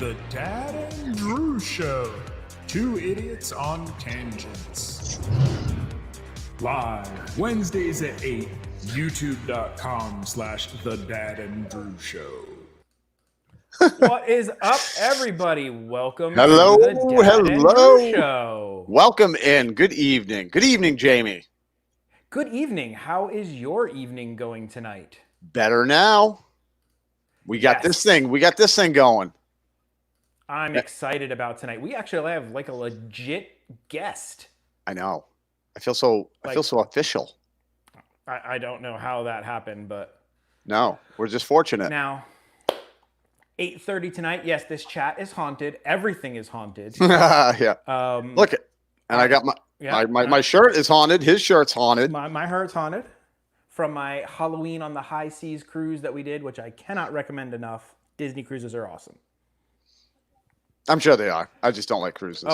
The Dad and Drew Show. Two idiots on tangents. Live Wednesdays at 8. YouTube.com/The Dad and Drew Show. What is up, everybody? Welcome Hello, to the Dad and Drew hello. Show. Welcome in. Good evening. Good evening, Jamie. Good evening. How is your evening going tonight? Better now. We got this thing. We got this thing going. I'm excited about tonight. We actually have like a legit guest. I know. I feel so official. I don't know how that happened, but No, we're just fortunate. now 8:30 tonight. Yes, this chat is haunted. Everything is haunted. Yeah. Look it. And I got my shirt is haunted. His shirt's haunted. My heart's haunted from my Halloween on the High Seas cruise that we did, which I cannot recommend enough. Disney cruises are awesome. I'm sure they are. I just don't like cruises.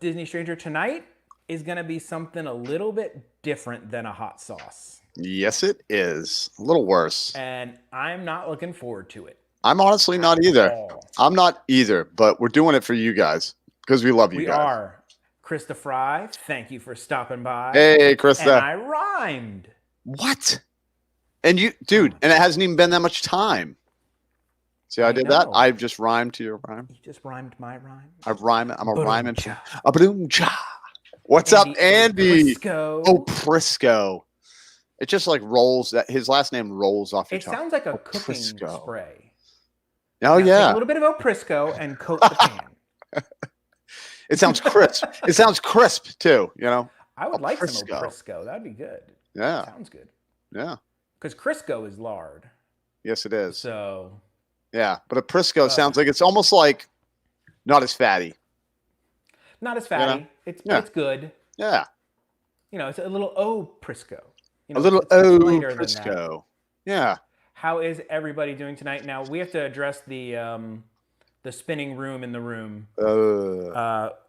Disney Stranger tonight is going to be something a little bit different than a hot sauce. Yes, it is. A little worse. And I'm not looking forward to it. I'm honestly not either. I'm not either, but we're doing it for you guys because we love you guys. We are. Krista Fry, thank you for stopping by. Hey, Krista. And I rhymed. What? And you, dude, and it hasn't even been that much time. See how I did that? I've just rhymed to your rhyme. You just rhymed my rhyme. I've rhymed. I'm a rhyming. A boom cha. What's up, Andy? Prisco. Oh, Prisco. It just like rolls. That his last name rolls off your tongue. It sounds like a cooking Prisco. spray. Oh, Now, yeah. take a little bit of Prisco and coat the pan. It sounds crisp. It sounds crisp too. You know. I would like some Prisco. Prisco. That'd be good. Yeah. Sounds good. Yeah. Because Crisco is lard. Yes, it is. So. Yeah, but a Prisco sounds like it's almost like not as fatty. Not as fatty. You know? It's good. Yeah. You know, it's a little Prisco. You know, A little it's lighter than that. Prisco. Yeah. How is everybody doing tonight? Now we have to address the spinning room in the room.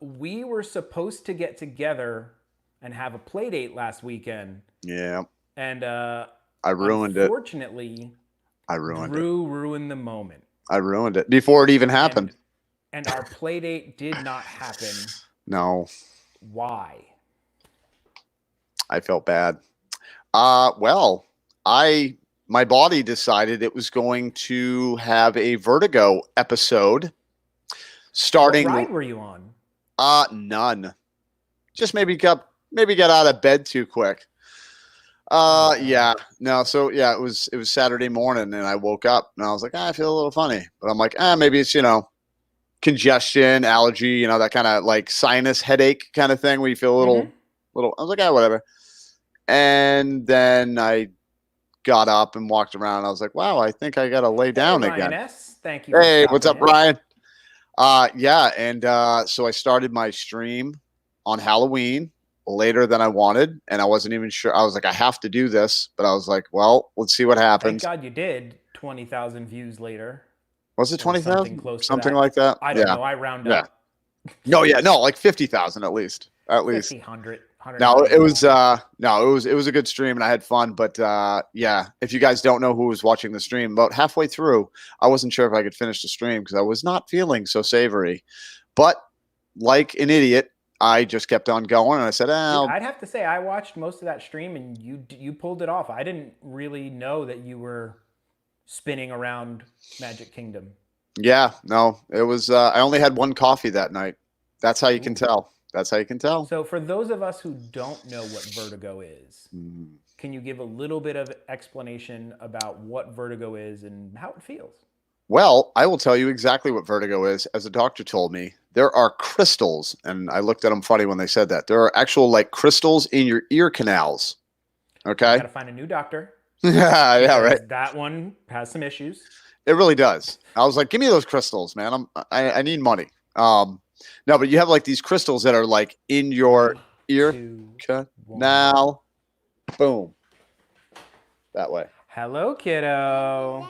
We were supposed to get together and have a play date last weekend. Yeah. And I ruined it. Unfortunately, Drew ruined the moment. I ruined it before it even happened. And our play date did not happen. No. Why? I felt bad. Well, my body decided it was going to have a vertigo episode starting. What ride were you on? None. Just maybe got out of bed too quick. Yeah, no. So yeah, it was Saturday morning and I woke up and I was like, I feel a little funny, but I'm like, maybe it's, congestion, allergy, that kind of like sinus headache kind of thing where you feel a little, I was like, whatever. And then I got up and walked around and I was like, wow, I think I got to lay down again. Ryan S., thank you. Hey, what's up, Ryan? Yeah. And, so I started my stream on Halloween later than I wanted, and I wasn't even sure. I was like, I have to do this, but I was like, well, let's see what happens. Thank God you did. 20,000 views later. Was it 20,000? Something like that. I don't know. I round up. No, like 50,000 at least. 50, 100. No, it was it was a good stream and I had fun, but yeah, if you guys don't know who was watching the stream, about halfway through, I wasn't sure if I could finish the stream because I was not feeling so savory. But like an idiot, I just kept on going, and I said, I'd have to say I watched most of that stream, and you pulled it off. I didn't really know that you were spinning around Magic Kingdom. Yeah, no, it was. I only had one coffee that night. That's how you can tell. That's how you can tell. So for those of us who don't know what vertigo is, can you give a little bit of explanation about what vertigo is and how it feels? Well, I will tell you exactly what vertigo is. As a doctor told me, there are crystals, and I looked at them funny when they said that. There are actual like crystals in your ear canals. Okay. You gotta find a new doctor. Yeah, right. That one has some issues. It really does. I was like, give me those crystals, man. I need money. No, but you have like these crystals that are like in your ear canal. Boom. That way. Hello, kiddo.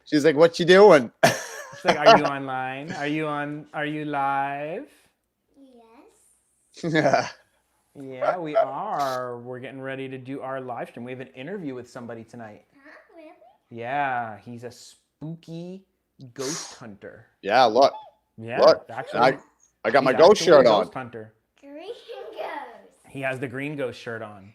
She's like, what you doing? She's like, are you online? Are you live? Yes. Yeah. Yeah, we are. We're getting ready to do our live stream. We have an interview with somebody tonight. Huh? Really? Yeah, he's a spooky ghost hunter. Yeah, look. Yeah, Look. actually, I got my he's ghost actually a shirt on. ghost hunter. Green ghost. He has the green ghost shirt on.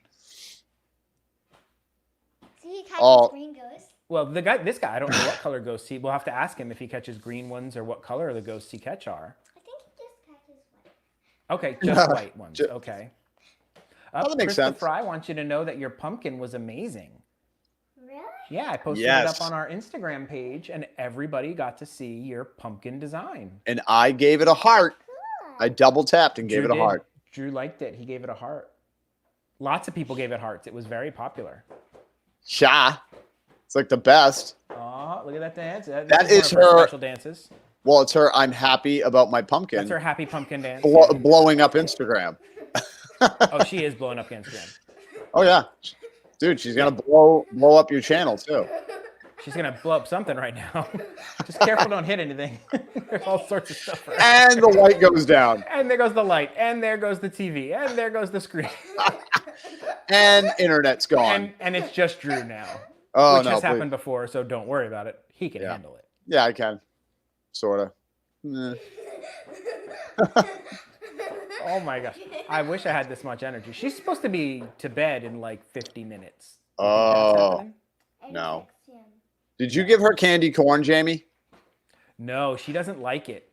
See, he catches Oh. green ghosts. Well, this guy, I don't know what color ghosts he. We'll have to ask him if he catches green ones or what color the ghosts he catch are. I think he just catches white. Okay, just white ones. Okay. that makes Krista sense. Fry wants you to know that your pumpkin was amazing. Really? Yeah, I posted it up on our Instagram page, and everybody got to see your pumpkin design. And I gave it a heart. Cool. I double tapped and gave it a heart. Drew liked it. He gave it a heart. Lots of people gave it hearts. It was very popular. Yeah. It's like the best. Oh, look at that dance. That is is one of her- special dances. Well, it's her. I'm happy about my pumpkin. That's her happy pumpkin dance. Blowing up Instagram. Oh, she is blowing up Instagram. Oh yeah, dude, she's gonna blow up your channel too. She's gonna blow up something right now. Just careful, don't hit anything. There's all sorts of stuff. Right And the light goes down. And there goes the light, and there goes the TV, and there goes the screen. And internet's gone. And it's just Drew now. Oh Which no, has please. happened before, so don't worry about it. He can handle it. Yeah, I can. Sorta. Oh my gosh. I wish I had this much energy. She's supposed to be to bed in like 50 minutes. You think that's Oh happening? no. Did you give her candy corn, Jamie? No, she doesn't like it.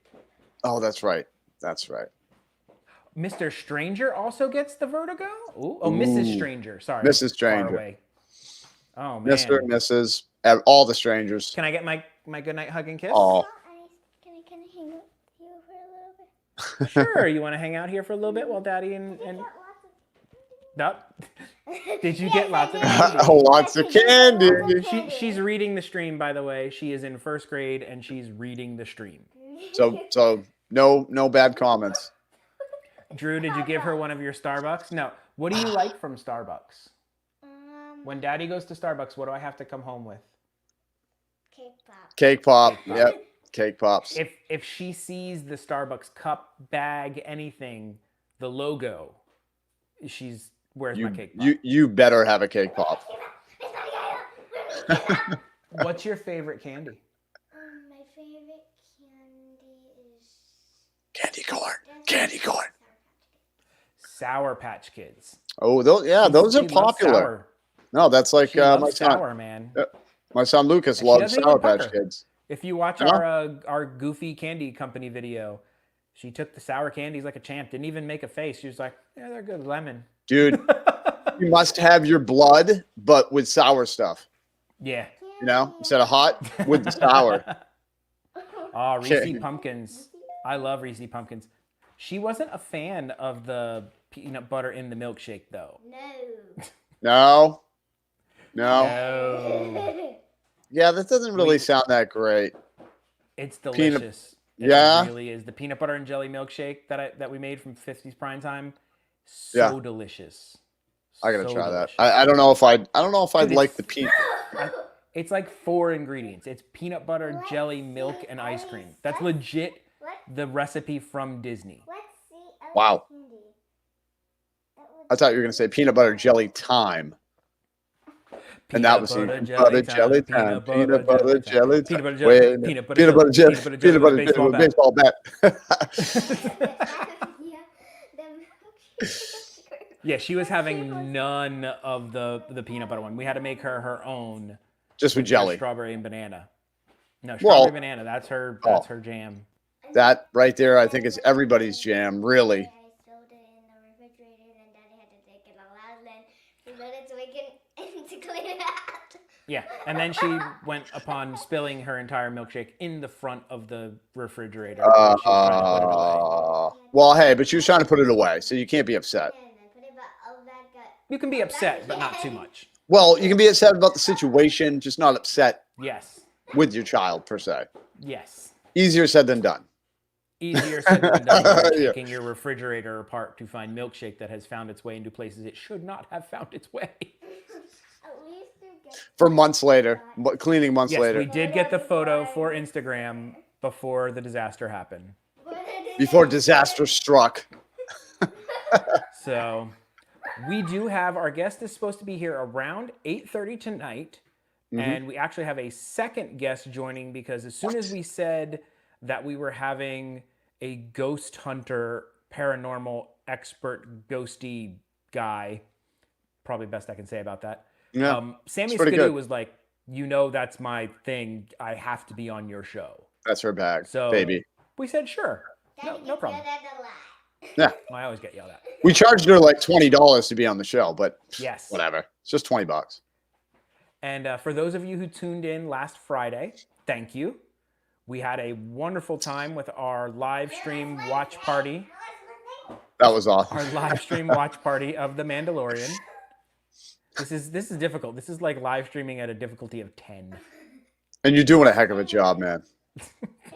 Oh, that's right. That's right. Mr. Stranger also gets the vertigo? Ooh. Oh, Mrs. Stranger. Sorry. Mrs. Far Stranger. away. Oh, man. Mr. and Mrs. All the strangers. Can I get my goodnight hug and kiss? Oh. Can I hang out here for a little bit? Sure. You want to hang out here for a little bit while Daddy and... Got lots No. of- Did you Yes, get lots I of did. candy? Lots of candy. She's reading the stream, by the way. She is in first grade, and she's reading the stream. So no bad comments. Drew, did you give her one of your Starbucks? No. What do you like from Starbucks? When Daddy goes to Starbucks, what do I have to come home with? Cake pop. Cake pop. Yep. Cake pops. If she sees the Starbucks cup, bag, anything, the logo, where's my cake pop? You better have a cake pop. What's your favorite candy? My favorite candy is Candy corn. Candy corn. Sour Patch Kids. Oh, those are She loves popular. sour. No, that's like She my loves son. sour, man. My son Lucas And she loves doesn't Sour even Patch pepper. Kids. If you watch Yeah. our Goofy Candy Company video, she took the sour candies like a champ. Didn't even make a face. She was like, "Yeah, they're good. Lemon." Dude, you must have your blood, but with sour stuff. Yeah. You know, instead of hot, with the sour. Oh, Reese Okay. Pumpkins. I love Reese Pumpkins. She wasn't a fan of the peanut butter in the milkshake, though. no. No. No. Yeah, that doesn't really sound that great. It's Peanut- delicious. It Yeah? really is. The peanut butter and jelly milkshake that we made from 50s Prime Time, so Yeah. delicious. I gotta So try that. delicious. I don't know if I'd Dude, like it's- the peanut. It's like 4 ingredients. It's peanut butter, jelly, milk, and ice cream. That's legit the recipe from Disney. Let's see. other Wow. candy. I thought you were gonna say peanut butter jelly time. And that was Peanut peanut butter jelly time. Peanut butter jelly time. Peanut butter Wait a jelly. minute. Peanut butter Peanut butter jelly. jelly. Peanut butter Peanut jelly. butter Baseball jelly. bat. Baseball bat. Yeah. The milkshake. Yeah, she was having none of the peanut butter one. We had to make her own. Just with jelly. Strawberry and banana. No, Well- strawberry banana. That's her jam. That right there, I think, is everybody's jam. Really. I stowed it in the refrigerator, and Daddy had to take it all out, and he let it so we can to clean it out. Yeah, and then she went upon spilling her entire milkshake in the front of the refrigerator. while she was trying to put it away. Well, hey, but she was trying to put it away, so you can't be upset. And I put it back up. You can be upset, but not too much. Well, you can be upset about the situation, just not upset Yes. with your child per se. Yes. Easier said than done. Easier said than done than Yeah. taking your refrigerator apart to find milkshake that has found its way into places it should not have found its way. At least you get For months later, cleaning months Yes, later, we did get the photo for Instagram before the disaster happened. before disaster struck. So we do have our guest is supposed to be here around 8:30 tonight. And we actually have a second guest joining because as soon as we said that we were having a ghost hunter, paranormal expert, ghosty guy, probably best I can say about that. Yeah, Sammy it's pretty Skidoo good. was like, you know, that's my thing. I have to be on your show. That's her bag, So baby. we said, sure. No, Daddy no gets problem. yelled at a lot. Yeah, I always get yelled at. we charged her like $20 to be on the show, but Yes. whatever. It's just $20. And for those of you who tuned in last Friday, thank you. We had a wonderful time with our live stream watch party. That was awesome. Our live stream watch party of The Mandalorian. This is difficult. This is like live streaming at a difficulty of 10. And you're doing a heck of a job, man.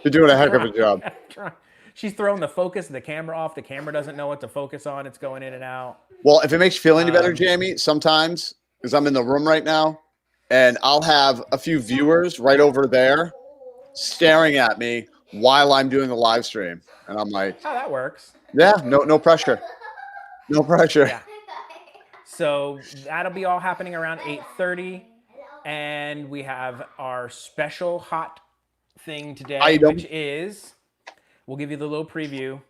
You're doing a heck of a job. She's throwing the focus of the camera off. The camera doesn't know what to focus on. It's going in and out. Well, if it makes you feel any better, Jamie, sometimes, because I'm in the room right now, and I'll have a few viewers right over there staring at me while I'm doing the live stream. And I'm like, Oh, that works. yeah, no pressure. No pressure. Yeah. So that'll be all happening around 8:30. And we have our special hot thing today, Item. which is, we'll give you the little preview.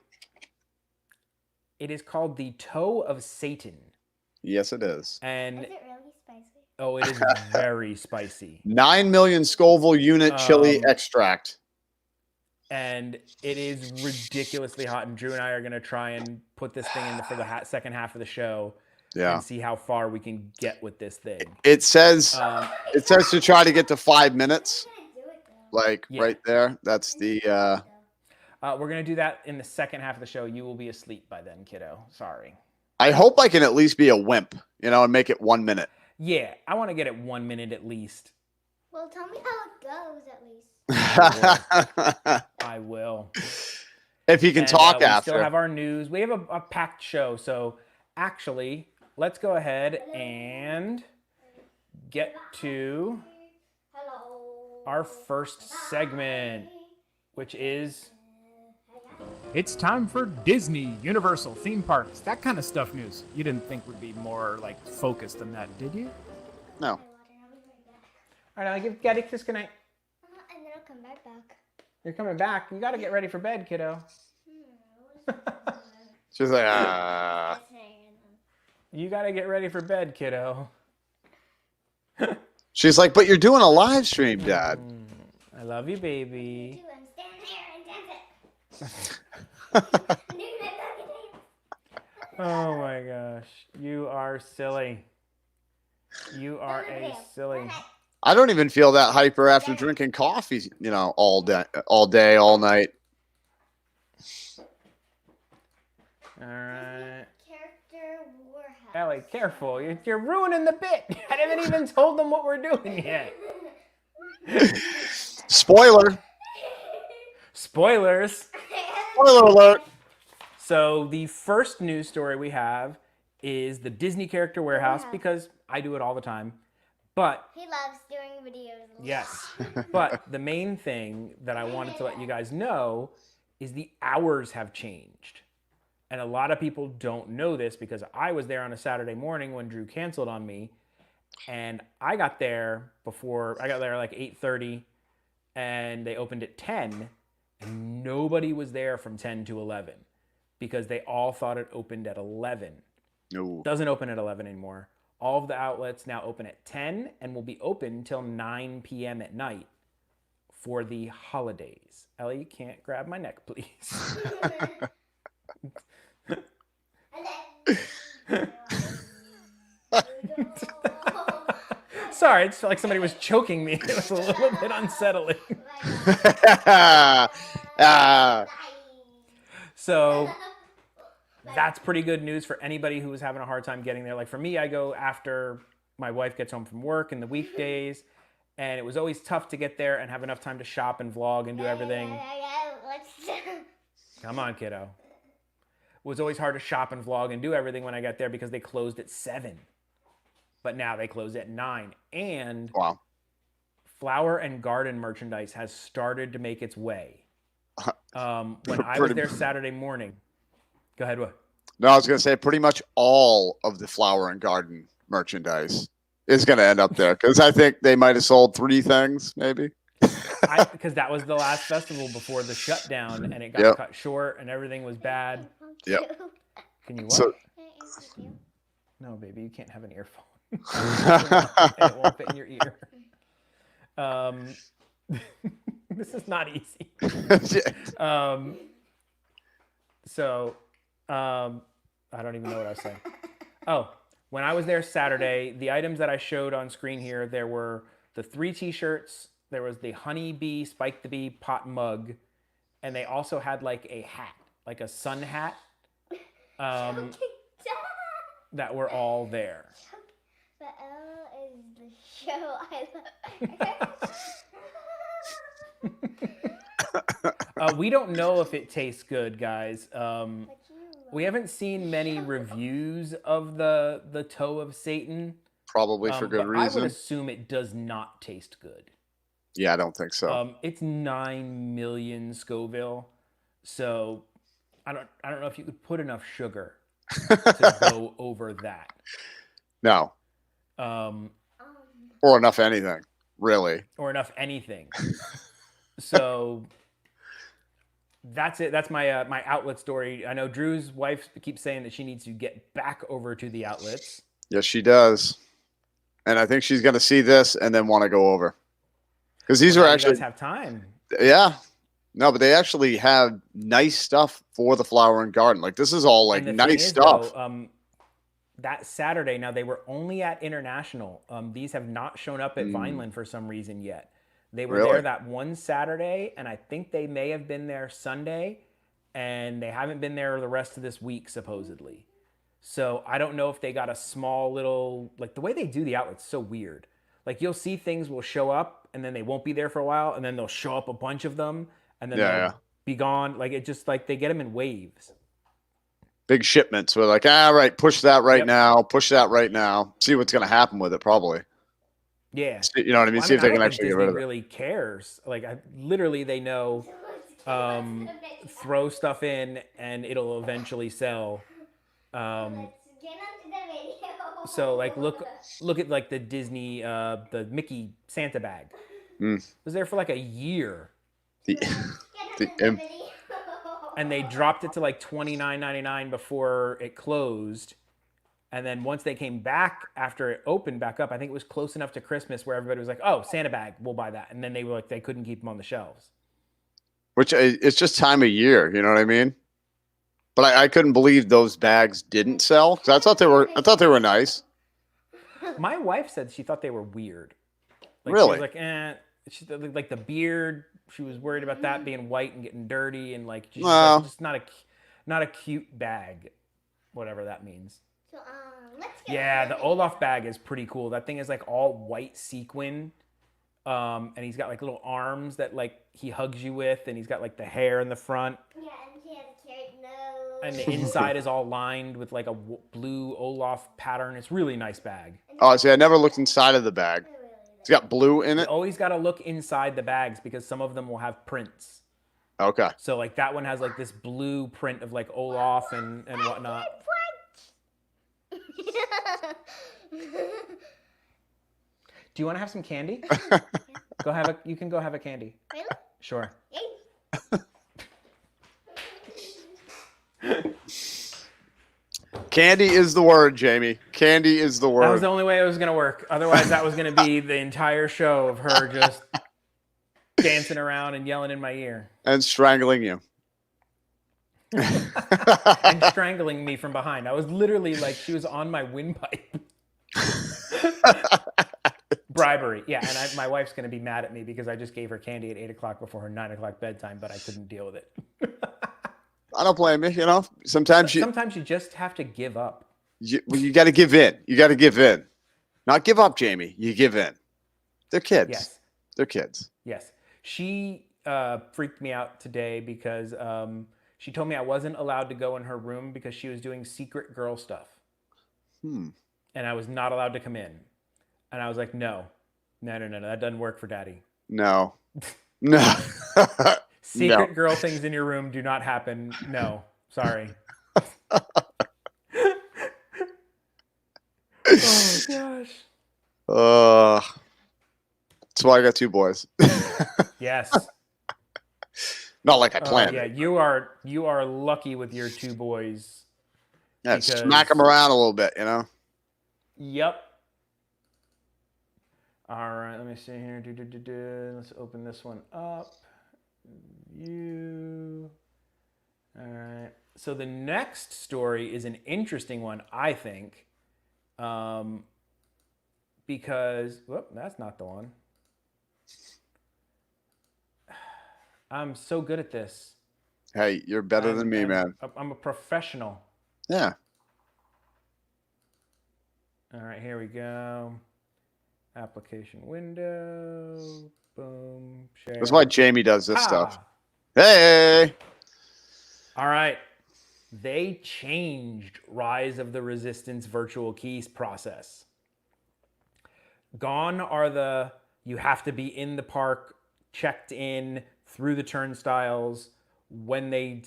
It is called the Toe of Satan. Yes, it is. And Is it really spicy? oh, it is very spicy. 9 million Scoville unit chili extract. And it is ridiculously hot. And Drew and I are going to try and put this thing in for the second half of the show. Yeah. And see how far we can get with this thing. It says to try to get to 5 minutes. Like Yeah. right there. That's the We're going to do that in the second half of the show. You will be asleep by then, kiddo. Sorry. I hope I can at least be a wimp, and make it 1 minute. Yeah, I want to get it 1 minute at least. Well, tell me how it goes at least. I will. If he can And, talk we after. still have our news. We have a packed show. So actually, let's go ahead and get to Hello. our first segment, which is It's time for Disney, Universal, theme parks, that kind of stuff news. You didn't think would be more like focused than that, did you? No. all right. I'll give Gaddy a kiss goodnight. And then I'll come right back. You're coming back. You got to get ready for bed, kiddo. She's like, You got to get ready for bed, kiddo. She's like, but you're doing a live stream, Dad. I love you, baby. I'm standing here and dance it. Oh my gosh. You are silly. You are a silly. I don't even feel that hyper after drinking coffee, all day, all night. All right. Character Warhouse. Ellie, careful. You're ruining the bit. I haven't even told them what we're doing yet. Spoiler. Spoilers. Spoiler alert. So the first news story we have is the Disney Character Warehouse, because I do it all the time. But He loves doing videos. yes, but the main thing that I wanted to let you guys know is the hours have changed. And a lot of people don't know this because I was there on a Saturday morning when Drew canceled on me. And I got there like 8:30 and they opened at 10 and nobody was there from 10 to 11 because they all thought it opened at 11. No. Doesn't open at 11 anymore. All of the outlets now open at 10 and will be open until 9 p.m. at night for the holidays. Ellie, you can't grab my neck, please. Sorry, it's like somebody was choking me. It was a little bit unsettling. So that's pretty good news for anybody who was having a hard time getting there. Like for me, I go after my wife gets home from work in the weekdays, and it was always tough to get there and have enough time to shop and vlog and do everything. Come on, kiddo. It was always hard to shop and vlog and do everything when I got there because they closed at 7. But now they close at 9. And Wow. flower and garden merchandise has started to make its way. When I was there Saturday morning. Go ahead, what? No, I was going to say pretty much all of the flower and garden merchandise is going to end up there because I think they might have sold 3 things, maybe. Because that was the last festival before the shutdown, and it got cut short, and everything was bad. Yep. Can you what? So, no, baby, you can't have an earphone. And it won't fit in your ear. This is not easy. I don't even know what I was saying. Oh, when I was there Saturday, the items that I showed on screen here, there were the 3 t-shirts, there was the Honey Bee, Spike the Bee pot mug, and they also had like a hat, like a sun hat, that were all there. The L is the show I love. We don't know if it tastes good, guys. We haven't seen many reviews of the toe of Satan. probably for good but reason. I would assume it does not taste good. Yeah, I don't think so. It's 9 million Scoville, so I don't know if you could put enough sugar to go over that. No. Or enough anything, really. Or enough anything. So that's it. That's my my outlet story. I know Drew's wife keeps saying that she needs to get back over to the outlets. Yes, she does. And I think she's going to see this and then want to go over. Because these are actually... You guys have time. Yeah. No, but they actually have nice stuff for the flower and garden. Like, this is all, like, nice stuff. Though, that Saturday, now they were only at International. These have not shown up at Vineland for some reason yet. They were there that one Saturday, and I think they may have been there Sunday, and they haven't been there the rest of this week, supposedly. So I don't know if they got a small little, like the way they do the outlet's so weird. Like you'll see things will show up, and then they won't be there for a while, and then they'll show up a bunch of them, and then they'll be gone. Like it just like they get them in waves. Big shipments. We're like, all right, push that right now. Push that right now. See what's going to happen with it, probably. Yeah. You know what I mean? See if they can actually get rid of it. Really cares. Like literally they know throw stuff in and it'll eventually sell. So like look at like the Disney the Mickey Santa bag. It was there for like a year. And they dropped it to like $29.99 before it closed. And then once they came back after it opened back up, I think it was close enough to Christmas where everybody was like, "Oh, Santa bag, we'll buy that." And then they were like, they couldn't keep them on the shelves. Which it's just time of year, you know what I mean? But I couldn't believe those bags didn't sell because I thought they were nice. My wife said she thought they were weird. Like, really? She was like, She like the beard. She was worried about that being white and getting dirty, and like just not a cute bag, whatever that means. So let's get the Olaf bag is pretty cool. That thing is like all white sequin, and he's got like little arms that like he hugs you with, and he's got like the hair in the front. Yeah, and he has a carrot nose. And the inside is all lined with like a blue Olaf pattern. It's a really nice bag. Oh, see, I never looked inside of the bag. It's got blue in it. You always got to look inside the bags because some of them will have prints. Okay. So like that one has like this blue print of like Olaf and whatnot. Do you want to have some candy? You can go have a candy. Really? Sure. Candy is the word, Jamie. Candy is the word. That was the only way it was going to work. Otherwise, that was going to be the entire show of her just dancing around and yelling in my ear. And strangling you. And strangling me from behind. I was literally like, she was on my windpipe. Bribery. Yeah, and my wife's going to be mad at me because I just gave her candy at 8 o'clock before her 9 o'clock bedtime, but I couldn't deal with it. I don't blame you, you know. Sometimes you just have to give up. You got to give in. You got to give in. Not give up, Jamie. You give in. They're kids. Yes. They're kids. Yes. She freaked me out today because she told me I wasn't allowed to go in her room because she was doing secret girl stuff. And I was not allowed to come in. And I was like, no, that doesn't work for Daddy. No. Secret girl things in your room do not happen. No, sorry. Oh gosh. That's why I got 2 boys. Yes. Not like I planned. Yeah, you are lucky with your 2 boys. Yeah, because- smack them around a little bit, you know. Yep. All right, let me see here. Let's open this one up. All right. So the next story is an interesting one, I think, because that's not the one. I'm so good at this. Hey, you're better than me, man. I'm a professional. Yeah. All right, here we go. Application window. Boom. Share. That's why Jamie does this stuff. Ah. Hey. All right. They changed Rise of the Resistance virtual keys process. Gone are you have to be in the park, checked in through the turnstiles when they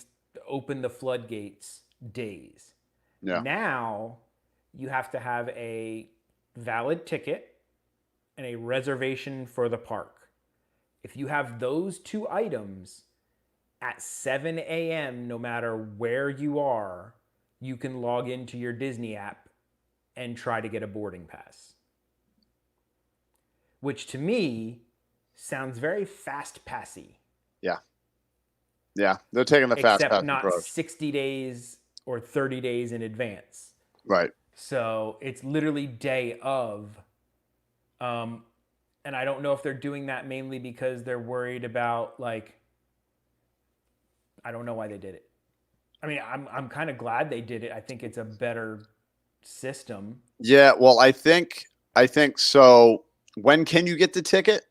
open the floodgates days. Yeah. Now you have to have a valid ticket and a reservation for the park. If you have those 2 items at 7 a.m., no matter where you are, you can log into your Disney app and try to get a boarding pass. Which to me sounds very fast passy. Yeah. Yeah. They're taking the fast pass Except not approach. 60 days or 30 days in advance. Right. So it's literally day of. And I don't know if they're doing that mainly because they're worried about, like, I don't know why they did it. I mean, I'm kind of glad they did it. I think it's a better system. Yeah, well, I think so. When can you get the ticket?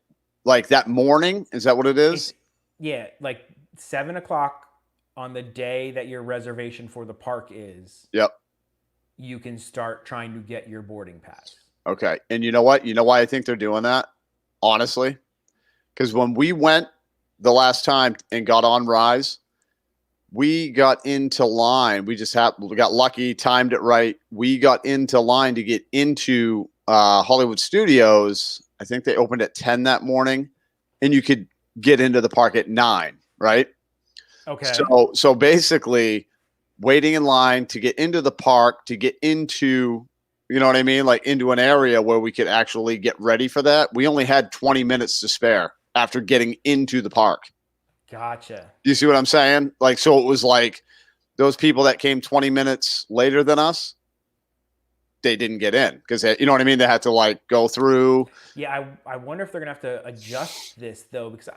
Like that morning? Is that what it is? Like 7 o'clock on the day that your reservation for the park is. Yep. You can start trying to get your boarding pass. Okay. And you know what? You know why I think they're doing that? Honestly, because when we went the last time and got on Rise, we got into line. We got lucky, timed it right. We got into line to get into Hollywood Studios. I think they opened at 10 that morning, and you could get into the park at 9, right? Okay. So basically, waiting in line to get into the park, to get into, you know what I mean? Like into an area where we could actually get ready for that. We only had 20 minutes to spare after getting into the park. Gotcha. Do you see what I'm saying? Like, so it was like those people that came 20 minutes later than us, they didn't get in because, you know what I mean? They had to like go through. Yeah. I wonder if they're going to have to adjust this though, because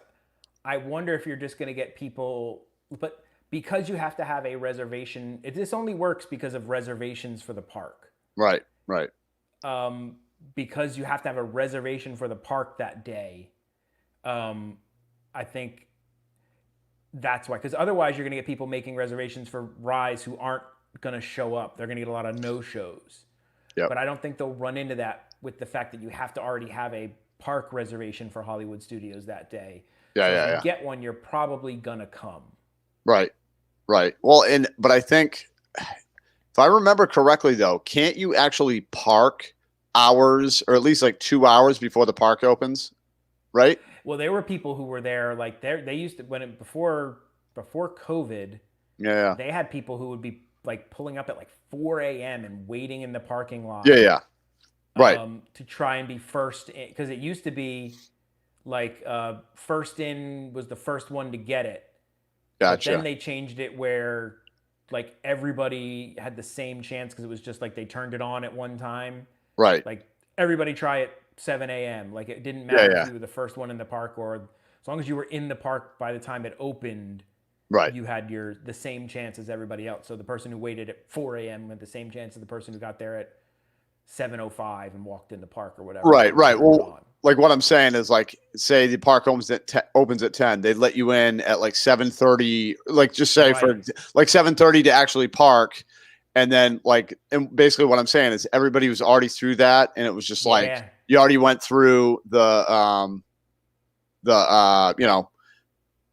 I wonder if you're just going to get people, but because you have to have a reservation, this only works because of reservations for the park. Right. Right. Because you have to have a reservation for the park that day. I think that's why, because otherwise you're going to get people making reservations for Rise who aren't going to show up. They're going to get a lot of no-shows. Yep. But I don't think they'll run into that with the fact that you have to already have a park reservation for Hollywood Studios that day. Yeah, so yeah, if you yeah. get one, you're probably going to come. Right. Right. Well, but I think if I remember correctly, though, can't you actually park hours or at least like 2 hours before the park opens? Right. Well, there were people who were there, like they used to before COVID. Yeah. They had people who would be like pulling up at like 4 a.m. and waiting in the parking lot. Yeah. Yeah. Right. To try and be first in, because it used to be like first in was the first one to get it. Gotcha. But then they changed it where like everybody had the same chance because it was just like they turned it on at one time. Right. Like everybody try at 7 a.m. Like it didn't matter Yeah. if you were the first one in the park or as long as you were in the park by the time it opened. Right. You had the same chance as everybody else. So the person who waited at 4 a.m. had the same chance as the person who got there at 7:05 and walked in the park or whatever. Right. Right. Well, like what I'm saying is like, say the park opens at 10, they'd let you in at like 7:30, like just say Right. for like 7:30 to actually park. And then like, and basically what I'm saying is everybody was already through that. And it was just like, Yeah. you already went through the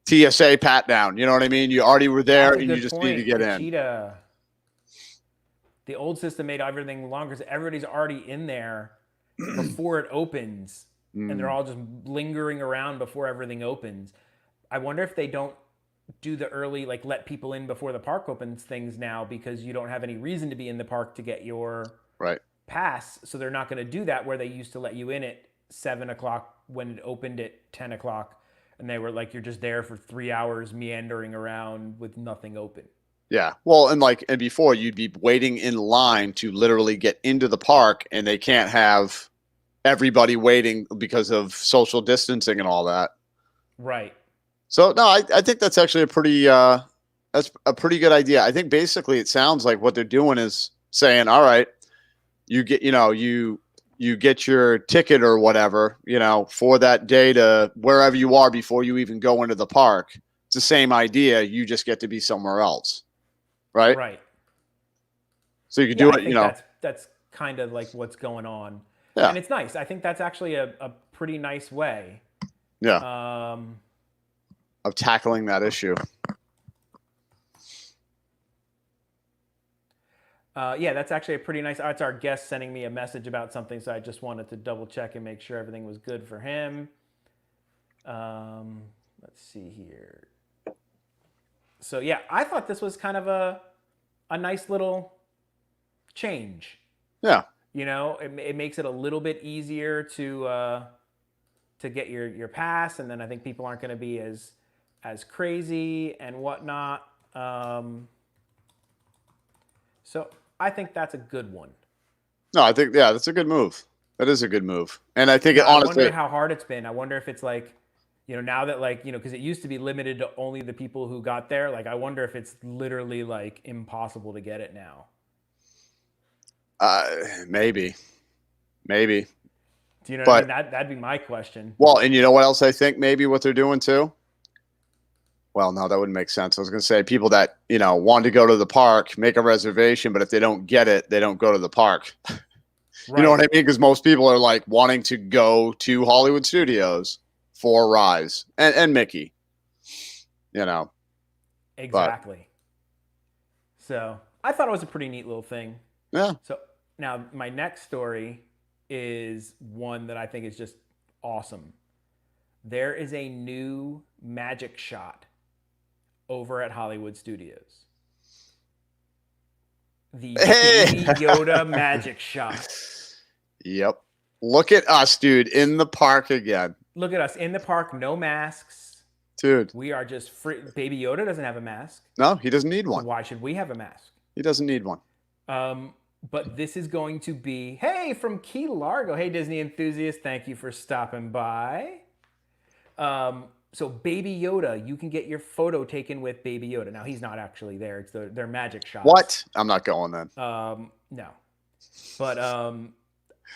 TSA pat down. You know what I mean? You already were there That's a and you good just point. need to get in. Cheetah. The old system made everything longer because everybody's already in there. before it opens, and they're Mm. all just lingering around before everything opens. I wonder if they don't do the early, like, let people in before the park opens things now, because you don't have any reason to be in the park to get your Right. pass. So they're not going to do that where they used to let you in at 7 o'clock when it opened at 10 o'clock. And they were like, you're just there for 3 hours meandering around with nothing open. Yeah. Well, and before you'd be waiting in line to literally get into the park, and they can't have everybody waiting because of social distancing and all that. Right. So no, I think that's actually that's a pretty good idea. I think basically it sounds like what they're doing is saying, all right, you get, you get your ticket or whatever, for that day to wherever you are before you even go into the park. It's the same idea. You just get to be somewhere else. Right. Right. So you could do it, That's kind of like what's going on. Yeah. And it's nice. I think that's actually a pretty nice way. Yeah. Of tackling that issue. Yeah, that's actually a pretty nice. It's our guest sending me a message about something, so I just wanted to double check and make sure everything was good for him. Let's see here. So yeah, I thought this was kind of a nice little change. Yeah. It makes it a little bit easier to get your pass, and then I think people aren't going to be as crazy and whatnot. So I think that's a good one. No, I think, yeah, that's a good move. That is a good move. And I think I honestly, wonder how hard it's been. I wonder if it's like, now that because it used to be limited to only the people who got there. Like, I wonder if it's literally like impossible to get it now. maybe. Do you know what I mean? That'd be my question. Well, and you know what else I think maybe what they're doing too? Well, no, that wouldn't make sense. I was going to say people that, want to go to the park, make a reservation, but if they don't get it, they don't go to the park. Right. You know what I mean? Because most people are like wanting to go to Hollywood Studios for Rise and Mickey, Exactly. So I thought it was a pretty neat little thing. Yeah. So now my next story is one that I think is just awesome. There is a new magic shot over at Hollywood Studios. The Baby Yoda magic shot. Yep. Look at us, dude, in the park again. Look at us in the park, no masks. Dude. We are just free. Baby Yoda doesn't have a mask. No, he doesn't need one. Why should we have a mask? He doesn't need one. But this is going to be, hey, from Key Largo. Hey, Disney enthusiasts, thank you for stopping by. So Baby Yoda, you can get your photo taken with Baby Yoda. Now, he's not actually there. It's their magic shots. What? I'm not going then. No. But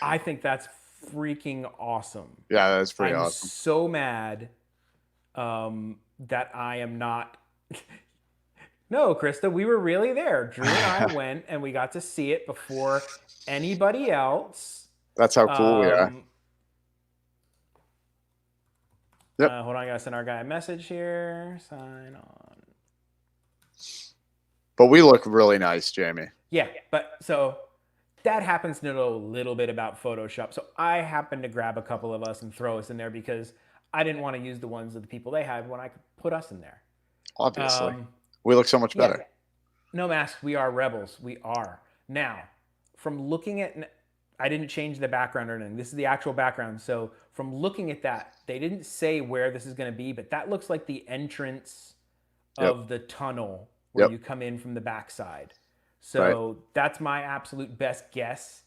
I think that's freaking awesome. Yeah, that's pretty I'm awesome. so mad that I am not... No, Krista, we were really there. Drew and I went, and we got to see it before anybody else. That's how cool we are. Yep. Hold on, I gotta send our guy a message here. Sign on. But we look really nice, Jamie. Yeah, but so that happens to know a little bit about Photoshop. So I happened to grab a couple of us and throw us in there because I didn't want to use the ones of the people they had when I could put us in there. Obviously. We look so much better. Yeah. No masks. We are rebels. We are. Now, from looking at... I didn't change the background or anything. This is the actual background. So from looking at that, they didn't say where this is going to be, but that looks like the entrance of the tunnel where you come in from the backside. So that's my absolute best guess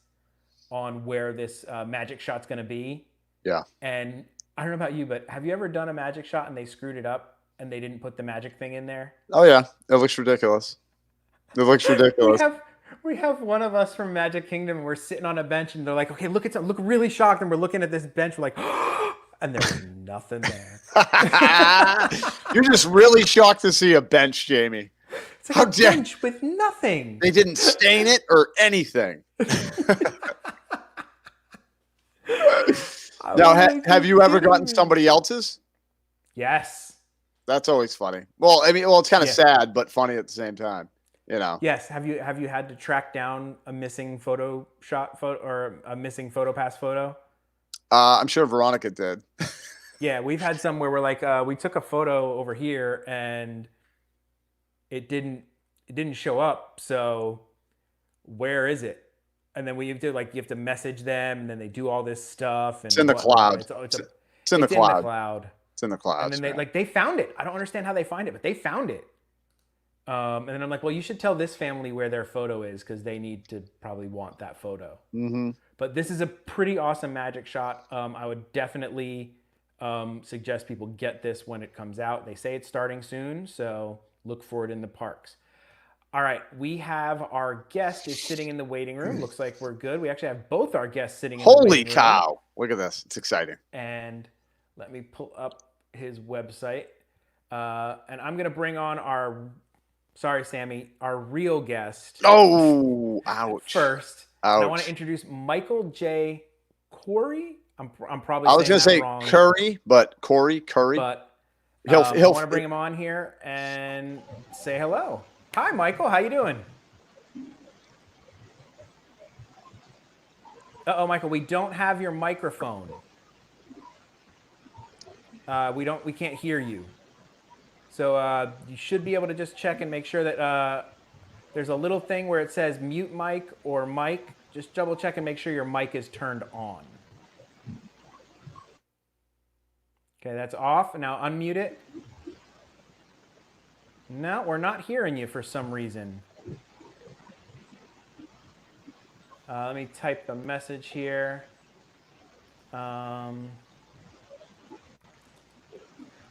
on where this magic shot's going to be. Yeah. And I don't know about you, but have you ever done a magic shot and they screwed it up and they didn't put the magic thing in there? Oh, yeah. It looks ridiculous. It looks ridiculous. We have one of us from Magic Kingdom, and we're sitting on a bench, and they're like, okay, look really shocked, and we're looking at this bench, we're like, and there's nothing there. You're just really shocked to see a bench, Jamie. It's like a bench with nothing. They didn't stain it or anything. Now, have you ever gotten somebody else's? Yes. That's always funny. Well, I mean, it's kind of sad, but funny at the same time. you know. Yes. Have you had to track down a missing photo or a missing PhotoPass photo? I'm sure Veronica did. Yeah, we've had some where we're like, we took a photo over here and it didn't show up. So where is it? And then we have to you have to message them, and then they do all this stuff. And It's in the cloud. It's in the cloud. It's in the cloud. And then they found it. I don't understand how they find it, but they found it. And then I'm like, well, you should tell this family where their photo is because they need to probably want that photo. Mm-hmm. But this is a pretty awesome magic shot. I would definitely suggest people get this when it comes out. They say it's starting soon, so look for it in the parks. All right, we have our guest is sitting in the waiting room. Looks like we're good. We actually have both our guests sitting in the waiting room. Holy cow. Look at this. It's exciting. And let me pull up his website. And I'm going to bring on our real guest. Oh, ouch. First. Ouch. I want to introduce Michael J. Kouri. I'm probably I was going to say wrong, Curry, but Kouri. But I want to bring him on here and say hello. Hi, Michael. How you doing? Uh-oh, Michael, we don't have your microphone. We can't hear you. So you should be able to just check and make sure that there's a little thing where it says mute mic or mic. Just double check and make sure your mic is turned on. Okay, that's off. Now unmute it. No, we're not hearing you for some reason. Let me type the message here.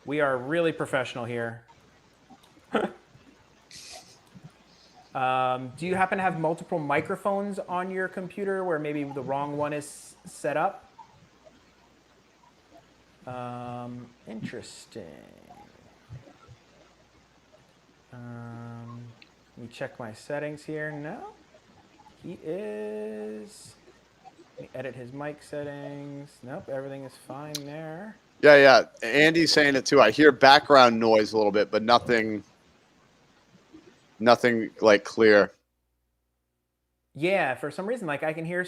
We are really professional here. Do you happen to have multiple microphones on your computer where maybe the wrong one is set up? Interesting. Let me check my settings here. No, he is. Let me edit his mic settings. Nope, everything is fine there. Yeah. Andy's saying it too. I hear background noise a little bit, but nothing like clear. Yeah, for some reason, like I can hear,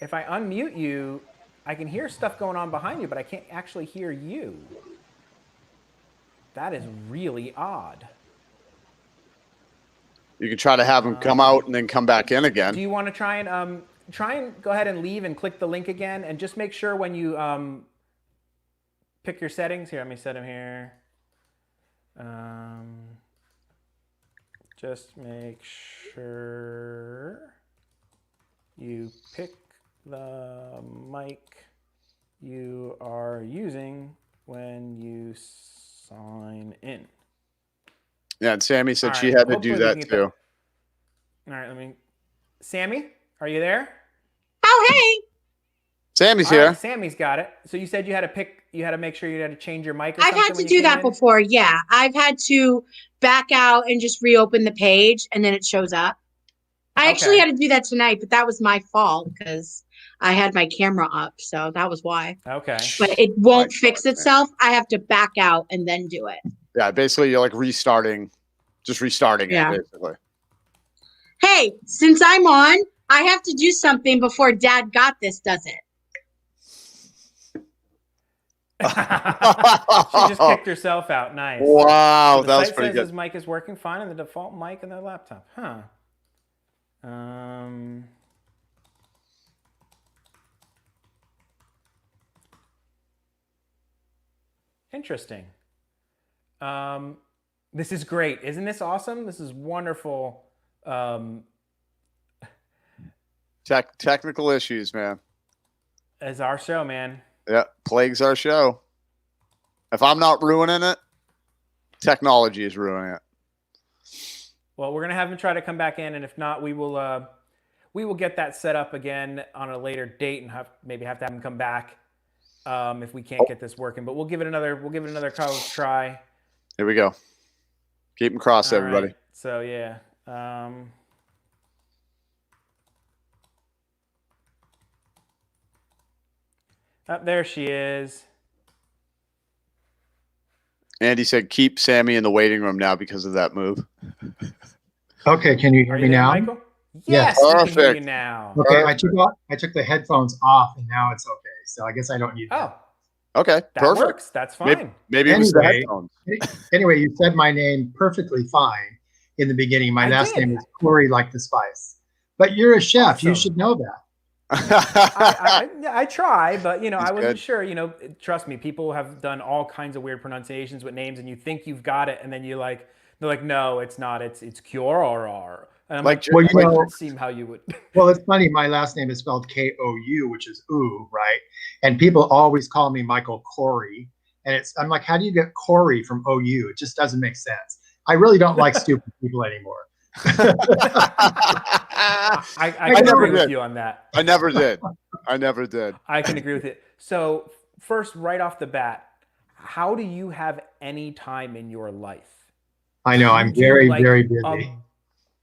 if I unmute you, I can hear stuff going on behind you, but I can't actually hear you. That is really odd. You can try to have him come out and then come back in again. Do you want to try and go ahead and leave and click the link again, and just make sure when you pick your settings here. Let me set them here. Just make sure you pick the mic you are using when you sign in. Yeah, and Sammy said All she right, had to do that too. All right, Sammy, are you there? Oh, hey. Sammy's All here. right, Sammy's got it. So you said you had to make sure you had to change your mic or I've something had to when you do came that in? before. Yeah. I've had to back out and just reopen the page and then it shows up. I actually had to do that tonight, but that was my fault because I had my camera up. So that was why. Okay. But it won't fix itself. I have to back out and then do it. Yeah, basically you're like restarting it basically. Hey, since I'm on, I have to do something before Dad got this, does it? She just kicked herself out. Nice. Wow, So that was site pretty says good. his mic is working fine on the default mic in their laptop. Huh. Interesting. This is great. Isn't this awesome? This is wonderful. Technical issues, man. As our show, man. Yeah, plagues our show. If I'm not ruining it, technology is ruining it. Well, we're gonna have him try to come back in, and if not, we will get that set up again on a later date, and maybe have to have him come back if we can't get this working. But we'll give it another college try. Here we go. Keep them crossed, All everybody. right. So yeah. There she is. Andy said keep Sammy in the waiting room now because of that move. Okay, can you hear Are me you there, now? Michael? Yes. Yes, we can hear you Perfect. now. Okay, I took the headphones off and now it's okay. So I guess I don't need that. Oh, Okay, that perfect. works. That's fine. Maybe it was the Anyway, headphones. anyway, you said my name perfectly fine in the beginning. My I last did. name is Kouri, like the spice. But you're a chef. You Awesome. should know that. I try, but I wasn't good. sure. Trust me, people have done all kinds of weird pronunciations with names, and you think you've got it, and then they're like, no, it's not. It's Kyor. And I'm Like, like, well, that doesn't seem how you would. Well, it's funny. My last name is spelled K-O-U, which is ooh, right? And people always call me Michael Kouri. And I'm like, how do you get Kouri from O-U? It just doesn't make sense. I really don't like stupid people anymore. I can agree with you on that. I never did. I can agree with it. So first, right off the bat, how do you have any time in your life? I know. I'm You do, very, like, very a busy.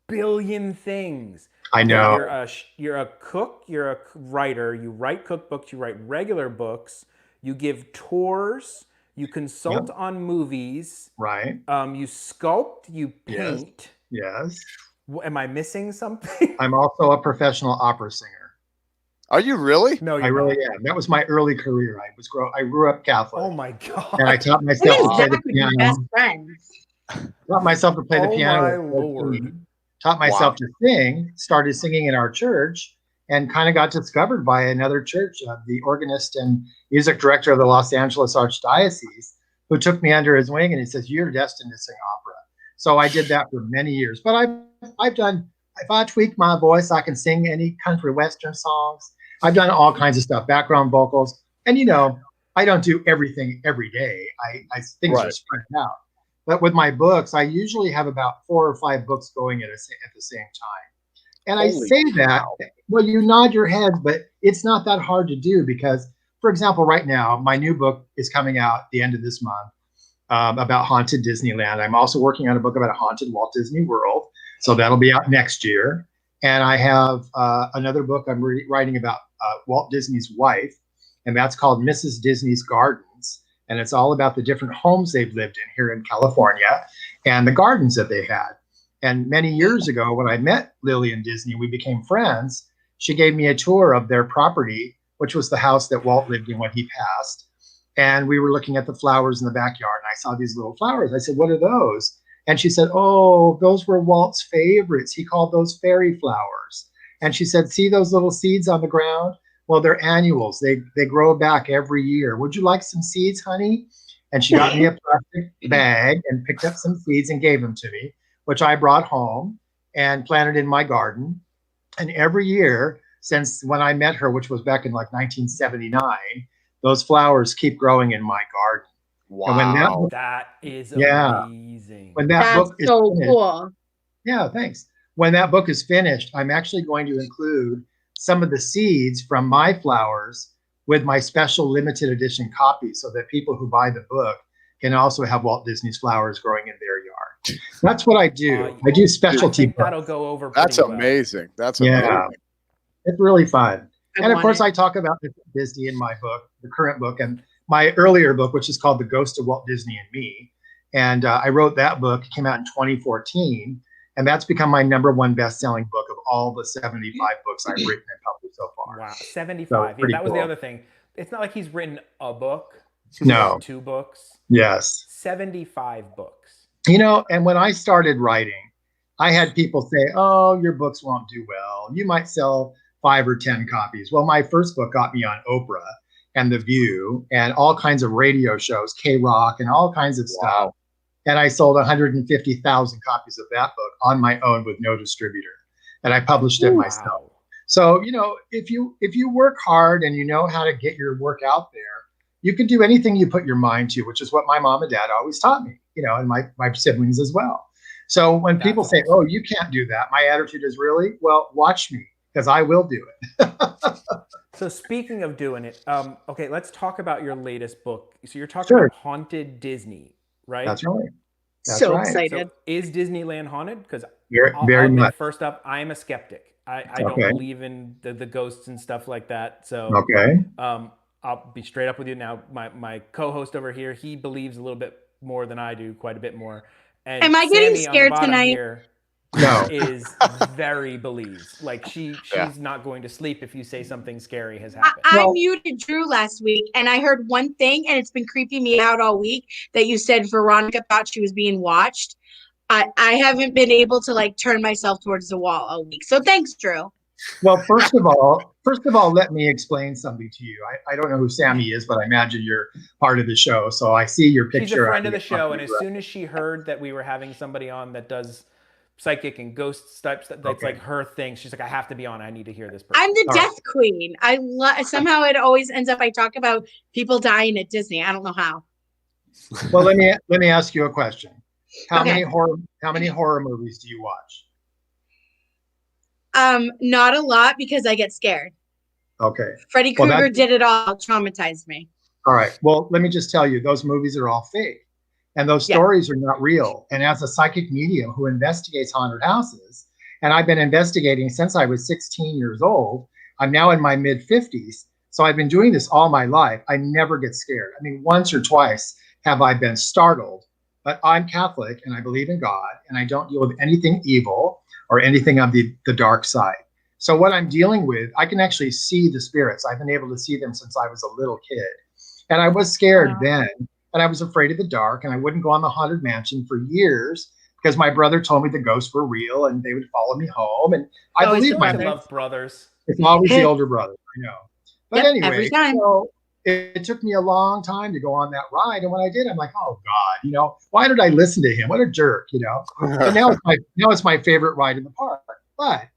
billion things. I know. You're a cook. You're a writer. You write cookbooks. You write regular books. You give tours. You consult on movies. Right. You sculpt. You paint. Yes. Am I missing something? I'm also a professional opera singer. Are you really? No, I really am. That was my early career. I grew up Catholic. Oh my god! And I taught myself to play the Exactly, your piano. best friends. Taught myself to play the Oh piano. my at 14. Lord. Taught myself to sing. Started singing in our church, and kind of got discovered by another church, the organist and music director of the Los Angeles Archdiocese, who took me under his wing, and he says, "You're destined to sing opera." So I did that for many years. But I've done. If I tweak my voice, I can sing any country western songs. I've done all kinds of stuff, background vocals, and I don't do everything every day. Things are spread out. But with my books, I usually have about 4 or 5 books going at the same time. And Holy I say that, well, you nod your head, but it's not that hard to do because, for example, right now, my new book is coming out at the end of this month about haunted Disneyland. I'm also working on a book about a haunted Walt Disney World. So that'll be out next year. And I have another book I'm writing about Walt Disney's wife, and that's called Mrs. Disney's Gardens. And it's all about the different homes they've lived in here in California and the gardens that they had. And many years ago, when I met Lillian Disney, we became friends. She gave me a tour of their property, which was the house that Walt lived in when he passed. And we were looking at the flowers in the backyard, and I saw these little flowers. I said, "What are those?" And she said, "Oh, those were Walt's favorites. He called those fairy flowers." And she said, "See those little seeds on the ground? Well, they're annuals. They grow back every year. Would you like some seeds, honey?" And she got me a plastic bag and picked up some seeds and gave them to me, which I brought home and planted in my garden. And every year since when I met her, which was back in like 1979, those flowers keep growing in my garden. Wow. That is amazing. When that That's book is so finished, cool. yeah, thanks. When that book is finished, I'm actually going to include some of the seeds from my flowers with my special limited edition copy so that people who buy the book can also have Walt Disney's flowers growing in their yard. That's what I do. I do specialty I think books. that'll go over That's pretty well. amazing. That's Yeah. amazing. It's really fun. I And of want course, it. I talk about Disney in my book, the current book, and my earlier book, which is called The Ghost of Walt Disney and Me. And I wrote that book. It came out in 2014. And that's become my #1 best-selling book of all the 75 books I've written and published so far. Wow, 75. So, Yeah, pretty that was the cool. other thing. It's not like he's written a book. He's No. written 2 books. Yes. 75 books. And when I started writing, I had people say, "Oh, your books won't do well. You might sell 5 or 10 copies." Well, my first book got me on Oprah and The View and all kinds of radio shows, K-Rock and all kinds of stuff. And I sold 150,000 copies of that book on my own with no distributor. And I published it myself. So, if you work hard and you know how to get your work out there, you can do anything you put your mind to, which is what my mom and dad always taught me, and my siblings as well. So when people say, "Oh, you can't do that," my attitude is really, well, watch me, because I will do it. So speaking of doing it, okay, let's talk about your latest book. So you're talking about Haunted Disney, right? That's right. That's So right. excited. So is Disneyland haunted? Because Very I'll much. admit, first up, I am a skeptic. I don't believe in the ghosts and stuff like that. So Okay. I'll be straight up with you now. My co-host over here, he believes a little bit more than I do, quite a bit more. And Am I getting Sammy on the scared bottom tonight? here, No. is very believes. Like she's not going to sleep if you say something scary has I, happened. I muted Drew last week, and I heard one thing, and it's been creeping me out all week, that you said Veronica thought she was being watched. I haven't been able to like turn myself towards the wall all week. So thanks, Drew. Well, first of all, let me explain something to you. I don't know who Sammy is, but I imagine you're part of the show. So I see your picture. She's a friend of the show, and as soon as she heard that we were having somebody on that does psychic and ghost stuff, that's like her thing, she's like, I have to be on. I need to hear this person. I'm the death queen. I somehow it always ends up I talk about people dying at Disney. I don't know how. Well, let me ask you a question. How many horror movies do you watch? Not a lot because I get scared. Okay. Freddy Krueger did it all, traumatized me. All right. Well, let me just tell you, those movies are all fake. And those stories are not real. And as a psychic medium who investigates haunted houses, and I've been investigating since I was 16 years old, I'm now in my mid-50s. So I've been doing this all my life. I never get scared. I mean, once or twice have I been startled. But I'm Catholic and I believe in God, and I don't deal with anything evil or anything of the dark side. So what I'm dealing with, I can actually see the spirits. I've been able to see them since I was a little kid. And I was scared then, and I was afraid of the dark, and I wouldn't go on the Haunted Mansion for years because my brother told me the ghosts were real and they would follow me home. And I believe my brothers. It's always the older brother, I know. But anyway, so it took me a long time to go on that ride. And when I did, I'm like, oh God, why did I listen to him? What a jerk, But now it's my favorite ride in the park. But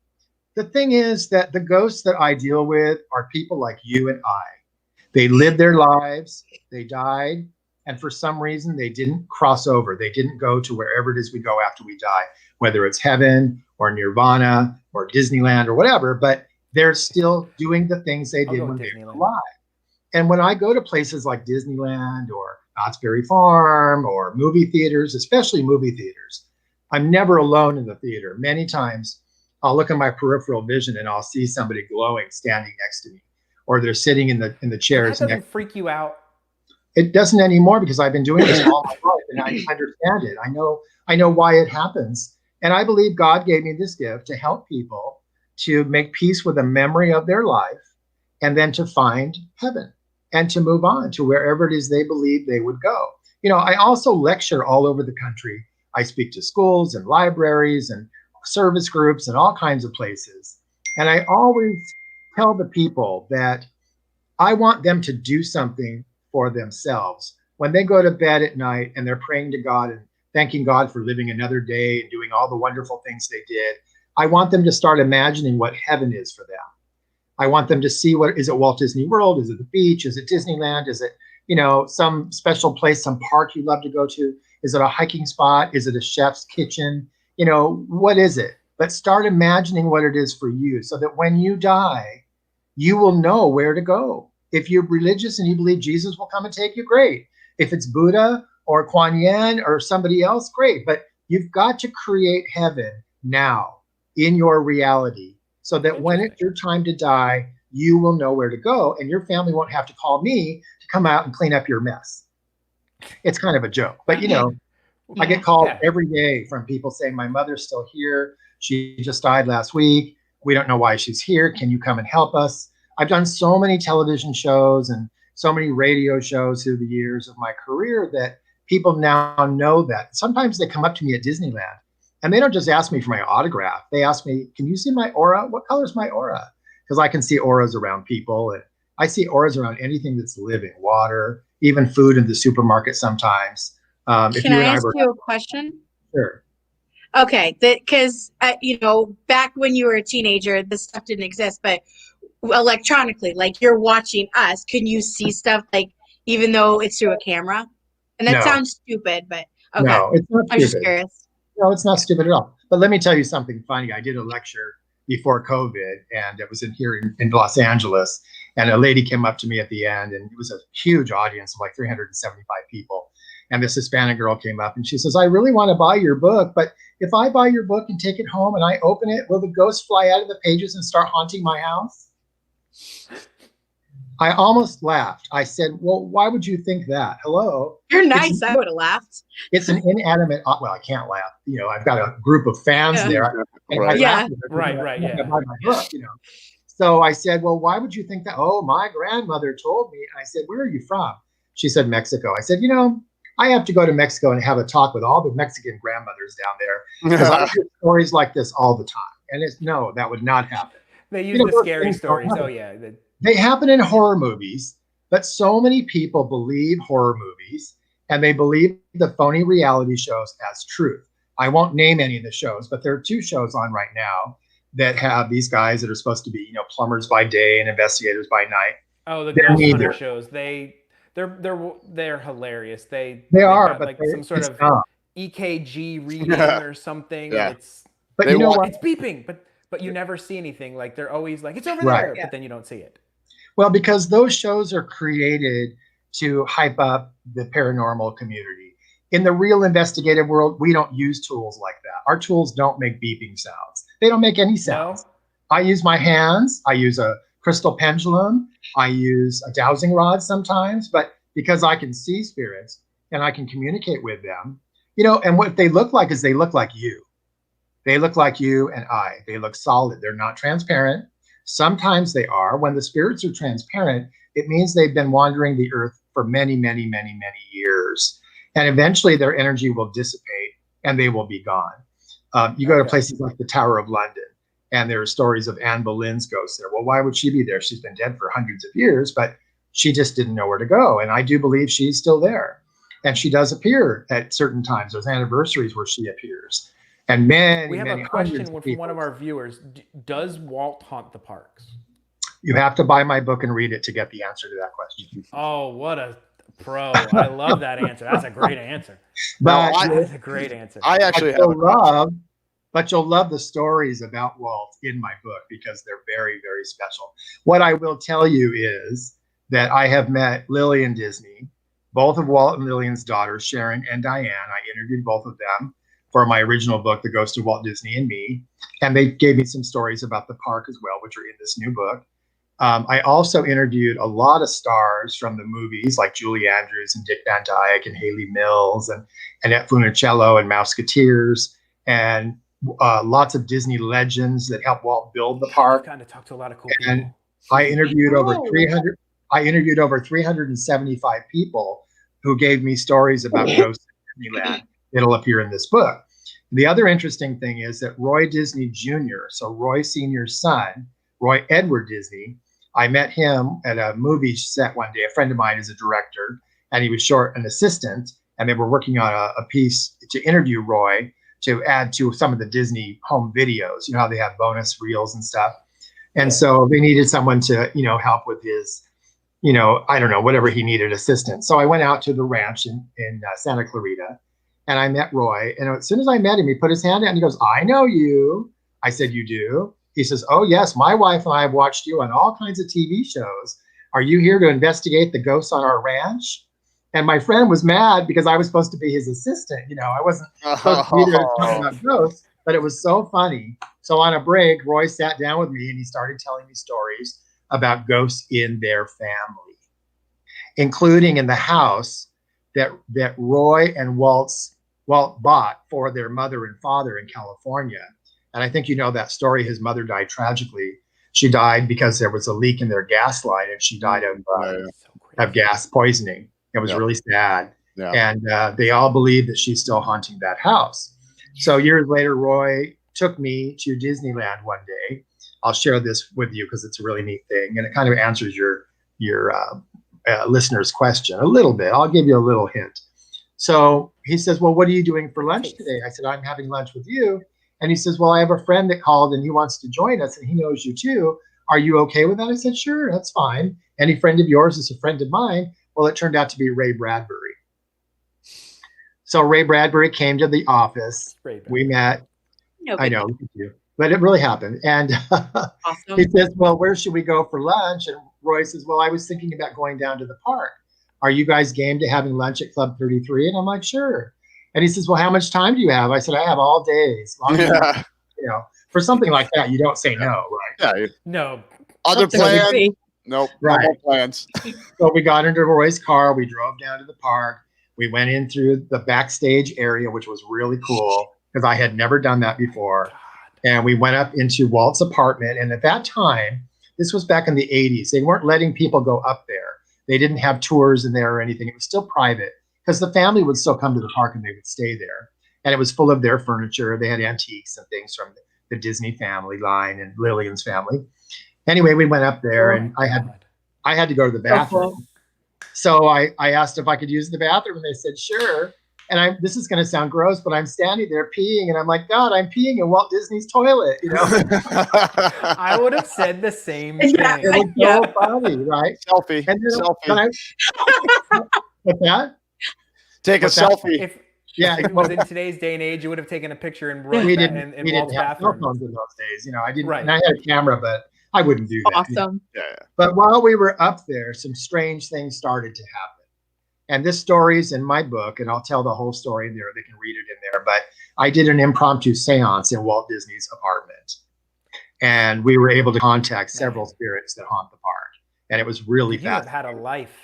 the thing is that the ghosts that I deal with are people like you and I. They lived their lives, they died, and for some reason they didn't cross over. They didn't go to wherever it is we go after we die, whether it's heaven or nirvana or Disneyland or whatever, but they're still doing the things they did when they were alive. And when I go to places like Disneyland or Knott's Berry Farm or movie theaters, especially movie theaters, I'm never alone in the theater. Many times I'll look at my peripheral vision and I'll see somebody glowing standing next to me, or they're sitting in the chairs. That doesn't freak you out? It doesn't anymore because I've been doing this all my life and I understand it. I know why it happens. And I believe God gave me this gift to help people to make peace with the memory of their life and then to find heaven and to move on to wherever it is they believe they would go. I also lecture all over the country. I speak to schools and libraries and service groups and all kinds of places. And I always tell the people that I want them to do something for themselves. When they go to bed at night and they're praying to God and thanking God for living another day and doing all the wonderful things they did, I want them to start imagining what heaven is for them. I want them to see is it Walt Disney World? Is it the beach? Is it Disneyland? Is it, some special place, some park you love to go to? Is it a hiking spot? Is it a chef's kitchen? What is it? But start imagining what it is for you so that when you die, you will know where to go. If you're religious and you believe Jesus will come and take you, great. If it's Buddha or Kuan Yin or somebody else, great. But you've got to create heaven now in your reality so that when it's your time to die, you will know where to go and your family won't have to call me to come out and clean up your mess. It's kind of a joke, but I get called every day from people saying, my mother's still here. She just died last week. We don't know why she's here. Can you come and help us? I've done so many television shows and so many radio shows through the years of my career that people now know that. Sometimes they come up to me at Disneyland and they don't just ask me for my autograph. They ask me, can you see my aura? What color is my aura? Because I can see auras around people. And I see auras around anything that's living, water, even food in the supermarket sometimes. Can I ask you a question? Sure. Okay, because, back when you were a teenager, this stuff didn't exist, but electronically, like you're watching us, can you see stuff like even though it's through a camera? And that sounds stupid, but okay. No, it's not stupid. I'm just curious. No, it's not stupid at all. But let me tell you something funny. I did a lecture before COVID, and it was here in Los Angeles, and a lady came up to me at the end, and it was a huge audience of like 375 people. And this Hispanic girl came up and she says, I really want to buy your book, but if I buy your book and take it home and I open it, will the ghost fly out of the pages and start haunting my house? I almost laughed. I said, well, why would you think that? Hello? You're nice. I would have laughed. It's an inanimate, well, I can't laugh. You know, I've got a group of fans Yeah. there. And Right. I Yeah. laugh at it, Right, I yeah. buy my book, you know. So I said, well, why would you think that? Oh, my grandmother told me. And I said, where are you from? She said, Mexico. I said, you know, I have to go to Mexico and have a talk with all the Mexican grandmothers down there because I hear stories like this all the time. And it's no, that would not happen. They use You know, the scary stories. Oh yeah. They happen in horror movies, but so many people believe horror movies and they believe the phony reality shows as truth. I won't name any of the shows, but there are 2 shows on right now that have these guys that are supposed to be, you know, plumbers by day and investigators by night. Oh, the They're Ghost neither. Hunter shows. They're hilarious. They are, got, but like they're- some sort it's of not. EKG reading or something. Yeah. And But They you know want- what? it's beeping, but you never see anything. Like they're always like, it's over Right. there, Yeah. but then you don't see it. Well, because those shows are created to hype up the paranormal community. In the real investigative world, we don't use tools like that. Our tools don't make beeping sounds. They don't make any sounds. No? I use my hands. I use a crystal pendulum. I use a dowsing rod sometimes, but because I can see spirits and I can communicate with them, you know, and what they look like is they look like you. They look like you and I. They look solid. They're not transparent. Sometimes they are. When the spirits are transparent, it means they've been wandering the earth for many, many, many, many years. And eventually their energy will dissipate and they will be gone. You go to Okay. places like the Tower of London, and there are stories of Anne Boleyn's ghost there. Well, why would she be there? She's been dead for hundreds of years, but she just didn't know where to go. And I do believe she's still there. And she does appear at certain times. There's anniversaries where she appears. And many, We have many a question hundreds of from one of people. our viewers. Does Walt haunt the parks? You have to buy my book and read it to get the answer to that question. Oh, what a pro. I love that answer. That's a great answer. But No, That's a great answer. I actually but have you'll love the stories about Walt in my book because they're very, very special. What I will tell you is that I have met Lillian Disney, both of Walt and Lillian's daughters, Sharon and Diane. I interviewed both of them for my original book, The Ghost of Walt Disney and Me. And they gave me some stories about the park as well, which are in this new book. I also interviewed a lot of stars from the movies like Julie Andrews and Dick Van Dyke and Haley Mills and Annette Funicello and Mouseketeers and lots of Disney legends that helped Walt build the park. Kind of talked to a lot of cool And people. I interviewed over Oh. 300. I interviewed over 375 people who gave me stories about ghosts in Disneyland. It'll appear in this book. The other interesting thing is that Roy Disney Jr., so Roy Sr.'s son, Roy Edward Disney, I met him at a movie set one day. A friend of mine is a director, and he was short an assistant, and they were working on a piece to interview Roy to add to some of the Disney home videos. You know how they have bonus reels and stuff. And so they needed someone to, you know, help with his, you know, I don't know, whatever he needed, assistance. So I went out to the ranch in Santa Clarita, and I met Roy. And as soon as I met him, he put his hand out and he goes, "I know you." I said, "You do?" He says, "Oh, yes, my wife and I have watched you on all kinds of TV shows. Are you here to investigate the ghosts on our ranch?" And my friend was mad because I was supposed to be his assistant. You know, I wasn't supposed to be there to talk about ghosts, but it was so funny. So on a break, Roy sat down with me and he started telling me stories about ghosts in their family, including in the house that Roy and Walt bought for their mother and father in California. And I think you know that story. His mother died tragically. She died because there was a leak in their gas line, and she died of gas poisoning. It was really sad. Yeah. And they all believe that she's still haunting that house. So years later, Roy took me to Disneyland one day. I'll share this with you because it's a really neat thing, and it kind of answers your listener's question a little bit. I'll give you a little hint. So he says, "Well, what are you doing for lunch today?" I said, "I'm having lunch with you." And he says, "Well, I have a friend that called and he wants to join us and he knows you too. Are you okay with that?" I said, "Sure, that's fine. Any friend of yours is a friend of mine." Well, it turned out to be Ray Bradbury. So Ray Bradbury came to the office. We met. No, I know, but it really happened. And awesome. he says, "Well, where should we go for lunch?" And Roy says, "Well, I was thinking about going down to the park. Are you guys game to having lunch at Club 33? And I'm like, "Sure." And he says, "Well, how much time do you have?" I said, "I have all day. As long as you know, for something like that, you don't say no, right?" Yeah. No. Other That's what we plan? see. Nope. Right. No more plans. So we got into Roy's car. We drove down to the park. We went in through the backstage area, which was really cool because I had never done that before. And we went up into Walt's apartment. And at that time, this was back in the 80s. They weren't letting people go up there. They didn't have tours in there or anything. It was still private because the family would still come to the park and they would stay there. And it was full of their furniture. They had antiques and things from the Disney family line and Lillian's family. Anyway, we went up there and I had to go to the bathroom. So I asked if I could use the bathroom and they said, sure. And this is going to sound gross, but I'm standing there peeing and I'm like, God, I'm peeing in Walt Disney's toilet, you know? I would have said the same thing. It was so funny, right? Selfie. And then Selfie. What's that? Take a selfie. If it was in today's day and age, you would have taken a picture in Walt's we didn't have cell bathroom. phones in those days. You know, I didn't, Right. and I had a camera, but I wouldn't do that. Awesome. Yeah. But while we were up there, some strange things started to happen. And this story's in my book, and I'll tell the whole story there. They can read it in there. But I did an impromptu seance in Walt Disney's apartment. And we were able to contact several spirits that haunt the park. And it was really You have fascinating. had a life.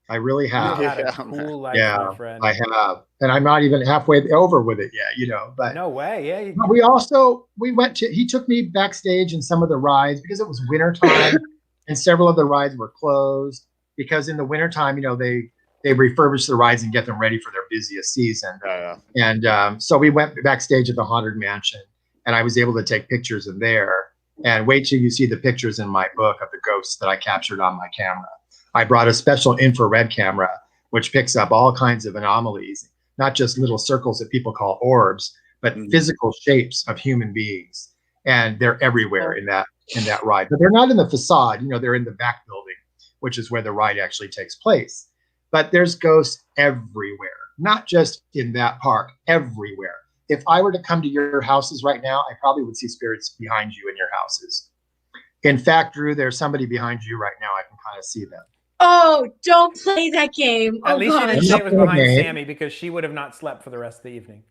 I really have. You had a cool life, my friend. I have. And I'm not even halfway over with it yet, you know. But No way. Yeah. he took me backstage in some of the rides because it was wintertime and several of the rides were closed because in the wintertime, you know, they refurbish the rides and get them ready for their busiest season. And so we went backstage at the Haunted Mansion and I was able to take pictures in there. And wait till you see the pictures in my book of the ghosts that I captured on my camera. I brought a special infrared camera, which picks up all kinds of anomalies, not just little circles that people call orbs, but physical shapes of human beings. And they're everywhere in that ride. But they're not in the facade, you know, they're in the back building, which is where the ride actually takes place. But there's ghosts everywhere, not just in that park, everywhere. If I were to come to your houses right now, I probably would see spirits behind you in your houses. In fact, Drew, there's somebody behind you right now. I can kind of see them. Oh, don't play that game. At least you gosh. didn't say it was behind Okay. Sammy because she would have not slept for the rest of the evening.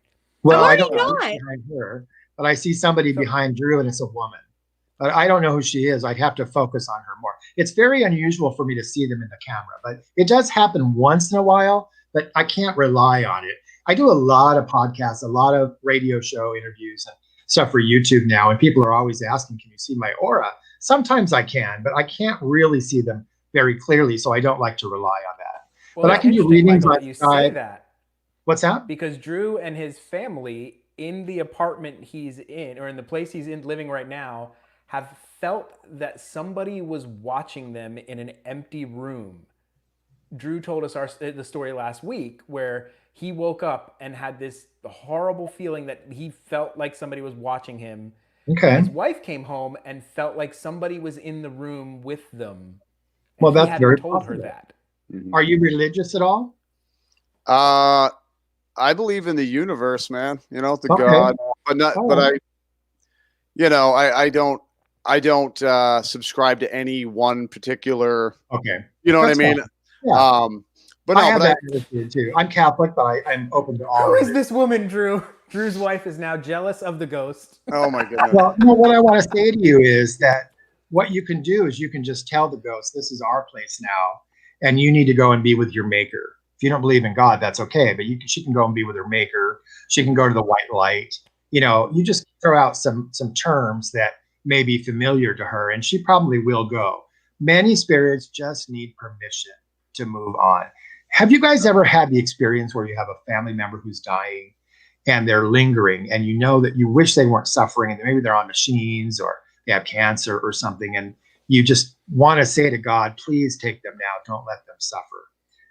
Well, I'm I don't know already who's behind her, but I see somebody behind Drew and it's a woman. But I don't know who she is. I'd have to focus on her more. It's very unusual for me to see them in the camera, but it does happen once in a while, but I can't rely on it. I do a lot of podcasts, a lot of radio show interviews and stuff for YouTube now, and people are always asking, can you see my aura? Sometimes I can, but I can't really see them very clearly, so I don't like to rely on that. Well, But I can do interesting, readings Michael, that you say outside. that What's that? because Drew and his family in the apartment he's in, or in the place he's in living right now, have felt that somebody was watching them in an empty room. Drew told us the story last week where he woke up and had this horrible feeling that he felt like somebody was watching him. Okay. His wife came home and felt like somebody was in the room with them. And Well, he that's hadn't very told her possible. that. Are you religious at all? I believe in the universe, man. You know, the Okay. God, but not. All But right. I don't subscribe to any one particular. Okay. You know what I That's mean? fine. Yeah. But I no, have but that attitude too. I'm Catholic, but I'm open to all Who of is it. this woman, Drew? Drew's wife is now jealous of the ghost. oh my goodness. Well, no, what I want to say to you is that what you can do is you can just tell the ghost, this is our place now, and you need to go and be with your maker. If you don't believe in God, that's okay, but she can go and be with her maker. She can go to the white light. You know, you just throw out some terms that may be familiar to her, and she probably will go. Many spirits just need permission to move on. Have you guys ever had the experience where you have a family member who's dying and they're lingering and you know that you wish they weren't suffering and maybe they're on machines or they have cancer or something and you just want to say to God, please take them now, don't let them suffer.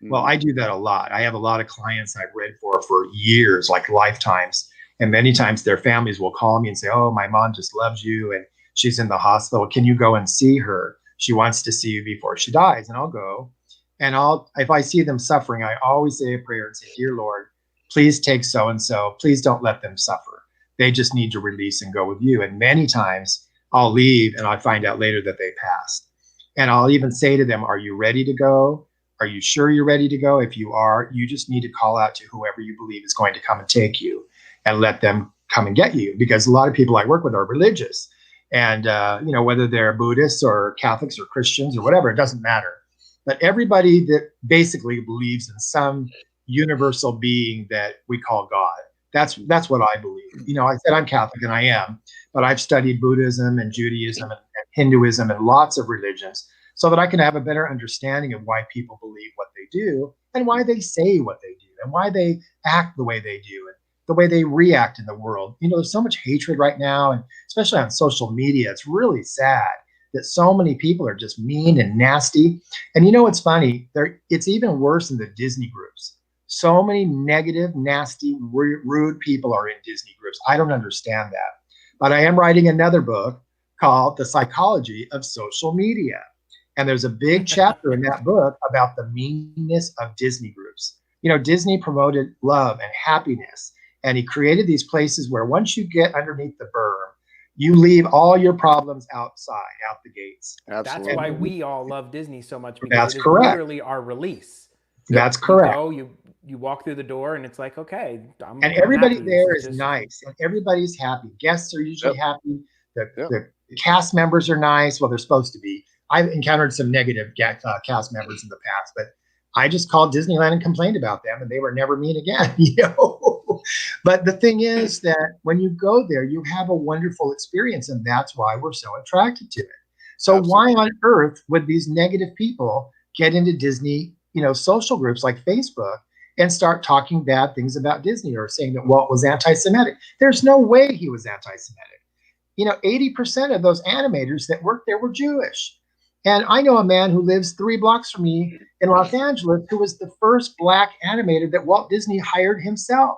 Well, I do that a lot. I have a lot of clients I've read for years, like lifetimes. And many times their families will call me and say, oh, my mom just loves you and she's in the hospital. Can you go and see her? She wants to see you before she dies. And I'll go. And if I see them suffering, I always say a prayer and say, dear Lord, please take so-and-so. Please don't let them suffer. They just need to release and go with you. And many times I'll leave and I find out later that they passed. And I'll even say to them, are you ready to go? Are you sure you're ready to go? If you are, you just need to call out to whoever you believe is going to come and take you and let them come and get you. Because a lot of people I work with are religious. And, whether they're Buddhists or Catholics or Christians or whatever, it doesn't matter. But everybody that basically believes in some universal being that we call God. That's what I believe. I said I'm Catholic, and I am, but I've studied Buddhism and Judaism and Hinduism and lots of religions so that I can have a better understanding of why people believe what they do and why they say what they do and why they act the way they do and the way they react in the world. There's so much hatred right now, and especially on social media. It's really sad that so many people are just mean and nasty. And what's funny? It's even worse in the Disney groups. So many negative, nasty, rude people are in Disney groups. I don't understand that. But I am writing another book called The Psychology of Social Media. And there's a big chapter in that book about the meanness of Disney groups. Disney promoted love and happiness. And he created these places where once you get underneath the berm, you leave all your problems outside, out the gates. Absolutely. That's why we all love Disney so much, because That's it is correct. literally our release. That's correct. You walk through the door and it's like, okay, and everybody happy. there is nice, and everybody's happy. Guests are usually happy. The cast members are nice. Well, they're supposed to be. I've encountered some negative cast members in the past, but I just called Disneyland and complained about them, and they were never mean again. But the thing is that when you go there, you have a wonderful experience, and that's why we're so attracted to it. So Absolutely. Why on earth would these negative people get into Disney, social groups like Facebook and start talking bad things about Disney or saying that Walt was anti-Semitic? There's no way he was anti-Semitic. 80% of those animators that worked there were Jewish. And I know a man who lives 3 blocks from me in Los Angeles who was the first Black animator that Walt Disney hired himself.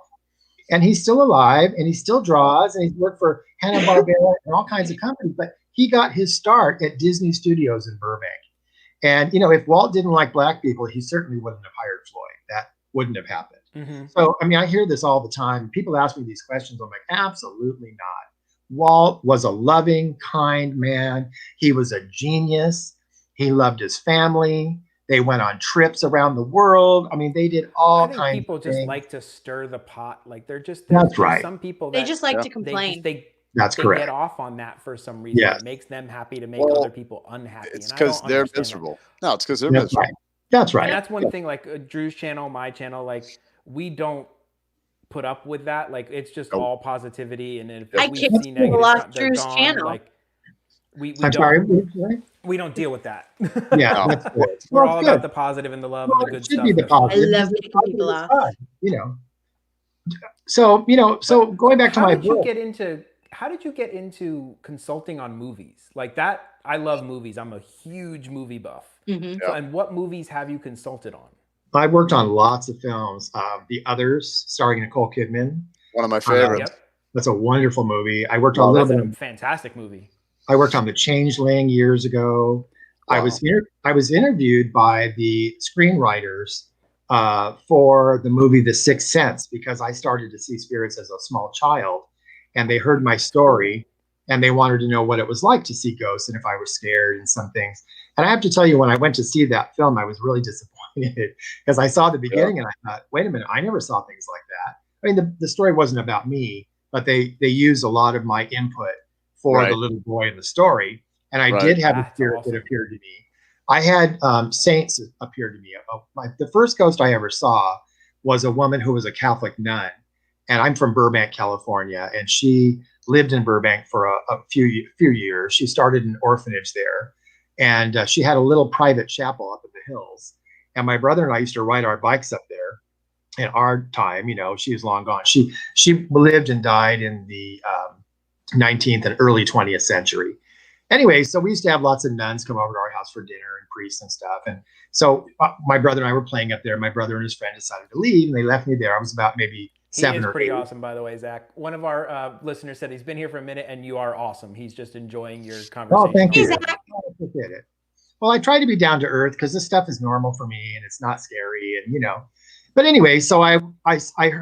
And he's still alive, and he still draws, and he's worked for Hanna-Barbera and all kinds of companies. But he got his start at Disney Studios in Burbank. And, if Walt didn't like Black people, he certainly wouldn't have hired Floyd. That wouldn't have happened. Mm-hmm. So, I hear this all the time. People ask me these questions. I'm like, absolutely not. Walt was a loving, kind man. He was a genius. He loved his family. They went on trips around the world. They did all kinds of things. People just like to stir the pot. Like That's right. Some people they just like to complain. That's correct. Get off on that for some reason. Yes. It makes them happy to make other people unhappy. It's because they're miserable. That. No, it's because they're miserable. Right. That's right. And that's one thing, like Drew's channel, my channel, like we don't put up with that. Like it's just all positivity. And if we see negative, Drew's channel. Like we don't deal with that. Yeah, we're all about the positive and the love and the good stuff. I love making people laugh. So going back to my book. How did you get into consulting on movies like that? I love movies. I'm a huge movie buff. Mm-hmm. So, and what movies have you consulted on? I worked on lots of films. The Others, starring Nicole Kidman. One of my favorites. That's a wonderful movie. I worked on a little bit of fantastic movie. I worked on The Changeling years ago. Wow. I was interviewed by the screenwriters for the movie The Sixth Sense, because I started to see spirits as a small child, and they heard my story and they wanted to know what it was like to see ghosts and if I was scared and some things. And I have to tell you, when I went to see that film, I was really disappointed because I saw the beginning and I thought, wait a minute, I never saw things like that. The story wasn't about me, but they used a lot of my input for the little boy in the story. And I did have a spirit that appeared to me. I had saints appear to me. The first ghost I ever saw was a woman who was a Catholic nun. And I'm from Burbank, California. And she lived in Burbank for a few years. She started an orphanage there. And she had a little private chapel up in the hills. And my brother and I used to ride our bikes up there. In our time, she was long gone. She lived and died in the 19th and early 20th century. Anyway, so we used to have lots of nuns come over to our house for dinner and priests and stuff. And so my brother and I were playing up there. My brother and his friend decided to leave, and they left me there. I was about maybe 7 or 8. He is pretty awesome, by the way, Zach. One of our listeners said he's been here for a minute, and you are awesome. He's just enjoying your conversation. Oh, thank you. I appreciate it. Well, I try to be down to earth because this stuff is normal for me, and it's not scary, and But anyway, so I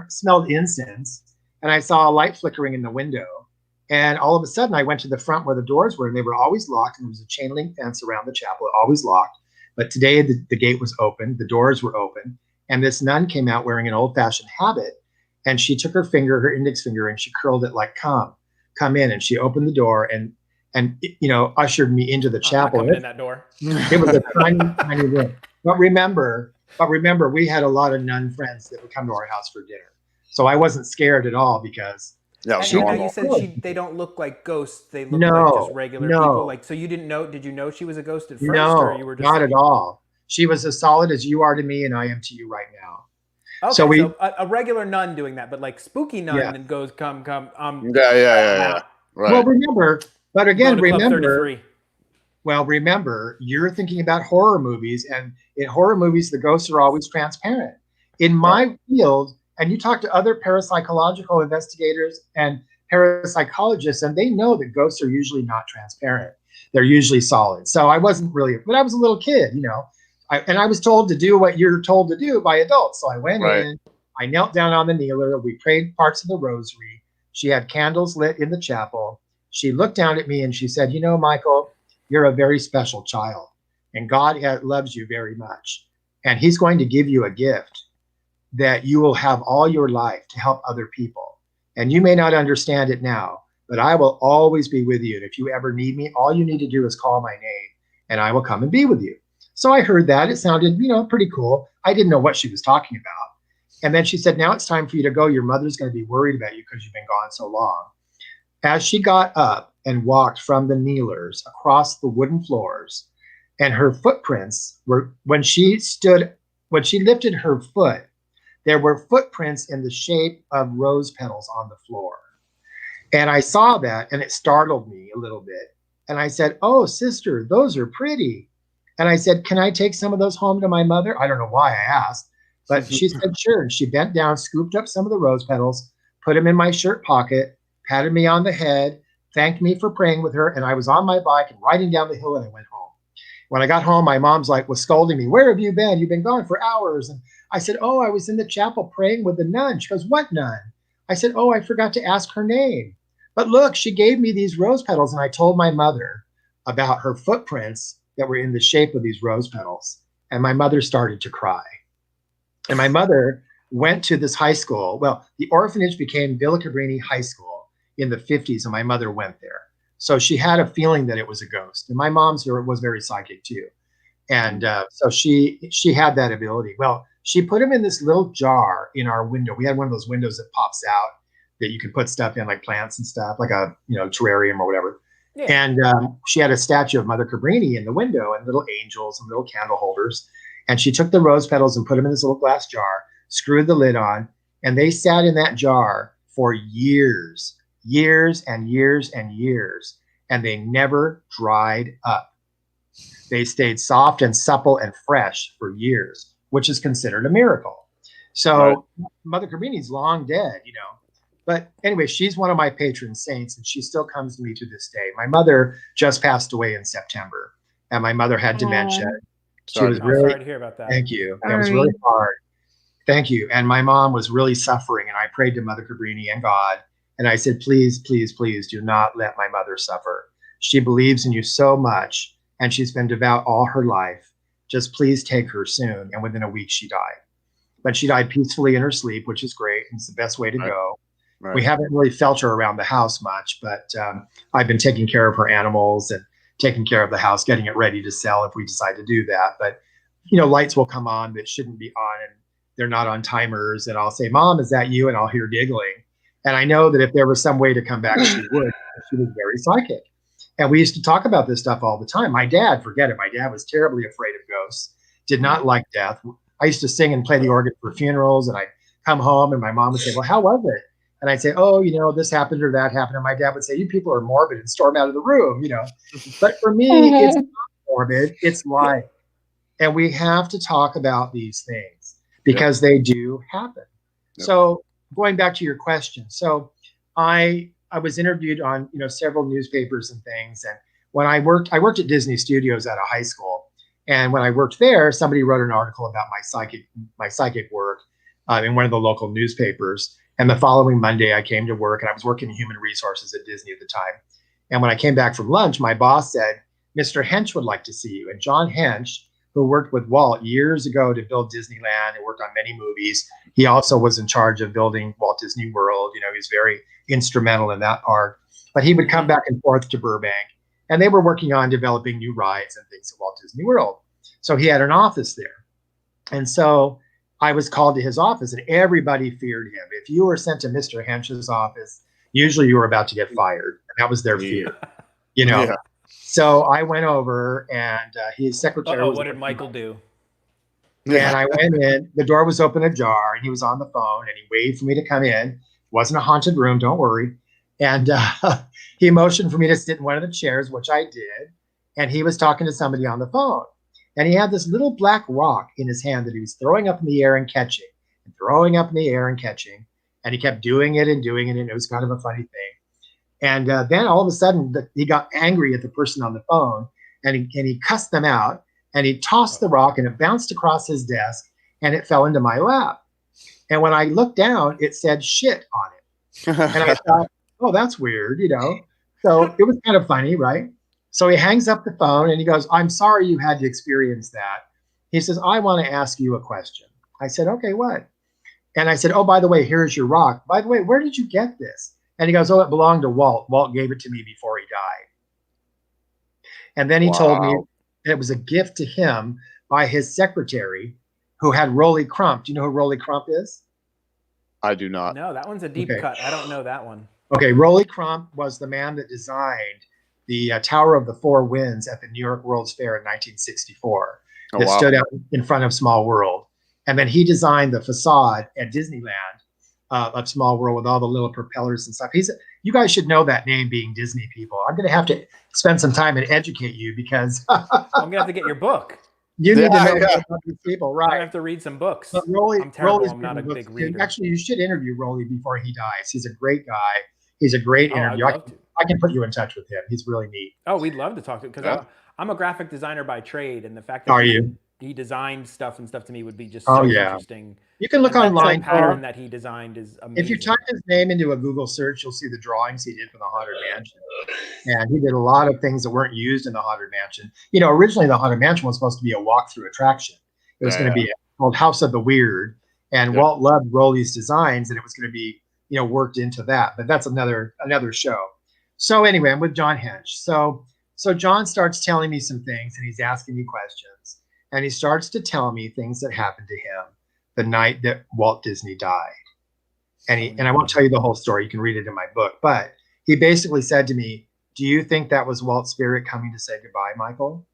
smelled incense, and I saw a light flickering in the window. And all of a sudden, I went to the front where the doors were, and they were always locked. And there was a chain link fence around the chapel, always locked. But today, the gate was open, the doors were open, and this nun came out wearing an old-fashioned habit. And she took her index finger, and she curled it like, come in. And she opened the door, and and ushered me into the I'm not chapel. coming in that door. It was a tiny room. But remember, we had a lot of nun friends that would come to our house for dinner. So I wasn't scared at all because And now you said they don't look like ghosts. They look like just regular people. Like, so you didn't know? Did you know she was a ghost at first? Or you were just not at all. She was as solid as you are to me, and I am to you right now. Okay, so a regular nun doing that, but like spooky nun that goes, come. Yeah. Right. Well, remember, Well, remember, you're thinking about horror movies, and in horror movies, the ghosts are always transparent. In my field, and you talk to other parapsychological investigators and parapsychologists, and they know that ghosts are usually not transparent. They're usually solid. So I wasn't really, but I was a little kid, and I was told to do what you're told to do by adults. So I went in, I knelt down on the kneeler. We prayed parts of the rosary. She had candles lit in the chapel. She looked down at me and she said, Michael, you're a very special child, and God loves you very much. And he's going to give you a gift that you will have all your life to help other people. And you may not understand it now, but I will always be with you. And if you ever need me, all you need to do is call my name and I will come and be with you. So I heard that. It sounded, pretty cool. I didn't know what she was talking about. And then she said, now it's time for you to go. Your mother's going to be worried about you because you've been gone so long. As she got up and walked from the kneelers across the wooden floors, and her footprints were, when she lifted her foot, there were footprints in the shape of rose petals on the floor. And I saw that and it startled me a little bit. And I said, oh, sister, those are pretty. And I said, can I take some of those home to my mother? I don't know why I asked, but she said, sure. And she bent down, scooped up some of the rose petals, put them in my shirt pocket, patted me on the head, thanked me for praying with her. And I was on my bike and riding down the hill and I went home. When I got home, my mom's was scolding me. Where have you been? You've been gone for hours. And I said, oh, I was in the chapel praying with the nun. She goes, what nun? I said, oh, I forgot to ask her name. But look, she gave me these rose petals. And I told my mother about her footprints that were in the shape of these rose petals. And my mother started to cry. And my mother went to this high school. Well, the orphanage became Villa Cabrini High School in the 50s, and my mother went there. So she had a feeling that it was a ghost. And my mom's was very psychic too. And so she had that ability. Well, she put them in this little jar in our window. We had one of those windows that pops out that you can put stuff in, like plants and stuff, like a terrarium or whatever. Yeah. And she had a statue of Mother Cabrini in the window and little angels and little candle holders. And she took the rose petals and put them in this little glass jar, screwed the lid on, and they sat in that jar for years and years and years, and they never dried up. They stayed soft and supple and fresh for years, which is considered a miracle. So Mother Cabini's long dead, But anyway, she's one of my patron saints, and she still comes to me to this day. My mother just passed away in September, and my mother had dementia. Sorry to hear about that. Thank you. It was really hard. Thank you. And my mom was really suffering, and I prayed to Mother Cabrini and God, and I said, please, please, please do not let my mother suffer. She believes in you so much, and she's been devout all her life. Just please take her soon. And within a week, she died. But she died peacefully in her sleep, which is great. It's the best way to go. Right. We haven't really felt her around the house much, but I've been taking care of her animals and taking care of the house, getting it ready to sell if we decide to do that. But, lights will come on that shouldn't be on, and they're not on timers. And I'll say, Mom, is that you? And I'll hear giggling. And I know that if there was some way to come back, she would. She was very psychic. And we used to talk about this stuff all the time. My dad, forget it. My dad was terribly afraid of ghosts, did not like death. I used to sing and play the organ for funerals, and I'd come home and my mom would say, well, how was it? And I'd say, oh, this happened or that happened. And my dad would say, you people are morbid, and storm out of the room, But for me, it's not morbid, it's life. And we have to talk about these things because they do happen. Yep. So going back to your question. So I was interviewed on, several newspapers and things. And when I worked at Disney Studios at a high school. And when I worked there, somebody wrote an article about my psychic work in one of the local newspapers. And the following Monday, I came to work, and I was working in human resources at Disney at the time. And when I came back from lunch, my boss said, Mr. Hench would like to see you. And John Hench, who worked with Walt years ago to build Disneyland and worked on many movies, he also was in charge of building Walt Disney World. He's very instrumental in that part. But he would come back and forth to Burbank. And they were working on developing new rides and things at Walt Disney World. So he had an office there. And so I was called to his office, and everybody feared him. If you were sent to Mr. Hench's office, usually you were about to get fired. And that was their fear, you know. Yeah. So I went over, and his secretary. What did Michael do? And I went in. The door was open ajar, and he was on the phone, and he waved for me to come in. It wasn't a haunted room, don't worry. And he motioned for me to sit in one of the chairs, which I did. And he was talking to somebody on the phone. And he had this little black rock in his hand that he was throwing up in the air and catching, and throwing up in the air and catching. And he kept doing it and doing it. And it was kind of a funny thing. And then all of a sudden, he got angry at the person on the phone, and he cussed them out. And he tossed the rock, and it bounced across his desk, and it fell into my lap. And when I looked down, it said shit on it. And I thought, oh, that's weird, you know. So it was kind of funny, right? So he hangs up the phone, and he goes, I'm sorry you had to experience that. He says, I want to ask you a question. I said, okay, what? And I said, oh, by the way, here's your rock. By the way, where did you get this? And he goes, oh, it belonged to Walt. Walt gave it to me before he died. And then he told me it was a gift to him by his secretary, who had Rolly Crump. Do you know who Rolly Crump is? I do not. No, that one's a deep cut. I don't know that one. Okay, Rolly Crump was the man that designed the Tower of the Four Winds at the New York World's Fair in 1964 that stood out in front of Small World. And then he designed the facade at Disneyland of Small World with all the little propellers and stuff. You guys should know that name, being Disney people. I'm going to have to spend some time and educate you, because I'm going to have to get your book. You need to know about these people, right? I have to read some books. But I'm terrible. I'm not a big reader. Actually, you should interview Rolly before he dies. He's a great guy. He's a great interview. I can put you in touch with him. He's really neat. Oh, we'd love to talk to him, because I'm a graphic designer by trade, and the fact that he designed stuff to me would be just so interesting. You can look online. The pattern that he designed is amazing. If you type his name into a Google search, you'll see the drawings he did for the Haunted Mansion. And he did a lot of things that weren't used in the Haunted Mansion. You know, originally the Haunted Mansion was supposed to be a walk-through attraction. It was going to be called House of the Weird. And Walt loved Rolly's designs, and it was going to be, you know, worked into that. But that's another show. So anyway, I'm with John Hench. So John starts telling me some things, and he's asking me questions. And he starts to tell me things that happened to him the night that Walt Disney died. And I won't tell you the whole story. You can read it in my book. But he basically said to me, do you think that was Walt's spirit coming to say goodbye, Michael?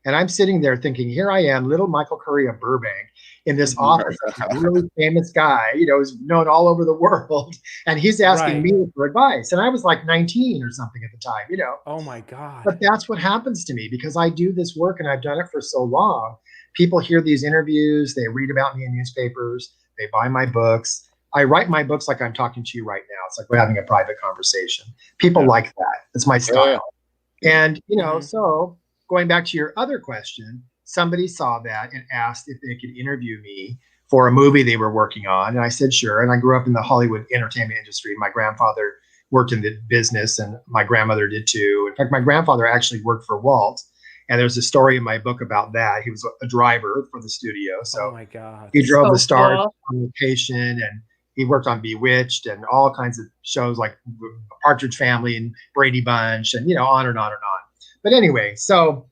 And I'm sitting there thinking, here I am, little Michael Kouri of Burbank, in this office, a really famous guy, you know, who's known all over the world. And he's asking me for advice. And I was like 19 or something at the time, you know. Oh, my God. But that's what happens to me, because I do this work and I've done it for so long. People hear these interviews, they read about me in newspapers, they buy my books. I write my books like I'm talking to you right now. It's like we're having a private conversation. People like that. It's my style. And, you know, so going back to your other question, somebody saw that and asked if they could interview me for a movie they were working on. And I said, sure. And I grew up in the Hollywood entertainment industry. My grandfather worked in the business, and my grandmother did too. In fact, my grandfather actually worked for Walt. And there's a story in my book about that. He was a driver for the studio. So oh my God. He drove the stars on location, and he worked on Bewitched and all kinds of shows like Partridge Family and Brady Bunch, and, you know, on and on and on. But anyway, so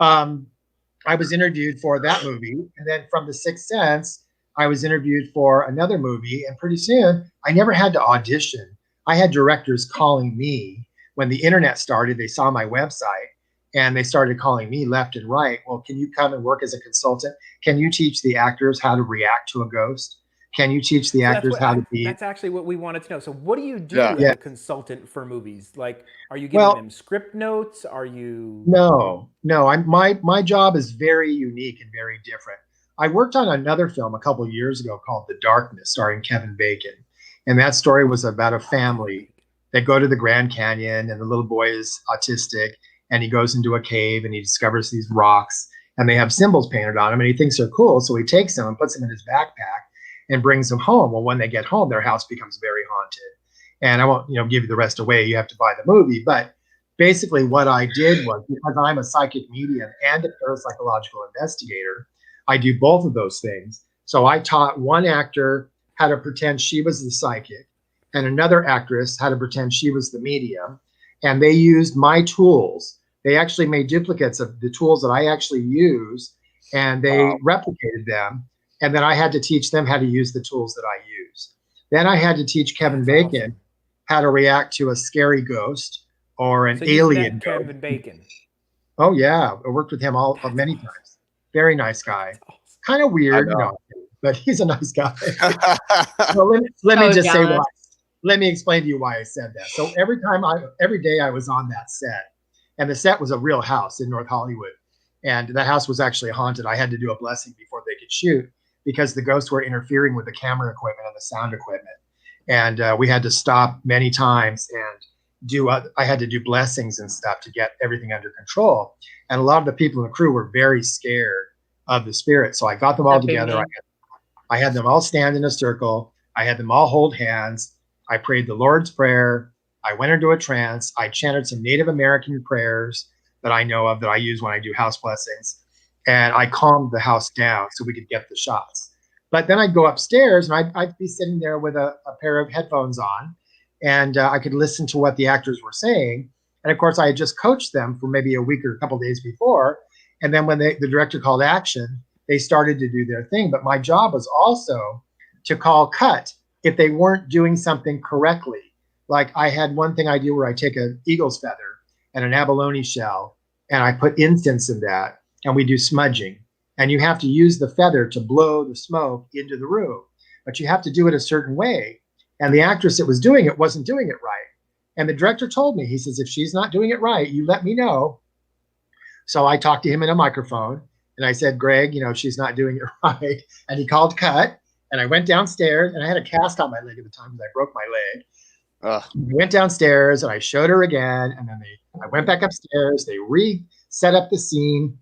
I was interviewed for that movie. And then from The Sixth Sense, I was interviewed for another movie. And pretty soon, I never had to audition. I had directors calling me. When the internet started, they saw my website, and they started calling me left and right. Well, can you come and work as a consultant? Can you teach the actors how to react to a ghost? Can you teach the actors how to be? That's actually what we wanted to know. So what do you do as a consultant for movies? Like, are you giving them script notes? Are you? No. My job is very unique and very different. I worked on another film a couple of years ago called The Darkness, starring Kevin Bacon. And that story was about a family that go to the Grand Canyon, and the little boy is autistic, and he goes into a cave and he discovers these rocks, and they have symbols painted on them, and he thinks they're cool. So he takes them and puts them in his backpack and brings them home. Well, when they get home, their house becomes very haunted. And I won't, give you the rest away. You have to buy the movie. But basically what I did was, because I'm a psychic medium and a parapsychological investigator, I do both of those things. So I taught one actor how to pretend she was the psychic, and another actress how to pretend she was the medium. And they used my tools They actually made duplicates of the tools that I actually use, and they replicated them. And then I had to teach them how to use the tools that I use. Then I had to teach Kevin Bacon how to react to a scary ghost or an alien ghost. Kevin Bacon. Oh yeah, I worked with him many times. Very nice guy. Kind of weird, no, but he's a nice guy. So let me just say why. Let me explain to you why I said that. So every day I was on that set, and the set was a real house in North Hollywood, and that house was actually haunted. I had to do a blessing before they could shoot because the ghosts were interfering with the camera equipment and the sound equipment, and we had to stop many times and I had to do blessings and stuff to get everything under control. And a lot of the people in the crew were very scared of the spirit. So I got them all together. I had them all stand in a circle. I had them all hold hands. I prayed the Lord's Prayer. I went into a trance. I chanted some Native American prayers that I know of that I use when I do house blessings. And I calmed the house down so we could get the shots. But then I'd go upstairs and I'd be sitting there with a pair of headphones on, and I could listen to what the actors were saying. And of course, I had just coached them for maybe a week or a couple of days before. And then when the director called action, they started to do their thing. But my job was also to call cut if they weren't doing something correctly. Like I had one thing I do where I take an eagle's feather and an abalone shell, and I put incense in that, and we do smudging. And you have to use the feather to blow the smoke into the room, but you have to do it a certain way. And the actress that was doing it wasn't doing it right. And the director told me, he says, if she's not doing it right, you let me know. So I talked to him in a microphone, and I said, Greg, she's not doing it right. And he called cut, and I went downstairs, and I had a cast on my leg at the time because I broke my leg. I went downstairs, and I showed her again, and then I went back upstairs. They set up the scene.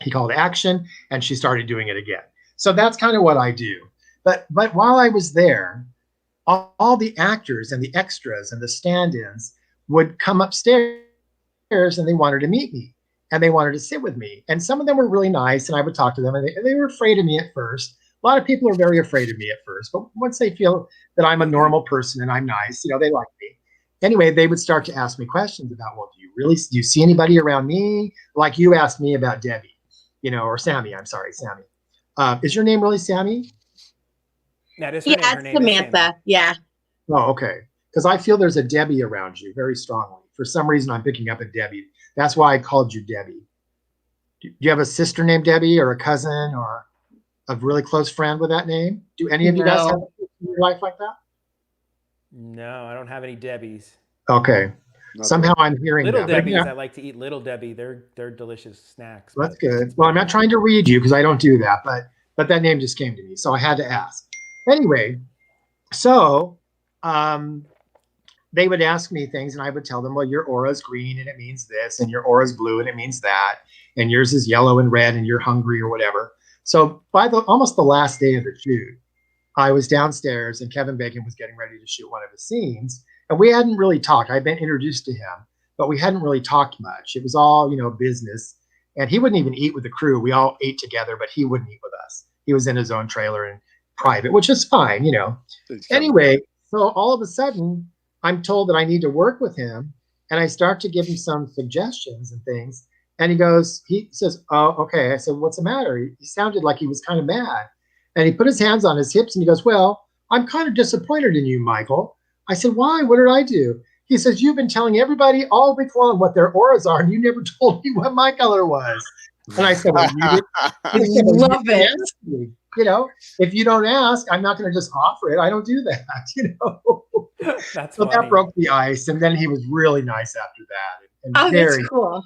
He called action, and she started doing it again. So that's kind of what I do. But while I was there, all the actors and the extras and the stand-ins would come upstairs, and they wanted to meet me, and they wanted to sit with me. And some of them were really nice, and I would talk to them, and they were afraid of me at first. A lot of people are very afraid of me at first, but once they feel that I'm a normal person and I'm nice, they like me. Anyway, they would start to ask me questions about, well, do you see anybody around me? Like you asked me about Debbie, or Sammy. I'm sorry, Sammy. Is your name really Sammy? That is her name. Her it's name Samantha. Yeah. Oh, okay. Because I feel there's a Debbie around you very strongly. For some reason, I'm picking up a Debbie. That's why I called you Debbie. Do you have a sister named Debbie, or a cousin, or a really close friend with that name? Do any of you guys have in your life like that? No, I don't have any Debbies. Okay. Somehow I'm hearing Little that. Debbie's. I like to eat Little Debbie. They're delicious snacks. That's good. Well, I'm not trying to read you because I don't do that, but that name just came to me, so I had to ask. Anyway, so they would ask me things, and I would tell them, well, your aura is green and it means this, and your aura is blue and it means that, and yours is yellow and red and you're hungry or whatever. So by almost the last day of the shoot, I was downstairs and Kevin Bacon was getting ready to shoot one of the scenes, and we hadn't really talked. I'd been introduced to him, but we hadn't really talked much. It was all, business, and he wouldn't even eat with the crew. We all ate together, but he wouldn't eat with us. He was in his own trailer and private, which is fine, Anyway, so all of a sudden, I'm told that I need to work with him, and I start to give him some suggestions and things, and he says, oh, okay. I said, what's the matter? He sounded like he was kind of mad, and he put his hands on his hips, and he goes, well, I'm kind of disappointed in you, Michael. I said, why? What did I do? He says, you've been telling everybody all week long what their auras are, and you never told me what my color was. And I said, well, love it. If you don't ask, I'm not going to just offer it. I don't do that, That's so funny. that broke the ice, and then he was really nice after that. And That's cool.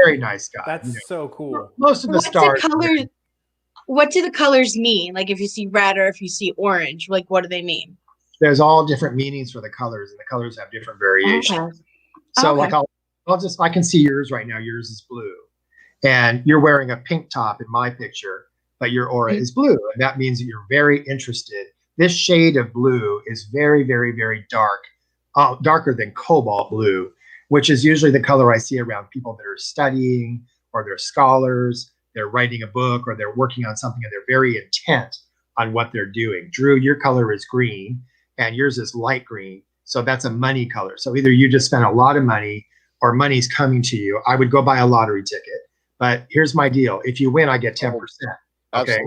Very nice guy. That's so cool. Most of the stars. What do the colors mean? Like if you see red or if you see orange, like what do they mean? There's all different meanings for the colors, and the colors have different variations. Okay. So like I can see yours right now. Yours is blue, and you're wearing a pink top in my picture, but your aura is blue, and that means that you're very interested. This shade of blue is very, very, very dark, darker than cobalt blue, which is usually the color I see around people that are studying, or they're scholars, they're writing a book, or they're working on something, and they're very intent on what they're doing. Drew, your color is green, and yours is light green. So that's a money color. So either you just spent a lot of money, or money's coming to you, I would go buy a lottery ticket. But here's my deal: if you win, I get 10%. Okay,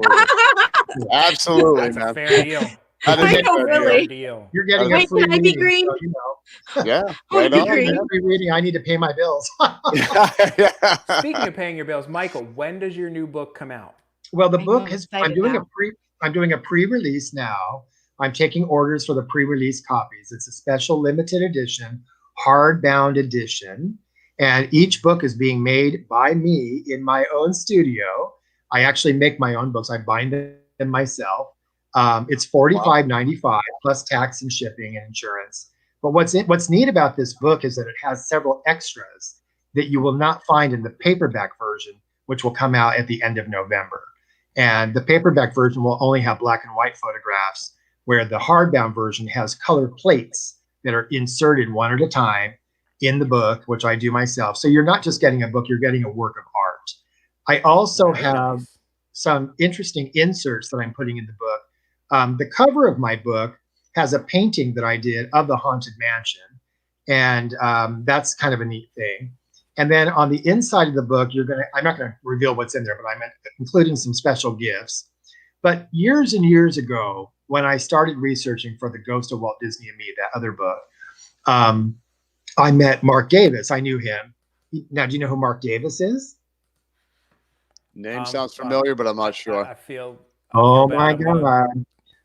Absolutely, That's a man. fair deal. That is I a know, fair really. Deal. you're getting a Wait, free can I be reading, green? so, you know. Yeah, I wanna right be on. green. Every reading, I need to pay my bills. Yeah. Speaking of paying your bills, Michael, when does your new book come out? Well, the I book know, has. excited now. I'm doing a pre-release now. I'm taking orders for the pre-release copies. It's a special limited edition, hardbound edition, and each book is being made by me in my own studio. I actually make my own books. I bind them myself. It's $45.95 plus tax and shipping and insurance. But what's neat about this book is that it has several extras that you will not find in the paperback version, which will come out at the end of November. And the paperback version will only have black and white photographs, where the hardbound version has color plates that are inserted one at a time in the book, which I do myself. So you're not just getting a book, you're getting a work of art. I also Very have nice. some interesting inserts that I'm putting in the book. The cover of my book has a painting that I did of the Haunted Mansion. And that's kind of a neat thing. And then on the inside of the book, I'm not going to reveal what's in there, but I'm including some special gifts. But years and years ago, when I started researching for The Ghost of Walt Disney and Me, that other book, I met Mark Davis. I knew him. Now, do you know who Mark Davis is? Name sounds familiar, but I'm not sure. I feel. Oh my God.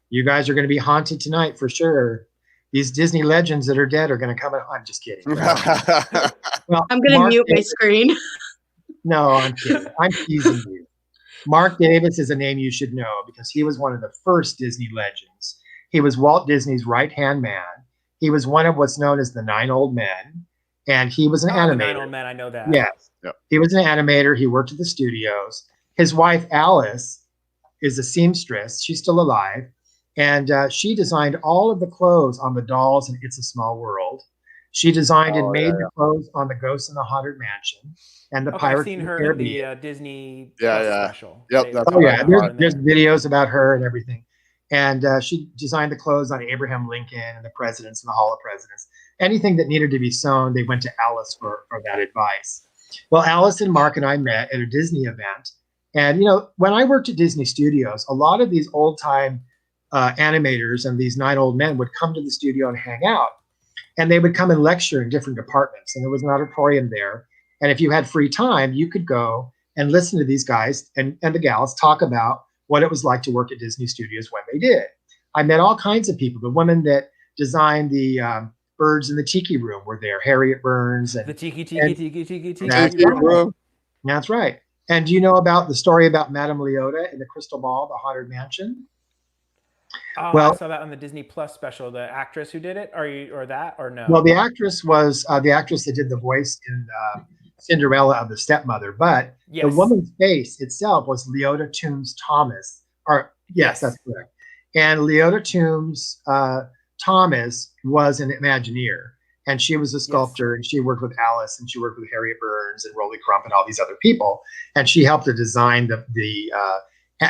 You guys are going to be haunted tonight for sure. These Disney legends that are dead are going to come out. I'm just kidding. Well, I'm going to mute my screen. No, I'm kidding. I'm teasing you. Mark Davis is a name you should know because he was one of the first Disney legends. He was Walt Disney's right-hand man. He was one of what's known as the 9 Old Men, and he was an animator. The 9 Old Men, I know that. Yes. Yep. He was an animator. He worked at the studios. His wife, Alice, is a seamstress. She's still alive. And she designed all of the clothes on the dolls in It's a Small World. She designed and made the clothes on the Ghost in the Haunted Mansion and the Pirates. I've seen her in the Disney special. Yep. There's videos about her and everything. And she designed the clothes on Abraham Lincoln and the presidents and the Hall of Presidents. Anything that needed to be sewn, they went to Alice for that advice. Well, Alice and Mark and I met at a Disney event. And, when I worked at Disney Studios, a lot of these old-time animators and these 9 Old Men would come to the studio and hang out, and they would come and lecture in different departments, and there was an auditorium there, and if you had free time you could go and listen to these guys and the gals talk about what it was like to work at Disney Studios when they did. I met all kinds of people. The women that designed the birds in the tiki room were there, Harriet Burns, and the tiki room. That's right. And do you know about the story about Madame Leota in the Crystal Ball, the Haunted Mansion? Oh, well, I saw that on the Disney Plus special. The actress who did it, or no? Well, the actress was the actress that did the voice in Cinderella of the Stepmother, but the woman's face itself was Leota Toombs Thomas. Yes, that's correct. And Leota Toombs Thomas was an Imagineer, and she was a sculptor, and she worked with Alice, and she worked with Harriet Burns and Rolly Crump and all these other people, and she helped to design the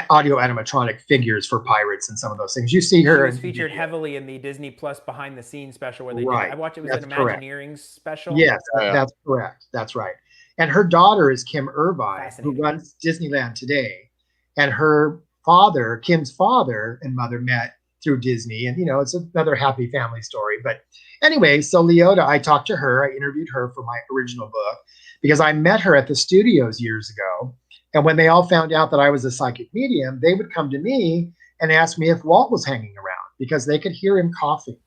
audio animatronic figures for pirates and some of those things. You see her. She was featured heavily in the Disney Plus behind the scenes special where they did. I watched it. Was an Imagineering special. Yes, that's correct. That's right. And her daughter is Kim Irvine, who runs Disneyland today. And her father, Kim's father and mother met through Disney. And, it's another happy family story. But anyway, so Leota, I talked to her. I interviewed her for my original book because I met her at the studios years ago. And when they all found out that I was a psychic medium, they would come to me and ask me if Walt was hanging around because they could hear him coughing,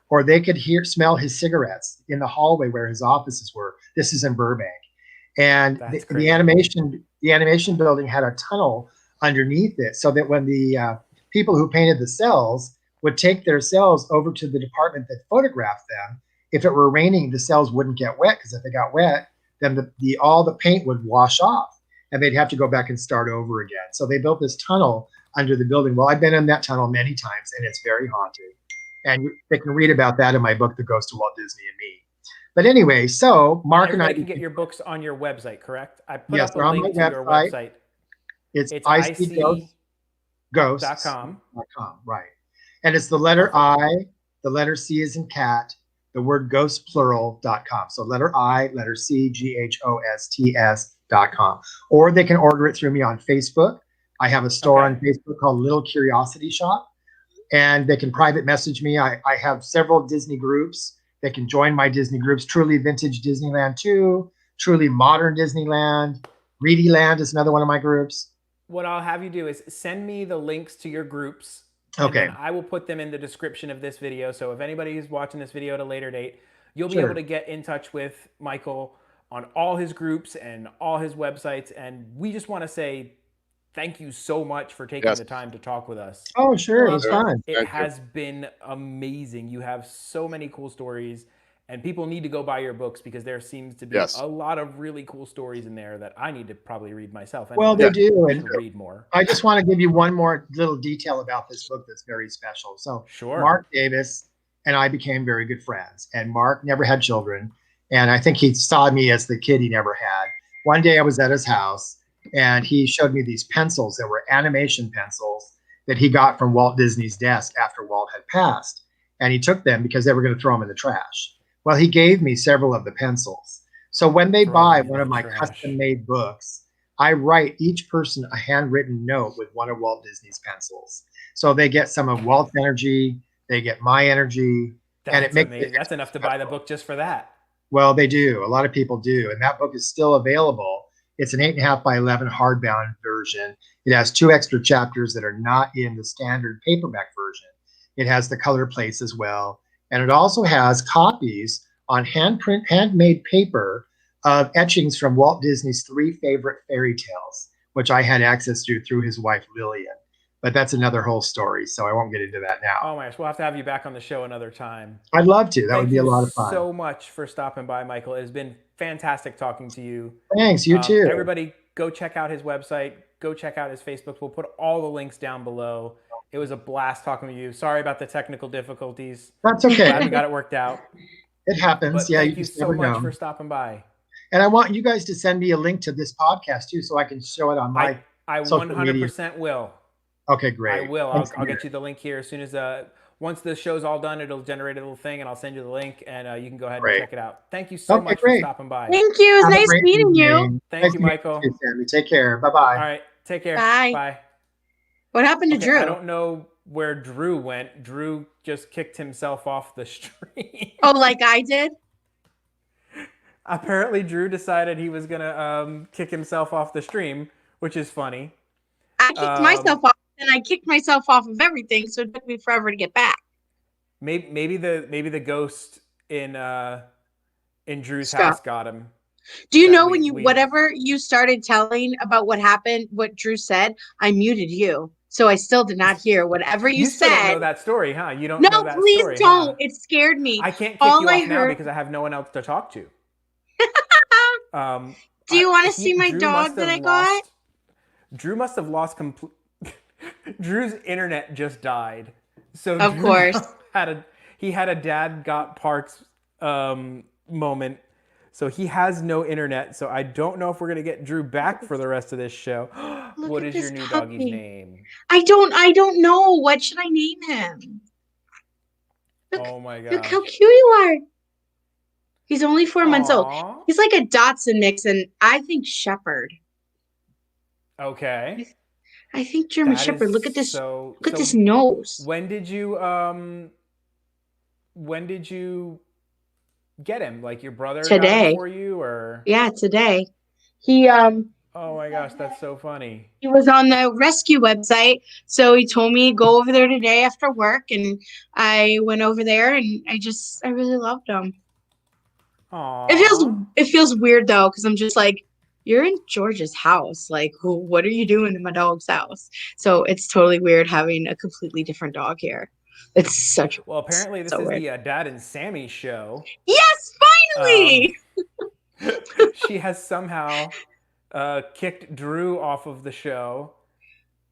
or they could smell his cigarettes in the hallway where his offices were. This is in Burbank. And the animation building had a tunnel underneath it, so that when the people who painted the cells would take their cells over to the department that photographed them, if it were raining, the cells wouldn't get wet, because if they got wet, then all the paint would wash off, and they'd have to go back and start over again. So they built this tunnel under the building. Well, I've been in that tunnel many times, and it's very haunted. And they can read about that in my book, The Ghost of Walt Disney and Me. But anyway, so Mark and I can get your books on your website, correct? I put yes, up a link to your website. It's icghosts.com. Right. And it's the letter I, the letter C is in cat, the word ghostplural.com. So letter I, letter C, GHOSTS.com. Or they can order it through me on Facebook. I have a store on Facebook called Little Curiosity Shop, and they can private message me. I have several Disney groups. They can join my Disney groups. Truly Vintage Disneyland 2, Truly Modern Disneyland, Greedy Land is another one of my groups. What I'll have you do is send me the links to your groups. Okay. And I will put them in the description of this video. So if anybody is watching this video at a later date, you'll be able to get in touch with Michael on all his groups and all his websites. And we just want to say thank you so much for taking the time to talk with us. Oh, sure. It was fun. It has been amazing. You have so many cool stories. And people need to go buy your books because there seems to be a lot of really cool stories in there that I need to probably read myself. Anyway. Well, they do. And read more. I just want to give you one more little detail about this book that's very special. So Mark Davis and I became very good friends. And Mark never had children. And I think he saw me as the kid he never had. One day I was at his house and he showed me these pencils that were animation pencils that he got from Walt Disney's desk after Walt had passed. And he took them because they were going to throw them in the trash. Well, he gave me several of the pencils. So when they buy one of my custom-made books, I write each person a handwritten note with one of Walt Disney's pencils. So they get some of Walt's energy, they get my energy, and it makes it that's enough to buy the book just for that. Well, they do. A lot of people do. And that book is still available. It's an 8.5 by 11 hardbound version. It has 2 extra chapters that are not in the standard paperback version. It has the color plates as well. And it also has copies on handmade paper of etchings from Walt Disney's 3 favorite fairy tales, which I had access to through his wife, Lillian. But that's another whole story, so I won't get into that now. Oh my gosh, we'll have to have you back on the show another time. I'd love to. That would be a lot of fun. Thank you so much for stopping by, Michael. It has been fantastic talking to you. Thanks, you too. Everybody, go check out his website. Go check out his Facebook. We'll put all the links down below. It was a blast talking to you. Sorry about the technical difficulties. That's okay. Glad we got it worked out. It happens. But yeah, thank you so much for stopping by. And I want you guys to send me a link to this podcast too, so I can show it on my I social 100% media. will. Okay, great. I will. I'll get you the link here as soon as once the show's all done. It'll generate a little thing, and I'll send you the link, and you can go ahead and check it out. Thank you so much for stopping by. Thank you. It was nice meeting you. Thank you, Michael. You, Sammy. Take care. Bye-bye. All right. Take care. Bye. Bye. What happened to Drew? I don't know where Drew went. Drew just kicked himself off the stream. Oh, like I did? Apparently, Drew decided he was going to kick himself off the stream, which is funny. I kicked myself off, and I kicked myself off of everything, so it took me forever to get back. Maybe the ghost in Drew's house got him. Do you know whatever you started telling about what happened, what Drew said, I muted you. So I still did not hear whatever you said. You don't know that story, huh? You don't know that story. No, please don't. Huh? It scared me. I can't kick you off now because I have no one else to talk to. Do you want to see my dog that I got? Drew must have lost Drew's internet just died. So of course. He had a dad got parts moment. So he has no internet. So I don't know if we're gonna get Drew back for the rest of this show. What is your new doggy's name? I don't know. What should I name him? Look, oh my god! Look how cute you are. He's only 4 months old. He's like a Dotson mix, and I think Shepherd. Okay. I think German Shepherd. Look at this. Look at this nose. When did you get him? Like your brother got him for you, or? Yeah, today. He Oh my gosh, that's so funny. He was on the rescue website, so he told me go over there today after work, and I went over there, and I really loved him. Aww. It feels weird though, because I'm just like, you're in George's house. Like, what are you doing in my dog's house? So it's totally weird having a completely different dog here. It's well. Apparently, this is the Dad and Sammy show. Yes, finally. She has somehow kicked Drew off of the show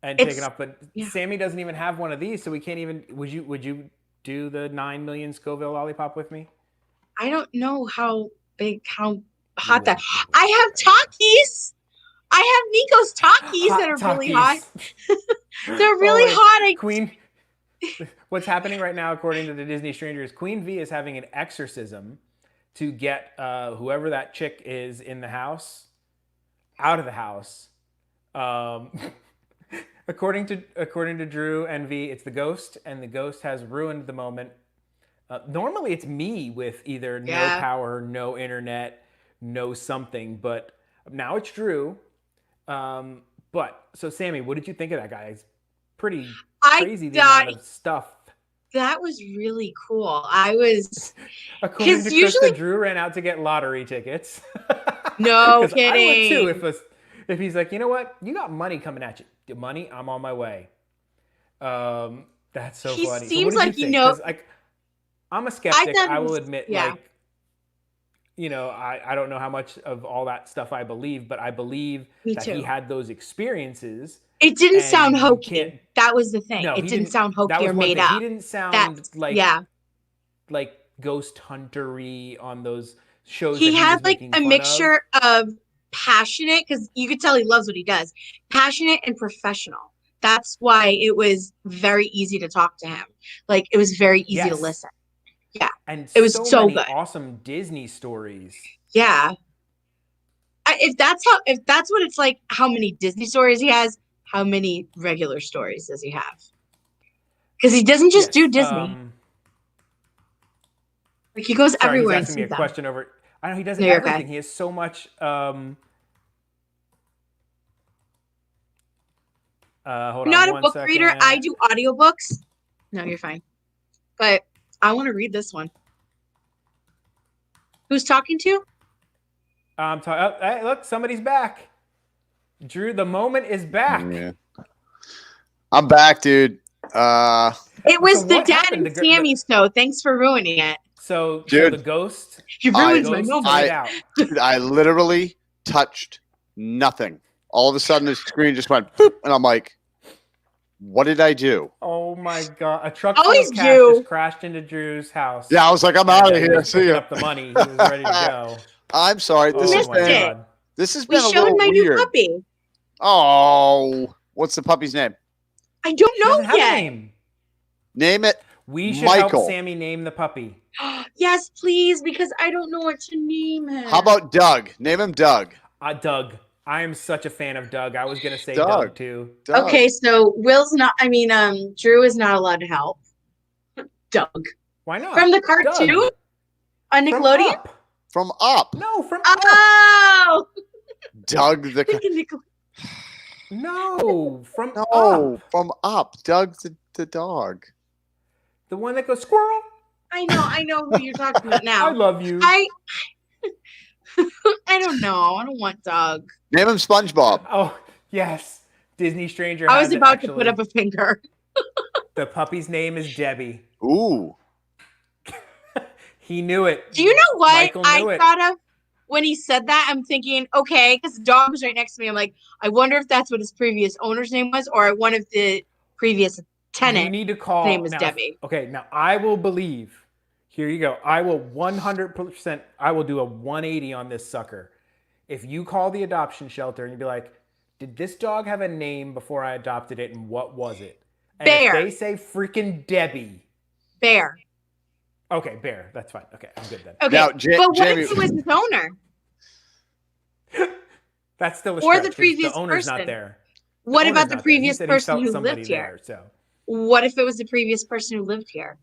and taken off, but Sammy doesn't even have one of these, so we can't even. Would you do the 9 million Scoville lollipop with me? I don't know how hot that. I have Takis. I have Nico's Takis that are really hot. They're really hot. What's happening right now, according to the Disney Stranger, is Queen V is having an exorcism to get whoever that chick is in the house out of the house. According to Drew and V, it's the ghost, and the ghost has ruined the moment. Normally, it's me with either no power, no internet, no something, but now it's Drew. But so, Sammy, what did you think of that guy? It's pretty crazy the amount of stuff. That was really cool. I was according to Krista, Drew ran out to get lottery tickets. No kidding. I would too if he's like, you know what, you got money coming at you. The money, I'm on my way. That's so funny. He seems like I'm a skeptic. I will admit, like, you know, I don't know how much of all that stuff I believe, but I believe that he had those experiences. It didn't sound hokey. That was the thing. No, it didn't sound hokey or made up. He didn't sound like ghost hunter-y on those shows. He had like a mixture of passionate, because you could tell he loves what he does, passionate and professional. That's why it was very easy to talk to him. Like, it was very easy to listen. Yeah. And it was so many good. Awesome Disney stories. Yeah. If that's what it's like, how many Disney stories he has, how many regular stories does he have? Because he doesn't just do Disney. Like, he goes everywhere. He's asking me a question over. I know he does everything. Okay. He has so much. Hold I'm not a book reader. I do audiobooks. No, you're fine. But I want to read this one. Who's talking to? Hey, look, somebody's back. Drew, the moment is back. Yeah. I'm back, dude. It was the Dad and Sammy show. Thanks for ruining it. So the ghost. You ruined my moment. I literally touched nothing. All of a sudden, the screen just went boop, and I'm like, what did I do? Oh my God. A truck full of cash just crashed into Drew's house. Yeah, I was like, I'm out of here. See you. Up the money. He was ready to go. I'm sorry. This has been a little showed my weird. New puppy. Oh, what's the puppy's name? I don't know yet. Name it. We should Michael. help Sammy name the puppy. Yes, please, because I don't know what to name him. How about Doug? Name him Doug. Doug. I am such a fan of Doug. I was going to say Doug too. Doug. Okay, so Drew is not allowed to help. Doug. Why not? From the cartoon? On Nickelodeon? From Up. No, from Up. Doug the... No, from Up. No, from Up. Doug the dog. The one that goes squirrel? I know who you're talking about now. I love you. I don't know. I don't want Doug. Name him SpongeBob. Oh, yes. Disney Stranger. I was about to put up a finger. The puppy's name is Debbie. Ooh. He knew it. Do you know what I thought of when he said that? I'm thinking, okay, because the dog was right next to me. I'm like, I wonder if that's what his previous owner's name was, or one of the previous tenant. You need to call. Name is Debbie. Okay, now I will believe. Here you go. I will 100%. I will do a 180 on this sucker. If you call the adoption shelter and you be like, "Did this dog have a name before I adopted it, and what was it?" And Bear. If they say freaking Debbie. Bear. Okay, Bear. That's fine. Okay, I'm good then. Okay, now, but what if it was his owner? That's still a or stretch. The previous the owner's person. Not there. What about the previous person who lived here? So. What if it was the previous person who lived here?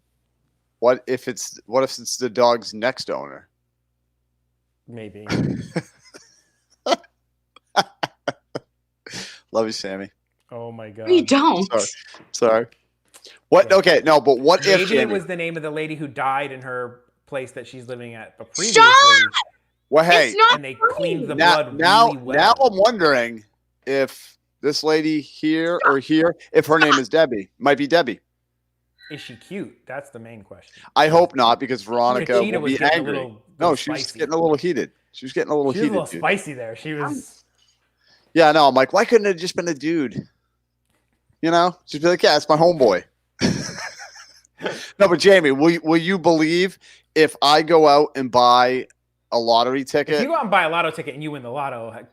What if it's the dog's next owner? Maybe. Love you, Sammy. Oh my God. You don't. Sorry. What? Yeah. Okay, no, but what if Maybe it was the name of the lady who died in her place that she's living at, but previously. Stop! Well, hey, and they cleaned the blood really well. Now I'm wondering if this lady here or here, if her name is Debbie, might be Debbie. Is she cute? That's the main question. I hope not, because Veronica will be angry. She was getting a little heated. She was getting a little heated. She was a little spicy there. She was. Yeah, no, I'm like, why couldn't it have just been a dude? You know, she'd be like, yeah, it's my homeboy. No, but Jamie, will you believe if I go out and buy a lottery ticket? If you go out and buy a lotto ticket and you win the lotto,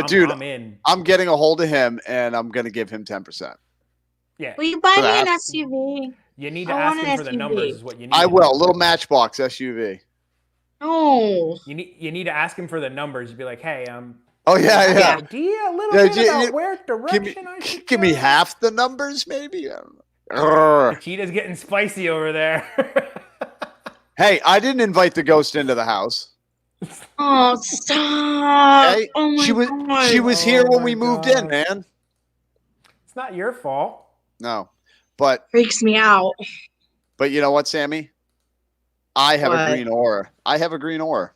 dude, I'm in. I'm getting a hold of him and I'm going to give him 10%. Yeah. Will you buy For me an that. SUV? You need to I ask want him an for the SUV. numbers is what you need. I to will. do. Little Matchbox SUV. No. You need to ask him for the numbers. You'd be like, hey, Oh I yeah, have yeah. an idea a little Yeah, bit about where direction I should Give me go. half the numbers, maybe. I don't know. Grr. The cheetah's getting spicy over there. Hey, I didn't invite the ghost into the house. Oh, stop. Okay? Oh my She God. was here Oh when my we moved in, gosh. man. It's not your fault. No, but Freaks me out. you know what, Sammy? I have What? a green aura. I have a green aura.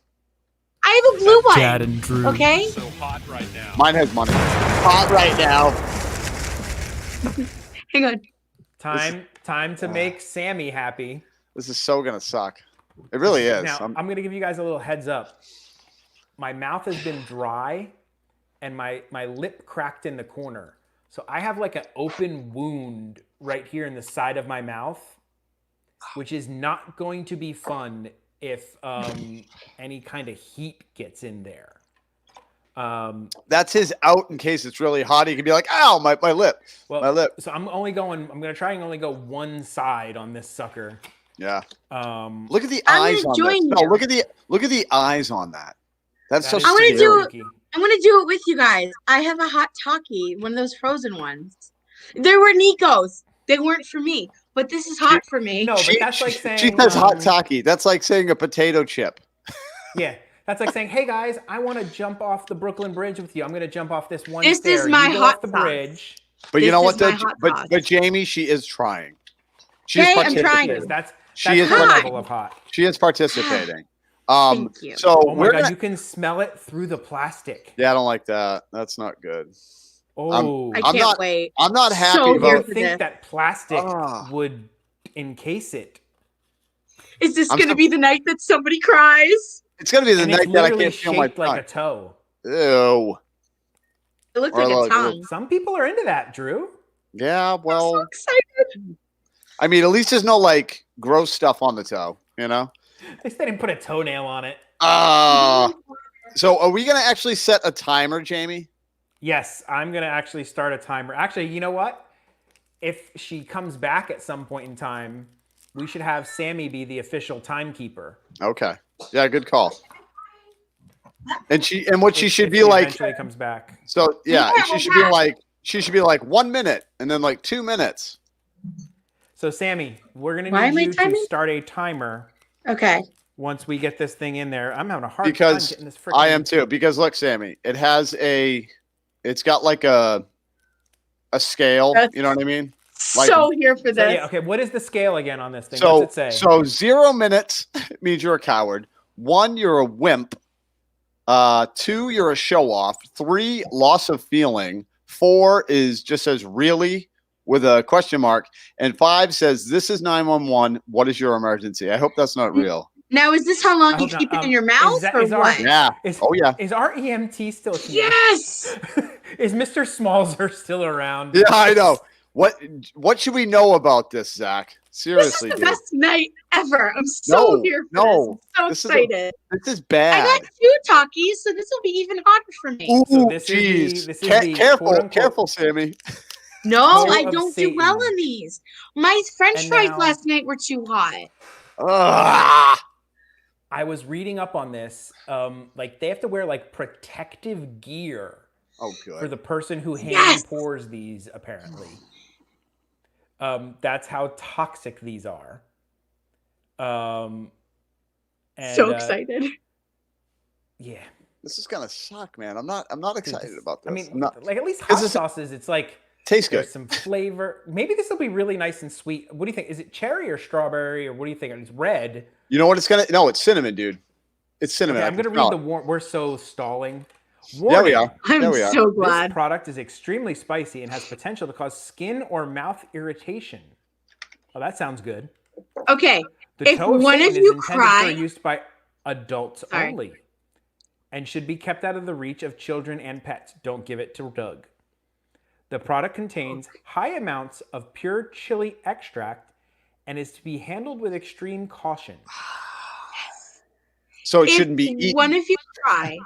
I have a blue one. Chad and Drew. Okay. So hot right now. Mine has money. Hot right now. Hang on. Time to make Sammy happy. This is so gonna suck. It really is. Now, I'm going to give you guys a little heads up. My mouth has been dry and my lip cracked in the corner. So I have like an open wound right here in the side of my mouth, which is not going to be fun if any kind of heat gets in there. That's his out in case it's really hot. He can be like, ow, my lip. Well, My lip. So I'm going to try and only go one side on this sucker. Yeah. Um, Look at the I'm eyes gonna on join this. No, you. look at the eyes on that. That's so that is I wanna scary. do- freaky. I'm going to do it with you guys. I have a hot Taki, one of those frozen ones. They were Nico's. They weren't for me, but this is hot for me. No, but that's like saying she says hot Taki. That's like saying a potato chip. Yeah, that's like saying, "Hey guys, I want to jump off the Brooklyn Bridge with you. I'm going to jump off this one This stair. is my You go hot off the sauce. bridge." But you This know is what? my Though? hot sauce. But Jamie, she is trying. She's Okay, I'm participating. trying. That's She is her hot. level of hot. She is participating. Thank you. So Oh my we're god, gonna. you can smell it through the plastic. Yeah, I don't like that. That's not good. Oh, I I'm can't not- wait. I'm not happy So you about. here would for think this. that plastic Ah. would encase it. Is this I'm going to so- be the night that somebody cries? It's gonna be the And it's night that I literally can't feel my shaped like a tongue. toe. Ew. It looks Or like a like- tongue. Some people are into that, Drew. Yeah. I'm so Well, excited. I mean, at least there's no like gross stuff on the toe. You know. At least they didn't put a toenail on it. So are we gonna actually set a timer, Jamie? Yes, I'm going to actually start a timer. Actually, you know what? If she comes back at some point in time, we should have Sammy be the official timekeeper. Okay. Yeah, good call. And what she should If be she like. eventually comes back. So yeah, Yeah, she should be like 1 minute and then like 2 minutes. So Sammy, we're going Why to am I need you to timing? start a timer Okay. once we get this thing in there. I'm having a hard time Because getting this I freaking. am too. Because look, Sammy, it's got like a scale. That's- You know what I mean? Like- So here for So this. yeah, okay. What is the scale again on this thing? So What's it say? so 0 minutes means you're a coward. 1, you're a wimp. 2, you're a show off. 3, loss of feeling. 4 is just says really with a question mark, and 5 says this is 911. What is your emergency? I hope that's not real. Now, is this how I long you hope not. keep it in your mouth that- or is our- what? Yeah. Is, Oh yeah. Is our EMT still here? Yes. Is Mr. Smalzer still around? Yeah, I know. What should we know about this, Zach? This is Seriously, the dude. best night ever. I'm so No, here for no. this. I'm This so is a- excited. This is I bad. got 2 Takis, so this will be even hotter for me. Ooh, So this is the- jeez. this is the Careful, quote-unquote- careful, Sammy. No, Toe I of don't do well Satan. in these. My French And fries now- last night were too hot. Ah. I was reading up on this. Like they have to wear like protective gear Oh, for good. the person who hand Yes! pours these. Apparently, that's how toxic these are. And, So excited. Yeah, This is gonna suck, man. I'm not excited this- about this. I mean, I'm not. like at least This hot is- sauces. It's like Tastes good. there's some flavor. Maybe this will be really nice and sweet. What do you think? Is it cherry or strawberry or what do you think? It's red. You know what it's gonna? No, it's cinnamon, dude. It's cinnamon. Okay, I I'm can going to smell read the it. warning. We're so stalling. There we Warning. are. I'm There we are. so This glad. product is extremely spicy and has potential to cause skin or mouth irritation. Oh, that sounds good. Okay. The If toe of one of Satan you is intended cry- for use by adults Sorry. only and should be kept out of the reach of children and pets. Don't give it to Doug. The product contains high amounts of pure chili extract and is to be handled with extreme caution. So it If shouldn't be eaten. one of you cry,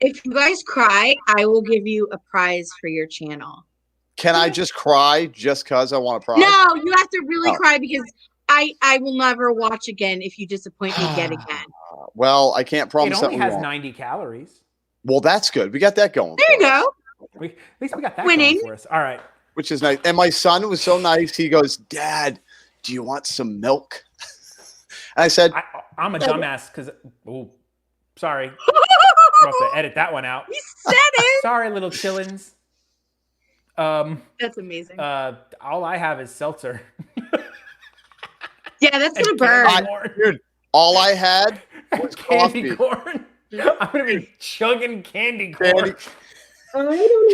if you guys cry, I will give you a prize for your channel. Can I just cry just because I want to cry? No, you have to really Oh. cry because I will never watch again if you disappoint me yet again. Well, I can't It promise that only we has won't. 90 calories. Well, that's good. We got that going. There you for us, go. At least we got that Winning. going for us. All right. Which is nice. And my son was so nice. He goes, Dad, do you want some milk? And I said, I'm a dumbass because, oh, sorry. I'll have to edit that one out. You said it. Sorry, little chillins. That's amazing. All I have is seltzer. Yeah, that's and gonna burn. candy corn. dude, all I had was Candy coffee. corn. I'm gonna be chugging candy corn.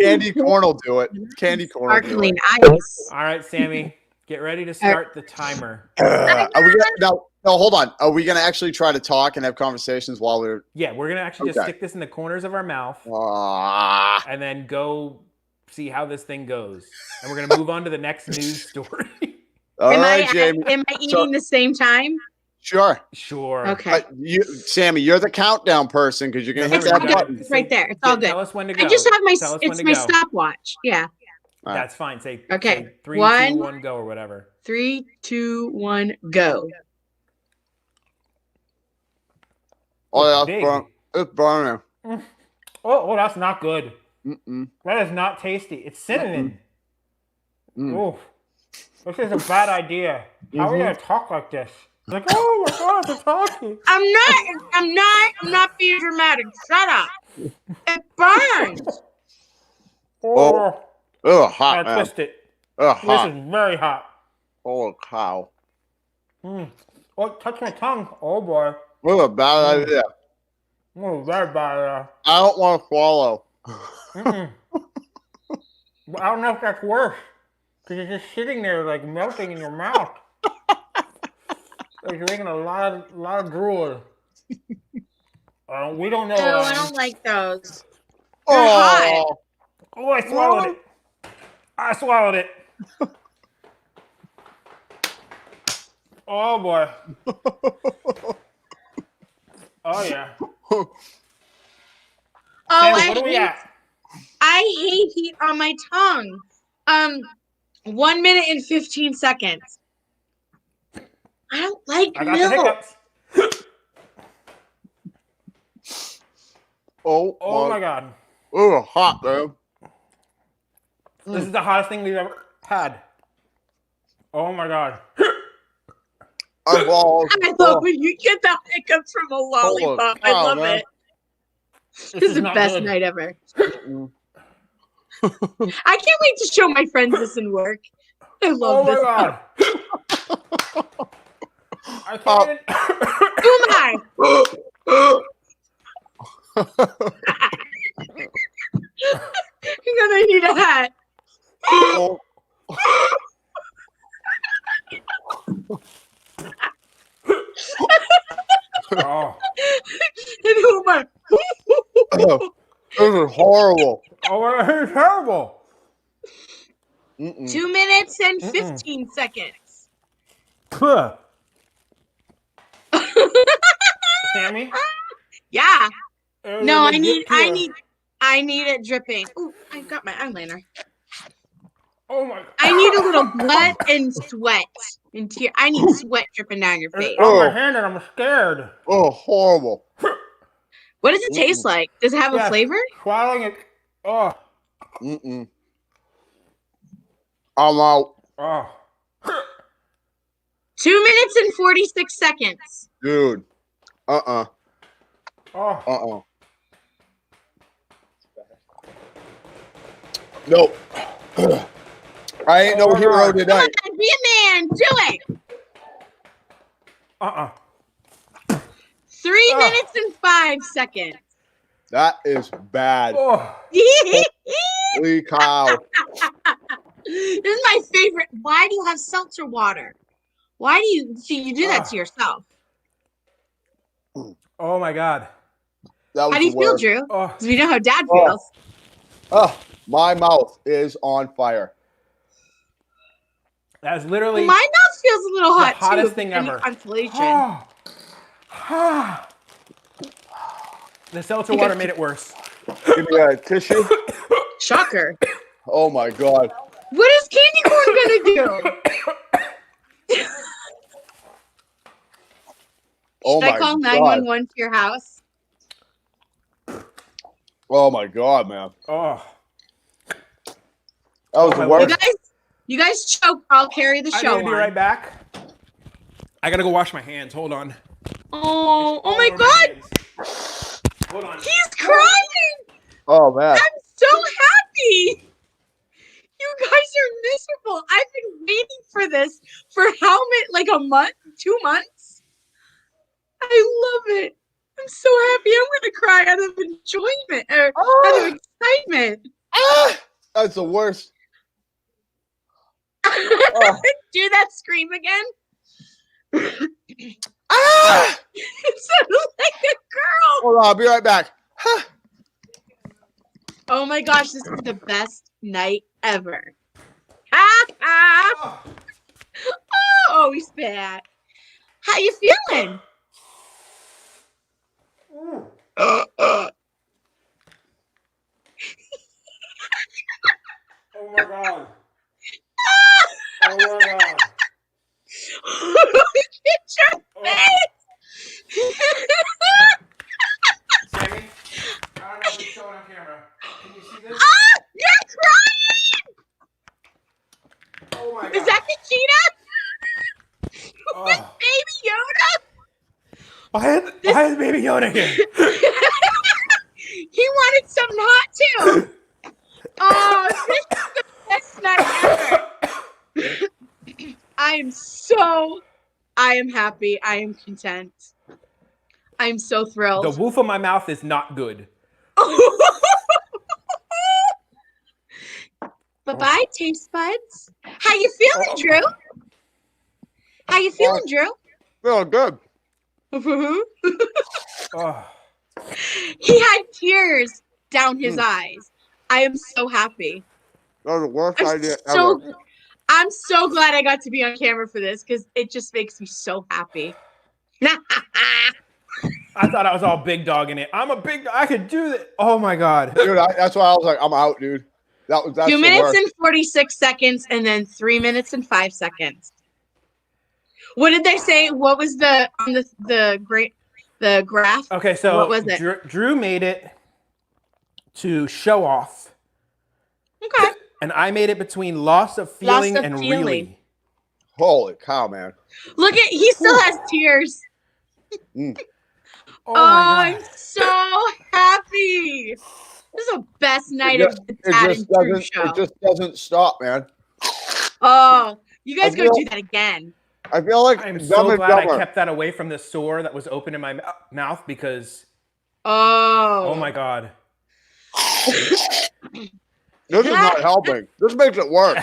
Candy corn will do it. Candy corn will do Sparkling it. ice. All right, Sammy, get ready to start the timer. Are we gonna, no, hold on. Are we going to actually try to talk and have conversations while we're... Yeah, we're gonna actually just stick this in the corners of our mouth and then go see how this thing goes. And we're gonna move on to the next news story. All right, Jamie. Am I eating the same time? Sure. Sure. Okay. Sammy, you're the countdown person because you're going to hit that button. It's right there. It's all good. Tell us when to go. I just have my Tell us when it's to my go. stopwatch. Yeah. All right. That's fine. Say Okay. say 3, 2, 1, 1, go or whatever. 3, 2, 1, go. Oh, yeah, Big. it's burning. Oh, that's not good. Mm-mm. That is not tasty. It's cinnamon. Mm. Oh, this is a bad idea. How are we gonna talk like this? Like, oh my God, they're talking. I'm not being dramatic. Shut up. It burns. Oh, Hot, I man. twist it. Hot. This is very hot. Holy cow. Oh, touch my tongue. Oh boy. What a bad idea. Oh, very bad. I don't want to swallow. I don't know if that's worse. Because you're just sitting there like melting in your mouth. Like you're making a lot of drool. We don't know. No, I don't like those. Oh, hot. Oh, I swallowed it. I swallowed it. Oh boy. Oh yeah. Oh, Sammy, what are we at? I hate heat on my tongue. 1 minute and 15 seconds. I don't like I got milk. the hiccups. Oh my God. Oh, hot, man. This is the hottest thing we've ever had. Oh my God. I love when you get the hiccups from a lollipop. I love it. This is the best night ever. I can't wait to show my friends this in work. I love this. Oh my God. I can't even... Who am I? Because I need a hat. Oh. Oh. And who am I? This is horrible. Oh, it's terrible. 2 minutes and 15 seconds. Sammy? Yeah. No, I need Here. it dripping. Ooh, I got my eyeliner. Oh my God. I need a little blood and sweat and tear. I need sweat dripping down your face. It's on my hand and I'm scared. Oh, horrible. What does it taste like? Does it have a flavor? Swallowing it. Oh. I'm out. Oh. 2 minutes and 46 seconds. Dude. Oh. Nope. I ain't no hero tonight. Come on, be a man. Do it. 3 minutes and 5 seconds. That is bad. Oh. Holy cow. This is my favorite. Why do you have seltzer water? Why do you do that to yourself? Oh my God. That was How do you the feel, worst. Drew? Oh. Because we know how Dad feels. Oh, my mouth is on fire. That's literally My mouth feels a little hot the hottest too. thing Any ever. consolation. The seltzer water made it worse. Give me a tissue. Shocker. Oh my God. What is candy corn gonna do? Oh Should I my call God. 911 to your house? Oh my God, man. Oh, That was the my worst. You guys choke. I'll carry the I show need to be on. right back. I gotta go wash my hands. Hold on. Oh All my over God! hands. Hold on. He's crying. Oh man. I'm so happy. You guys are miserable. I've been waiting for this for how many? Like a month? 2 months? I love it. I'm so happy. I'm gonna cry out of enjoyment or out of excitement. That's the worst. Do that scream again. It sounded like a girl. Hold on, I'll be right back. Oh my gosh, this is the best night ever. Oh, we spat. How you feeling? Oh my God. Oh my God. Get your face. Sammy, I don't know if it's showing on camera. Can you see this? You're crying. Oh my God. Is that the cheetah? Oh. Baby Yoda? Why is Baby Yoda here? He wanted some hot too. Oh, this is the best night ever. I am happy. I am content. I'm so thrilled. The roof of my mouth is not good. Bye-bye, taste buds. How you feeling, Drew? How you feeling, Drew? Feeling good. Oh. He had tears down his eyes. I am so happy. That was the worst idea So ever. I'm so glad I got to be on camera for this because it just makes me so happy. I thought I was all big dog in it. I'm a big dog. I could do that. Oh my God. Dude, that's why I was like, I'm out, dude. That's 2 the minutes worst. and 46 seconds and then 3 minutes and 5 seconds. What did they say? What was the on the graph? Okay, so what was it? Drew made it to show off. Okay. And I made it between loss of feeling of and feeling. really. Holy cow, man. Look at he still has tears. Mm. Oh my I'm God. so happy. This is the best night of the Tad and Drew show. It just doesn't stop, man. Oh, you guys I go feel- do that again. I feel like I'm Dumb so and glad I Dumber. kept that away from the sore that was open in my mouth because, Oh. oh my God. This is not helping. This makes it worse.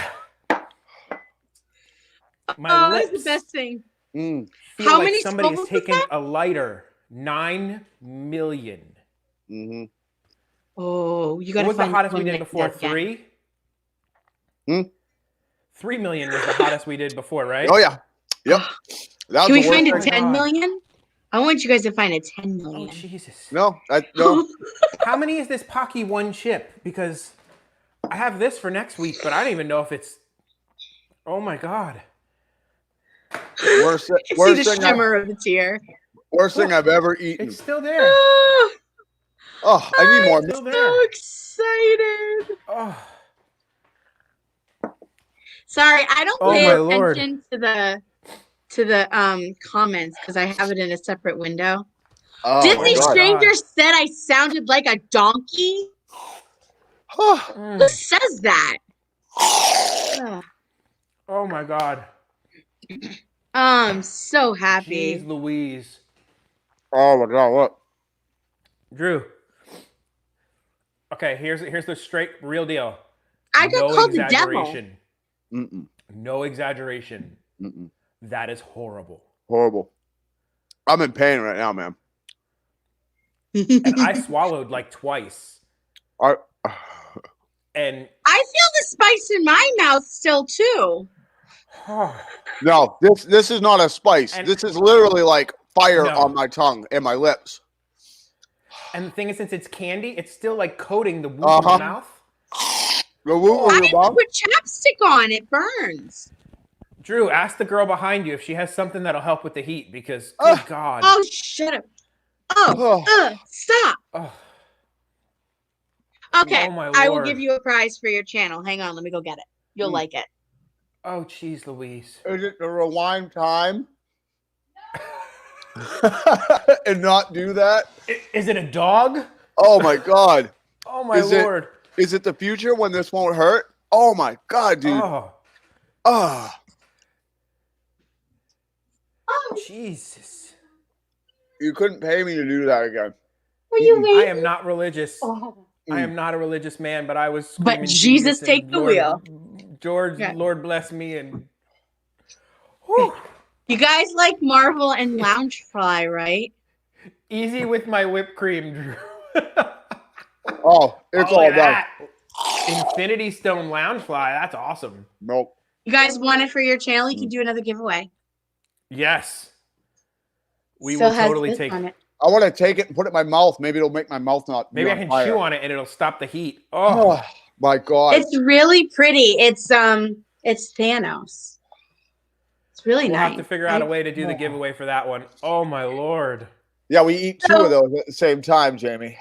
My That's lips the best thing. Mm. feel How like many somebody's syllables was taken that? a lighter. 9 million. Mm-hmm. Oh, you What gotta was the find hottest we one did that- before? that- yeah. 3? Hmm? 3 million was the hottest we did before, right? Oh yeah. Yep. That was Can we the worst find a Oh my thing. 10 God. million? I want you guys to find a 10 Oh, million. Jesus. No, no. How many is this Pocky one chip? Because I have this for next week, but I don't even know if it's. Oh my God. Worst, I see worst the thing. shimmer of the tear. Worst thing I've ever eaten. It's still there. Oh, Oh, I need more. It's still so there. excited. Oh, Sorry, I don't Oh, pay my Lord. attention to the comments because I have it in a separate window. Oh, Disney my God. Stranger said I sounded like a donkey. Oh, Who says that? Ugh. oh my God. I'm so happy. Jeez Louise. oh my God! What? Drew. Okay, here's the straight real deal. I got No called the devil. exaggeration. Mm-mm. No exaggeration. Mm-mm. That is horrible. Horrible. I'm in pain right now, man. And I swallowed like twice. I. And I feel the spice in my mouth still too. No, this is not a spice. And- This is literally like fire No. on my tongue and my lips. And the thing is, since it's candy, it's still like coating the roof of Uh-huh. the mouth. I didn't put chapstick on. It burns. Drew, ask the girl behind you if she has something that'll help with the heat because, good God. Oh, shut up. Stop. Oh. Okay, Oh, my I will Lord. give you a prize for your channel. Hang on, let me go get it. You'll like it. Oh, geez, Louise. Is it the rewind time? And not do that? Is it a dog? Oh my God. Oh my Lord. Is it the future when this won't hurt? Oh my God, dude. Oh. Jesus. You couldn't pay me to do that again. Were you I waiting? am not religious. I am not a religious man, but I was screaming, But Jesus and take the Lord, wheel. George, Yeah. Lord bless me. And You guys like Marvel and Loungefly, right? easy with my whipped cream, Drew. Oh, it's all done. Infinity Stone Loungefly. That's awesome. Nope. You guys want it for your channel? You can do another giveaway. Yes. We Still will has totally this take on it. I want to take it and put it in my mouth. Maybe it'll make my mouth not. Maybe I be on can fire. chew on it and it'll stop the heat. Oh, My God. It's really pretty. It's Thanos. It's really we'll nice. have to figure out a way to do the giveaway for that one. Oh my Lord. Yeah, we eat two of those at the same time, Jamie.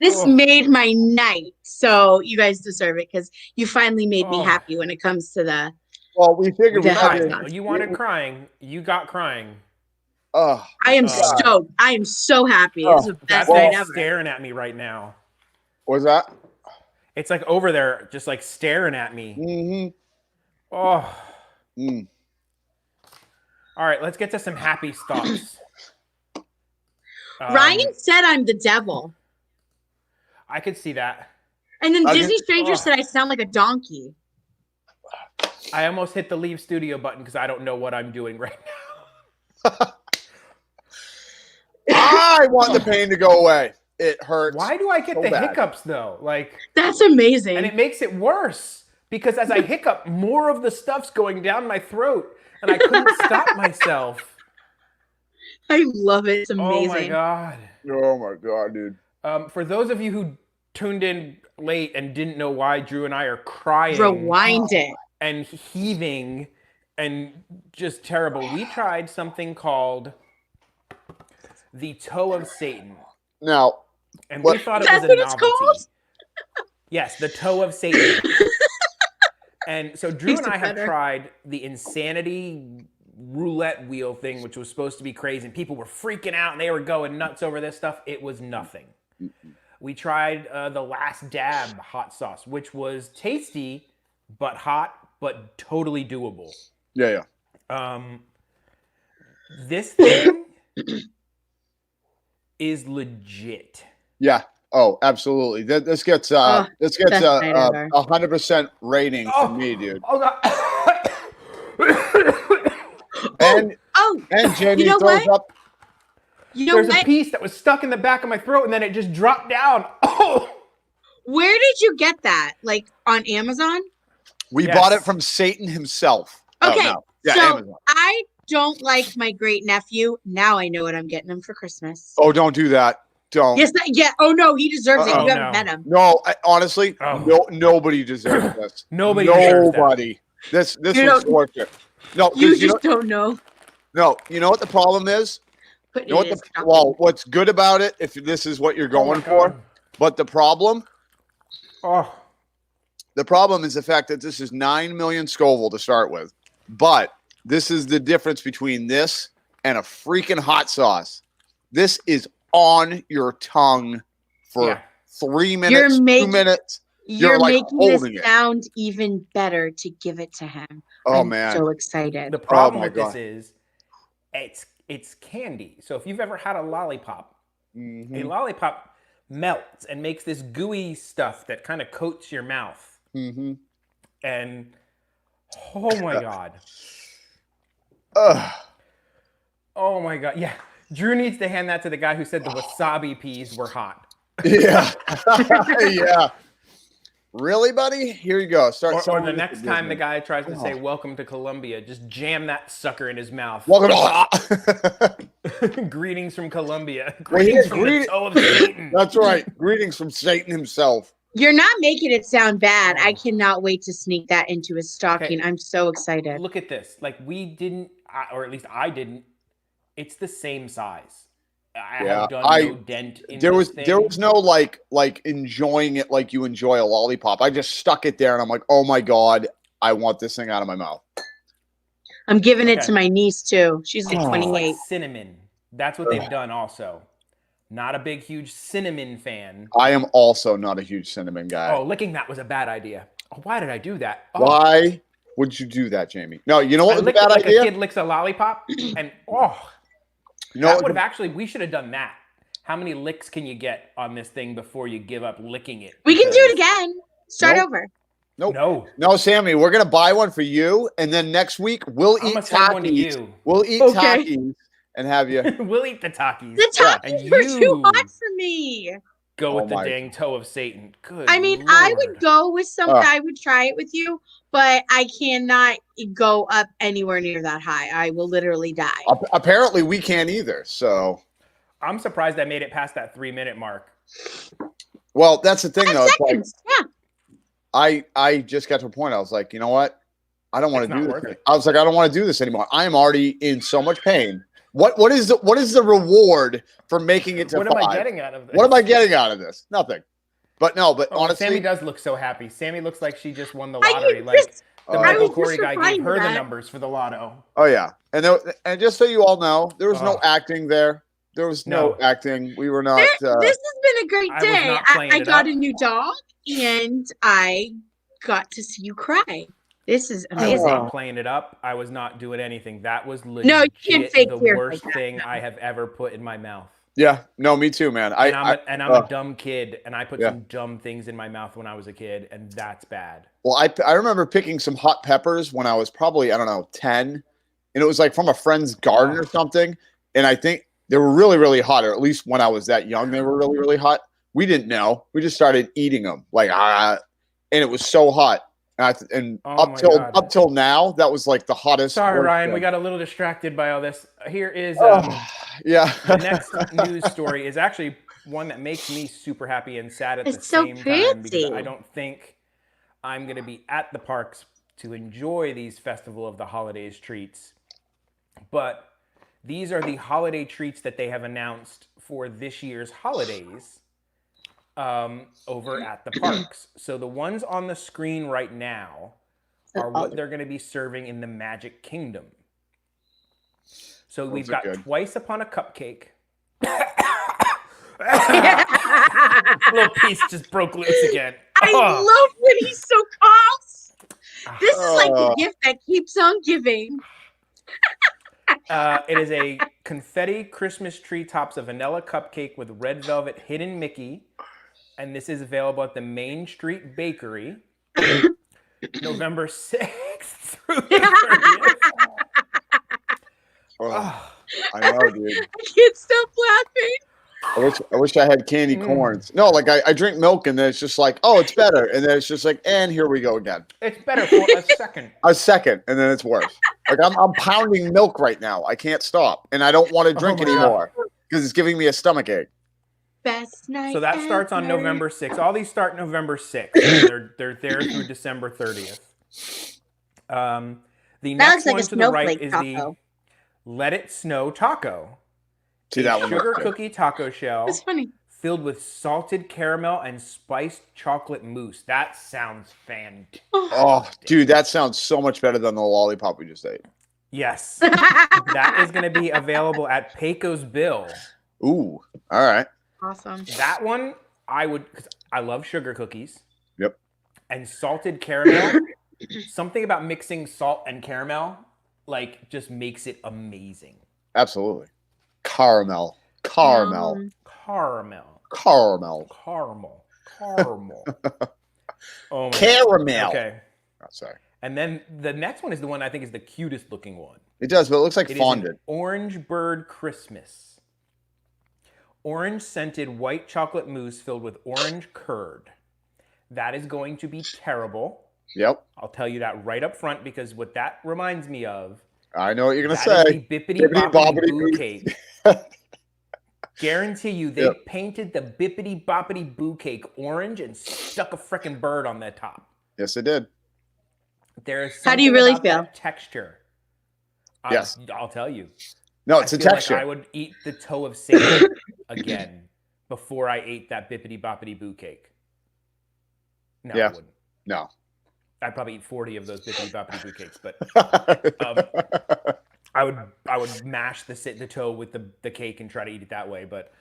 This made my night, so you guys deserve it because you finally made me happy when it comes to the. Well, we figured You wanted crying. You got crying. I am stoked. I am so happy. It's the best night ever. Staring at me right now. What's that? It's like over there, just like staring at me. Mm-hmm. Oh. All right, let's get to some happy thoughts. Ryan said I'm the devil. I could see that. And then Disney Stranger said I sound like a donkey. I almost hit the leave studio button because I don't know what I'm doing right now. I want the pain to go away. It hurts. Why do I get so the bad. hiccups though? Like that's amazing. And it makes it worse because as I hiccup, more of the stuff's going down my throat, and I couldn't stop myself. I love it. It's amazing. Oh my God. Oh my God, dude. For those of you who tuned in late and didn't know why Drew and I are crying, rewind it, and heaving and just terrible. We tried something called the toe of Satan. Now, and we thought it was a novelty. Yes, the toe of Satan. And so Drew and I have tried the insanity roulette wheel thing, which was supposed to be crazy. And people were freaking out and they were going nuts over this stuff. It was nothing. We tried the Last Dab hot sauce, which was tasty, but hot, but totally doable. Yeah. This thing is legit. Yeah. Oh, absolutely. This gets a 100% rating from me, dude. Oh God. and Jamie throws up. There's a piece that was stuck in the back of my throat, and then it just dropped down. Oh. Where did you get that? Like on Amazon? We bought it from Satan himself. Okay. Oh, no. Yeah, so Amazon. I don't like my great nephew. Now I know what I'm getting him for Christmas. Oh, don't do that. Don't. Yes. Yeah. Oh no, he deserves it. You haven't met him. No, honestly, nobody deserves this. Nobody. This was torture. No, you just don't know. No, you know what the problem is? What's good about it, if this is what you're going for, but the problem is the fact that this is 9 million Scoville to start with. But this is the difference between this and a freaking hot sauce. This is on your tongue for 3 minutes, 2 minutes. You're like making this sound even better to give it to him. I'm man. So excited. The problem with this is it's candy. So if you've ever had a lollipop, a lollipop melts and makes this gooey stuff that kind of coats your mouth. Mm-hmm. And oh my God. Oh my God. Yeah. Drew needs to hand that to the guy who said the wasabi peas were hot. Yeah. Yeah. Really, buddy? Here you go. Or the next time the guy tries to say "Welcome to Colombia," just jam that sucker in his mouth. Greetings from Colombia. Greetings from the toe of Satan. That's right. Greetings from Satan himself. You're not making it sound bad. I cannot wait to sneak that into his stocking. Okay. I'm so excited. Look at this. Like we didn't, or at least I didn't. It's the same size. I have done no dent in there this was no like enjoying it like you enjoy a lollipop. I just stuck it there and I'm like, oh my God, I want this thing out of my mouth. I'm giving it to my niece too. She's like It's 28. like cinnamon. That's what they've done also. Not a big, huge cinnamon fan. I am also not a huge cinnamon guy. Oh, licking that was a bad idea. Oh, why did I do that? Oh. Why would you do that, Jamie? No, you know what was a bad like idea? A kid licks a lollipop, and that would have actually. We should have done that. How many licks can you get on this thing before you give up licking it? We can do it again. Start over. Nope. No, Sammy, we're gonna buy one for you, and then next week we'll eat Takis. We'll eat Takis and have you. We'll eat the Takis. The Takis were too hot for me. Go with the dang toe of Satan. Good. I mean, Lord. I would go with something. I would try it with you, but I cannot go up anywhere near that high. I will literally die. Apparently, we can't either. So I'm surprised I made it past that 3-minute mark. Well, that's the thing, though. Seconds. It's like, I just got to a point. I was like, you know what? I don't want to do this. I was like, I don't want to do this anymore. I am already in so much pain. What is the reward for making it to 5? What am I getting out of this? What am I getting out of this? Nothing. But honestly, Sammy does look so happy. Sammy looks like she just won the lottery. Like the Michael Kouri guy gave her the numbers for the lotto. Oh yeah, and just so you all know, there was no acting there. There was no acting. We were not. This has been a great day. I got a new dog, and I got to see you cry. This is amazing. I was not playing it up. I was not doing anything. That was legit no, you can't fake the worst thing I have ever put in my mouth. Yeah, no, me too, man. I'm a dumb kid, and I put some dumb things in my mouth when I was a kid, and that's bad. Well, I remember picking some hot peppers when I was probably, 10, and it was like from a friend's garden or something, and I think they were really, really hot, or at least when I was that young, they were really, really hot. We didn't know. We just started eating them, and it was so hot. And up till now, that was like the hottest. Sorry, Ryan, we got a little distracted by all this. Here is the next news story is actually one that makes me super happy and sad at the same time because I don't think I'm going to be at the parks to enjoy these Festival of the Holidays treats. But these are the holiday treats that they have announced for this year's holidays. Over at the parks. So the ones on the screen right now are what they're going to be serving in the Magic Kingdom. So we've got Twice Upon a Cupcake. Little piece just broke loose again. I love when he so coughs. This is like the gift that keeps on giving. It is a confetti Christmas tree tops a vanilla cupcake with red velvet hidden Mickey. And this is available at the Main Street Bakery, November 6th through the 30th. I know, dude. I can't stop laughing. I wish I had candy corns. No, like I drink milk and then it's just like, oh, it's better. And then it's just like, and here we go again. It's better for a second. A second, and then it's worse. Like I'm pounding milk right now. I can't stop. And I don't want to drink anymore because it's giving me a stomach ache. Best night. So that starts on November 6th. All these start November 6th. They're there through December 30th. The next one to the right is the Let It Snow Taco. See that one? Sugar cookie taco shell. That's funny. Filled with salted caramel and spiced chocolate mousse. That sounds fantastic. Oh, dude, that sounds so much better than the lollipop we just ate. Yes. That is going to be available at Pecos Bill. Ooh, all right. Awesome. That one, because I love sugar cookies. Yep. And salted caramel. Something about mixing salt and caramel, just makes it amazing. Absolutely. Caramel. Caramel. Oh my caramel. God. Okay. Oh, sorry. And then the next one is the one I think is the cutest looking one. It does, but it looks like fondant. Orange Bird Christmas. Orange scented white chocolate mousse filled with orange curd. That is going to be terrible. Yep. I'll tell you that right up front because what that reminds me of. I know what you're going to say. Is the Bippity Boppity Boo Cake. guarantee you they painted the bippity boppity boo cake orange and stuck a frickin' bird on the top. Yes, it did. There's How do you really feel? that texture. Yes. I'll tell you. No, it's I a feel texture. Like I would eat the toe of Satan again before I ate that bippity boppity boo cake. No, I wouldn't. No. I'd probably eat 40 of those bippity boppity boo cakes, but I would mash the toe with the cake and try to eat it that way. But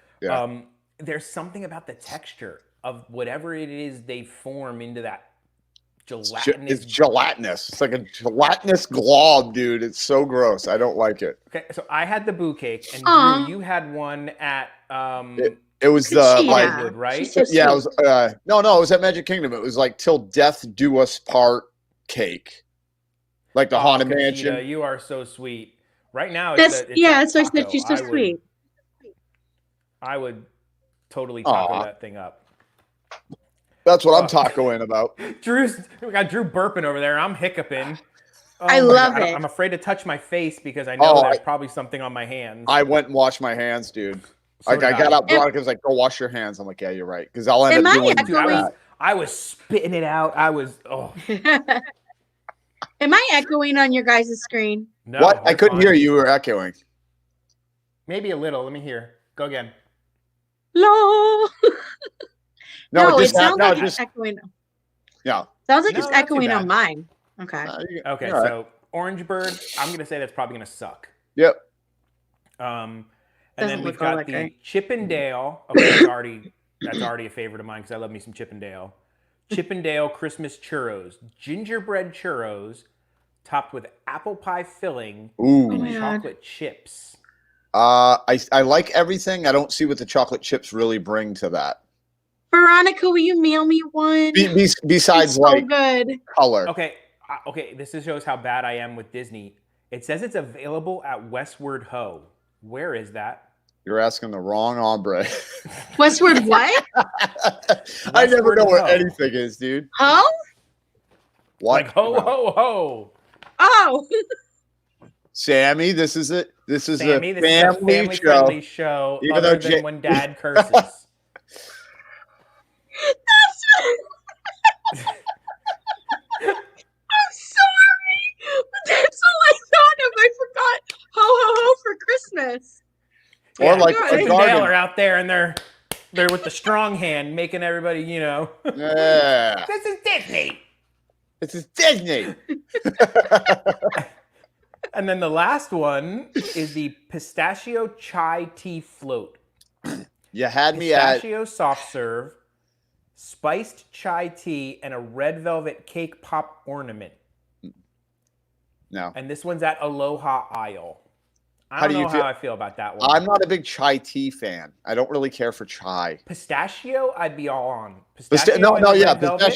there's something about the texture of whatever it is they form into that gelatinous. It's gelatinous. It's like a gelatinous glob, dude. It's so gross. I don't like it. Okay, so I had the boo cake, and Drew, you had one at it was the Lightwood, right? So yeah, it was no, it was at Magic Kingdom. It was like till death do us part cake. Like the Haunted Mansion. You are so sweet. Right now that's so I said she's so sweet. I would totally taco that thing up. That's what I'm tacoing about. We got Drew burping over there. I'm hiccuping. I love it. I'm afraid to touch my face because I know there's probably something on my hands. I went and washed my hands, dude. I got up. Veronica was like, "Go wash your hands." I'm like, "Yeah, you're right." Because I'll end up doing that. I was spitting it out. I was Am I echoing on your guys' screen? No. What? I couldn't hear you. You were echoing. Maybe a little. Let me hear. Go again. No. No, it sounds like it's echoing. Yeah. Sounds like it's echoing on mine. Okay. Okay, so Orange Bird, I'm going to say that's probably going to suck. Yep. And then we've got the Chippendale. Okay, that's already a favorite of mine because I love me some Chippendale. Chippendale Christmas churros. Gingerbread churros topped with apple pie filling and chocolate chips. I like everything. I don't see what the chocolate chips really bring to that. Veronica, will you mail me one? Besides, so good. Color. Okay. This just shows how bad I am with Disney. It says it's available at Westward Ho. Where is that? You're asking the wrong hombre. Westward what? I never know where anything is, dude. Ho? What? Like ho ho ho. Oh. Sammy, this is a family friendly show. Even other than when Dad curses. I'm sorry, but that's all I thought of. I forgot ho ho ho for Christmas. Or like Chip and Dale are out there and they're with the strong hand making everybody, Yeah. This is Disney. This is Disney. And then the last one is the pistachio chai tea float. You had me pistachio soft serve, spiced chai tea, and a red velvet cake pop ornament. No. And this one's at Aloha Isle. I don't know how I feel about that one. I'm not a big chai tea fan. I don't really care for chai. Pistachio, I'd be all on. Pistachio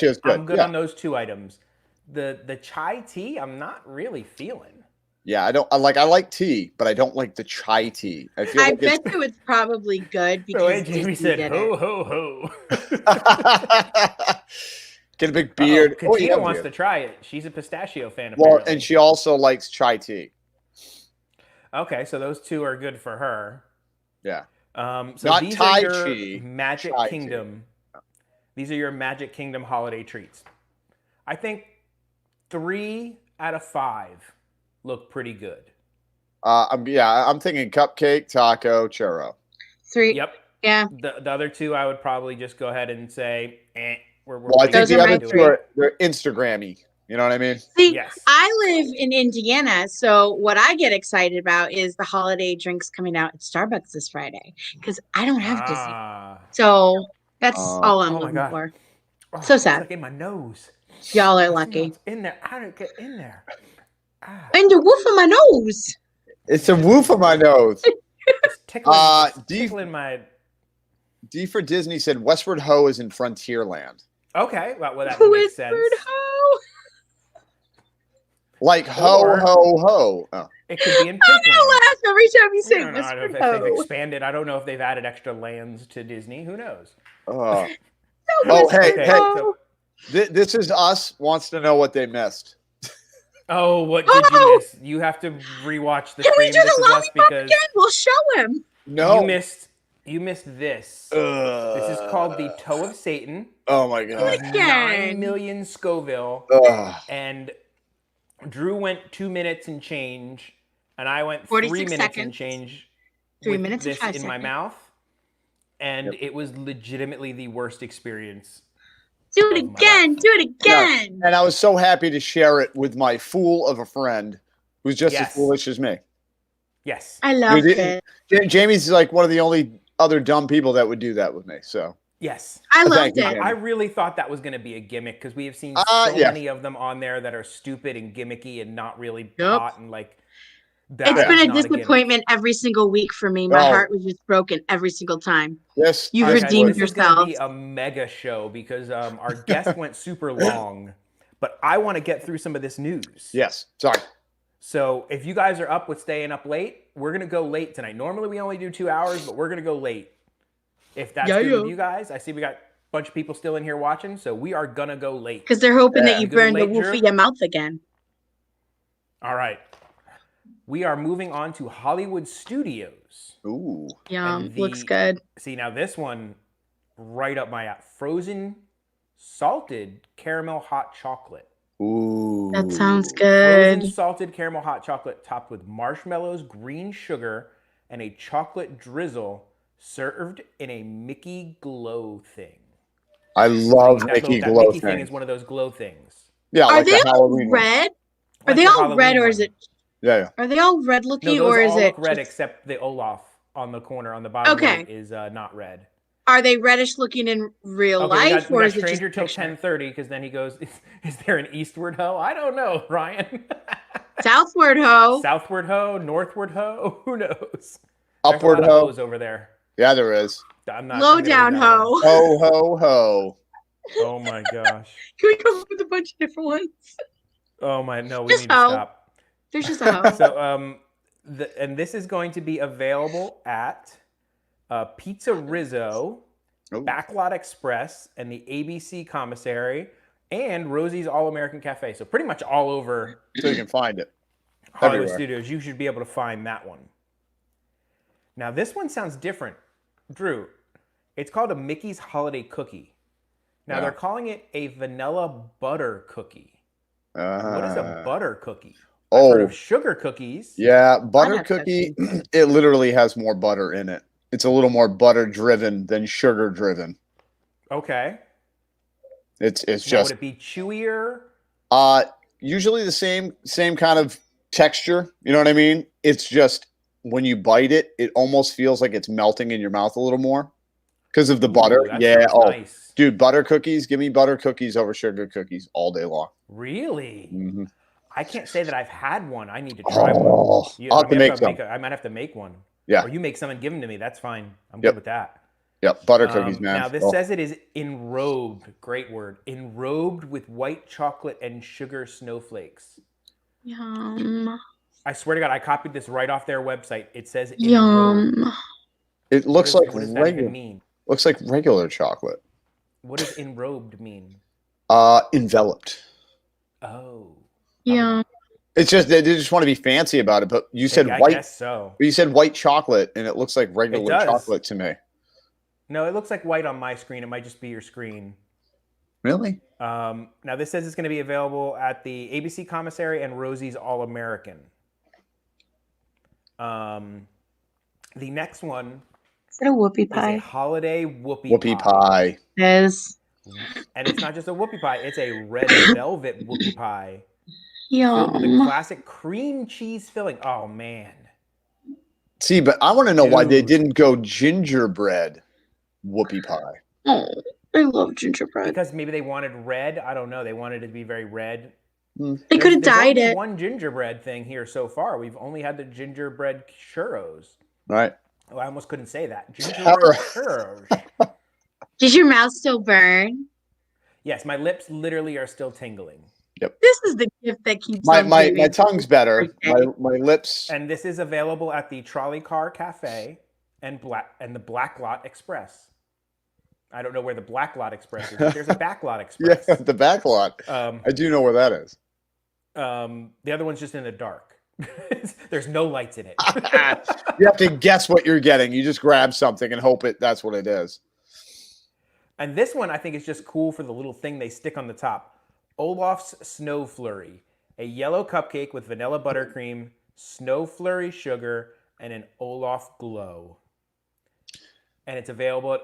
is good. I'm good on those two items. The chai tea, I'm not really feeling. Yeah, I like tea, but I don't like the chai tea. I bet you it's probably good because Jamie said ho ho ho. Get a big beard. Katina wants to try it. She's a pistachio fan. Well, and she also likes chai tea. Okay, so those two are good for her. Yeah. So not these Tai are Chi. your Magic Kingdom. These are your Magic Kingdom holiday treats. I think 3 out of 5 look pretty good. I'm thinking cupcake, taco, churro. 3. Yep. Yeah. The other 2, I would probably just go ahead and say, Well, I think the other 2 they're Instagrammy. You know what I mean? See, yes. I live in Indiana, so what I get excited about is the holiday drinks coming out at Starbucks this Friday because I don't have Disney. So that's all I'm looking for. Oh, so sad. It's like in my nose. Y'all are lucky. It's in there. How did it get in there? And the woof of my nose. It's a woof of my nose. It's tickling my... D for Disney said Westward Ho is in Frontierland. Okay, well that makes sense. Westward Ho. Like ho ho ho. Oh. It could be in Pimpland. I'm gonna laugh every time you say Westward Ho. I don't know if they've expanded. I don't know if they've added extra lands to Disney. Who knows? This is us wants to know what they missed. Oh, what did you miss? You have to rewatch the stream. Can we do This the is us lollipop because again? We'll show him. No, You missed this. This is called the Toe of Satan. Oh my god. 9 million Scoville. Ugh. And Drew went 2 minutes and change, and I went 46 3 minutes seconds. and change. 3 with minutes and this 5 in my seconds. mouth, and it was legitimately the worst experience. Do it again. Do it again. And I was so happy to share it with my fool of a friend who's just as foolish as me. Yes. I loved it. Jamie's like one of the only other dumb people that would do that with me. So yes, I loved it. I really thought that was going to be a gimmick because we have seen so many of them on there that are stupid and gimmicky and not really hot and like. It's been a disappointment every single week for me. My heart was just broken every single time. Yes, you've redeemed yourself. This is going to be a mega show because our guest went super long, but I want to get through some of this news. Yes, sorry. So if you guys are up with staying up late, we're going to go late tonight. Normally we only do 2 hours, but we're going to go late. If that's good with you guys, I see we got a bunch of people still in here watching, so we are going to go late. Because they're hoping that you burn the wolf in your mouth again. All right. We are moving on to Hollywood Studios. Ooh. Yum. Looks good. See, now this one, right up my alley. Frozen salted caramel hot chocolate. Ooh. That sounds good. Frozen salted caramel hot chocolate topped with marshmallows, green sugar, and a chocolate drizzle served in a Mickey glow thing. I love Mickey glow Mickey thing is one of those glow things. Yeah, are they all red? Are they all red or is it... Yeah. Are they all red looking or is all it look red except the Olaf on the corner on the bottom right is not red? Are they reddish looking in real life we or got is it Stranger just till 10:30 because then he goes, is there an eastward ho? I don't know, Ryan. Southward ho. Southward ho, northward ho, who knows? Upward There's a lot of ho. hoes over there. Yeah, there is. I'm not low down ho. Ho ho ho. Oh my gosh. Can we come up with a bunch of different ones? Oh my no, we just need to ho. stop. There's just a ho. So and this is going to be available at Pizza Rizzo, Backlot Express, and the ABC Commissary, and Rosie's All American Cafe. So pretty much all over. So you can find it. Hollywood Studios. You should be able to find that one. Now this one sounds different. Drew, it's called a Mickey's Holiday Cookie. Now they're calling it a vanilla butter cookie. What is a butter cookie? I've heard of sugar cookies. Yeah, butter cookie, it literally has more butter in it. It's a little more butter driven than sugar driven. Okay. It's just would it be chewier? Usually the same kind of texture, you know what I mean? It's just when you bite it, it almost feels like it's melting in your mouth a little more because of the butter. Yeah. Nice. Dude, butter cookies, give me butter cookies over sugar cookies all day long. Really? Mm-hmm. I can't say that I've had one. I need to try one. I'll have to make some. I might have to make one. Yeah. Or you make some and give them to me. That's fine. I'm good with that. Yep. Butter cookies, man. Now, this says it is enrobed. Great word. Enrobed with white chocolate and sugar snowflakes. Yum. I swear to God, I copied this right off their website. It says enrobed. Yum. It looks like what does that even mean? Looks like regular chocolate. What does enrobed mean? Enveloped. Oh. Yeah. It's just they just want to be fancy about it, but you said white. I guess so. You said white chocolate, and it looks like regular chocolate to me. No, it looks like white on my screen. It might just be your screen. Really? Now this says it's going to be available at the ABC Commissary and Rosie's All American. The next one. Is it a whoopie pie? Is a holiday whoopie pie. It is. And it's not just a whoopie pie; it's a red velvet whoopie pie. Yum. With the classic cream cheese filling. Oh man. See, but I want to know why they didn't go gingerbread whoopie pie. Oh, I love gingerbread. Because maybe they wanted red. I don't know. They wanted it to be very red. They could have dyed it. One gingerbread thing here so far. We've only had the gingerbread churros. Right. Oh, I almost couldn't say that. Gingerbread churros. Does your mouth still burn? Yes, my lips literally are still tingling. Yep. This is the gift that keeps my tongue's better. My lips. And this is available at the Trolley Car Cafe and the Backlot Express. I don't know where the Backlot Express is, but there's a Backlot Express. Yeah, the Backlot. I do know where that is. The other one's just in the dark. There's no lights in it. You have to guess what you're getting. You just grab something and hope that's what it is. And this one I think is just cool for the little thing they stick on the top. Olaf's Snow Flurry. A yellow cupcake with vanilla buttercream, snow flurry sugar, and an Olaf glow. And it's available at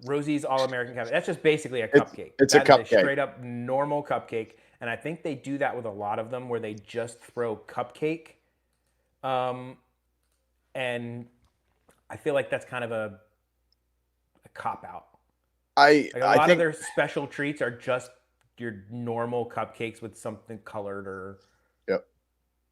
Rosie's All-American Cafe. That's just basically a cupcake. It's a cupcake. A straight up normal cupcake. And I think they do that with a lot of them where they just throw cupcake. And I feel like that's kind of a cop-out. A lot of their special treats are just your normal cupcakes with something colored or... Yep.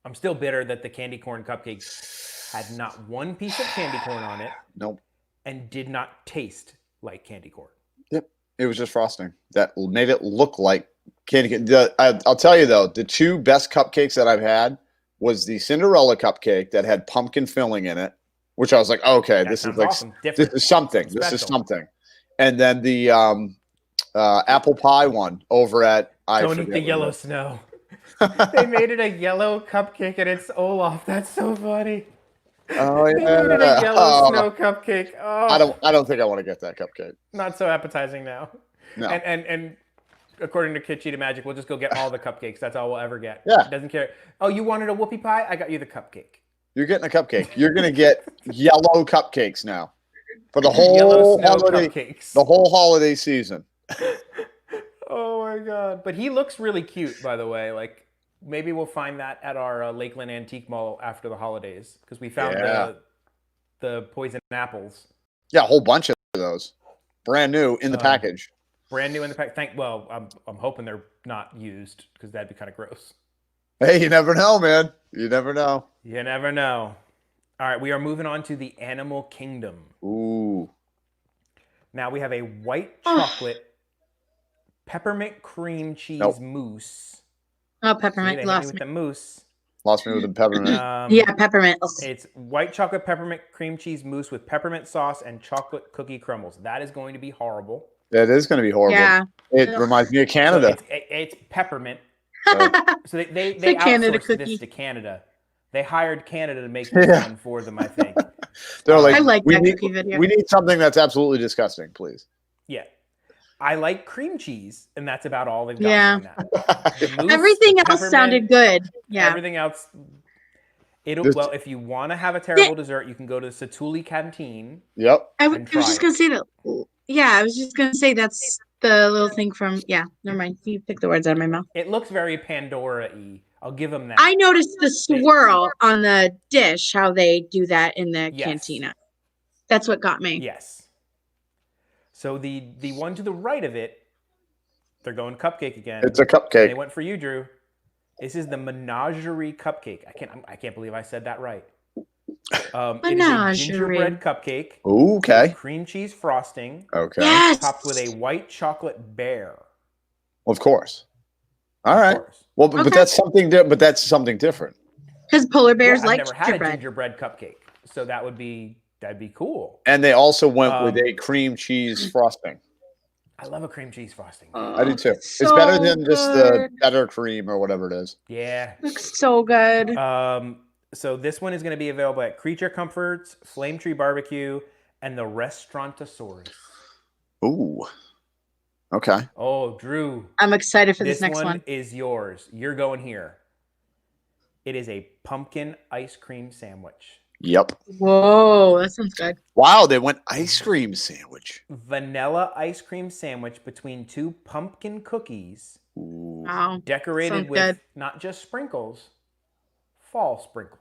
I'm still bitter that the candy corn cupcakes had not one piece of candy corn on it. Nope. And did not taste like candy corn. Yep. It was just frosting that made it look like candy. I'll tell you, though, the two best cupcakes that I've had was the Cinderella cupcake that had pumpkin filling in it, which I was like, okay, this is like awesome. this is something. Special. This is something. And then the apple pie one over at Don't eat the yellow snow. They made it a yellow cupcake and it's Olaf. That's so funny. Oh yeah, they made it a yellow snow cupcake. Oh, I don't think I want to get that cupcake. Not so appetizing now. No. And according to Kitschy Magic, we'll just go get all the cupcakes. That's all we'll ever get. Yeah. Doesn't care. Oh, you wanted a whoopie pie? I got you the cupcake. You're getting a cupcake. You're gonna get yellow cupcakes now for the Yellow whole snow holiday, cupcakes. the whole holiday season. Oh my god! But he looks really cute, by the way. Like maybe we'll find that at our Lakeland Antique Mall after the holidays because we found the poison apples. Yeah, a whole bunch of those, brand new in the package. Brand new in the pack. Well, I'm hoping they're not used because that'd be kind of gross. Hey, you never know, man. You never know. You never know. All right, we are moving on to the Animal Kingdom. Ooh. Now we have a white chocolate peppermint cream cheese mousse. Oh, peppermint. Lost me with the mousse. Lost me with the peppermint. Yeah, peppermint. It's white chocolate peppermint cream cheese mousse with peppermint sauce and chocolate cookie crumbles. That is going to be horrible. It is going to be horrible. Yeah. It reminds me of Canada. So it's peppermint. So they The Canada outsourced cookie. this to Canada. They hired Canada to make this one for them, I think. They're like, I like we that need, cookie video. We need something that's absolutely disgusting, please. Yeah. I like cream cheese, and that's about all they've got. Yeah. In that. The mousse, Everything the else peppermint, sounded good. Yeah. Everything else. Well, if you want to have a terrible dessert, you can go to the Satuli Canteen. Yep. I and was just try gonna say that. Yeah, I was just gonna say that's the little thing from. Yeah, never mind. You picked the words out of my mouth. It looks very Pandora-y. I'll give them that. I noticed the swirl on the dish, how they do that in the cantina. That's what got me. Yes. So the one to the right of it, they're going cupcake again. It's a cupcake. They went for you, Drew. This is the Menagerie cupcake. I can't believe I said that right. It is a gingerbread cupcake. Ooh, okay. With cream cheese frosting. Okay. Yes. Topped with a white chocolate bear. Of course. All right. Of course. Well, but that's something. But that's something different. Because polar bears I've like never had a gingerbread. gingerbread cupcake, so that'd be cool. And they also went with a cream cheese frosting. I love a cream cheese frosting. I do too. It's So better than just the good. better cream or whatever it is. Yeah. Looks so good. So this one is going to be available at Creature Comforts, Flame Tree Barbecue, and the Restaurantosaurus. Ooh. Okay. Oh, Drew. I'm excited for this next one. Is yours. You're going here. It is a pumpkin ice cream sandwich. Yep. Whoa, that sounds good. Wow, they went ice cream sandwich. Vanilla ice cream sandwich between two pumpkin cookies. Ooh. Wow. Decorated Sounds with good. not just sprinkles, fall sprinkles.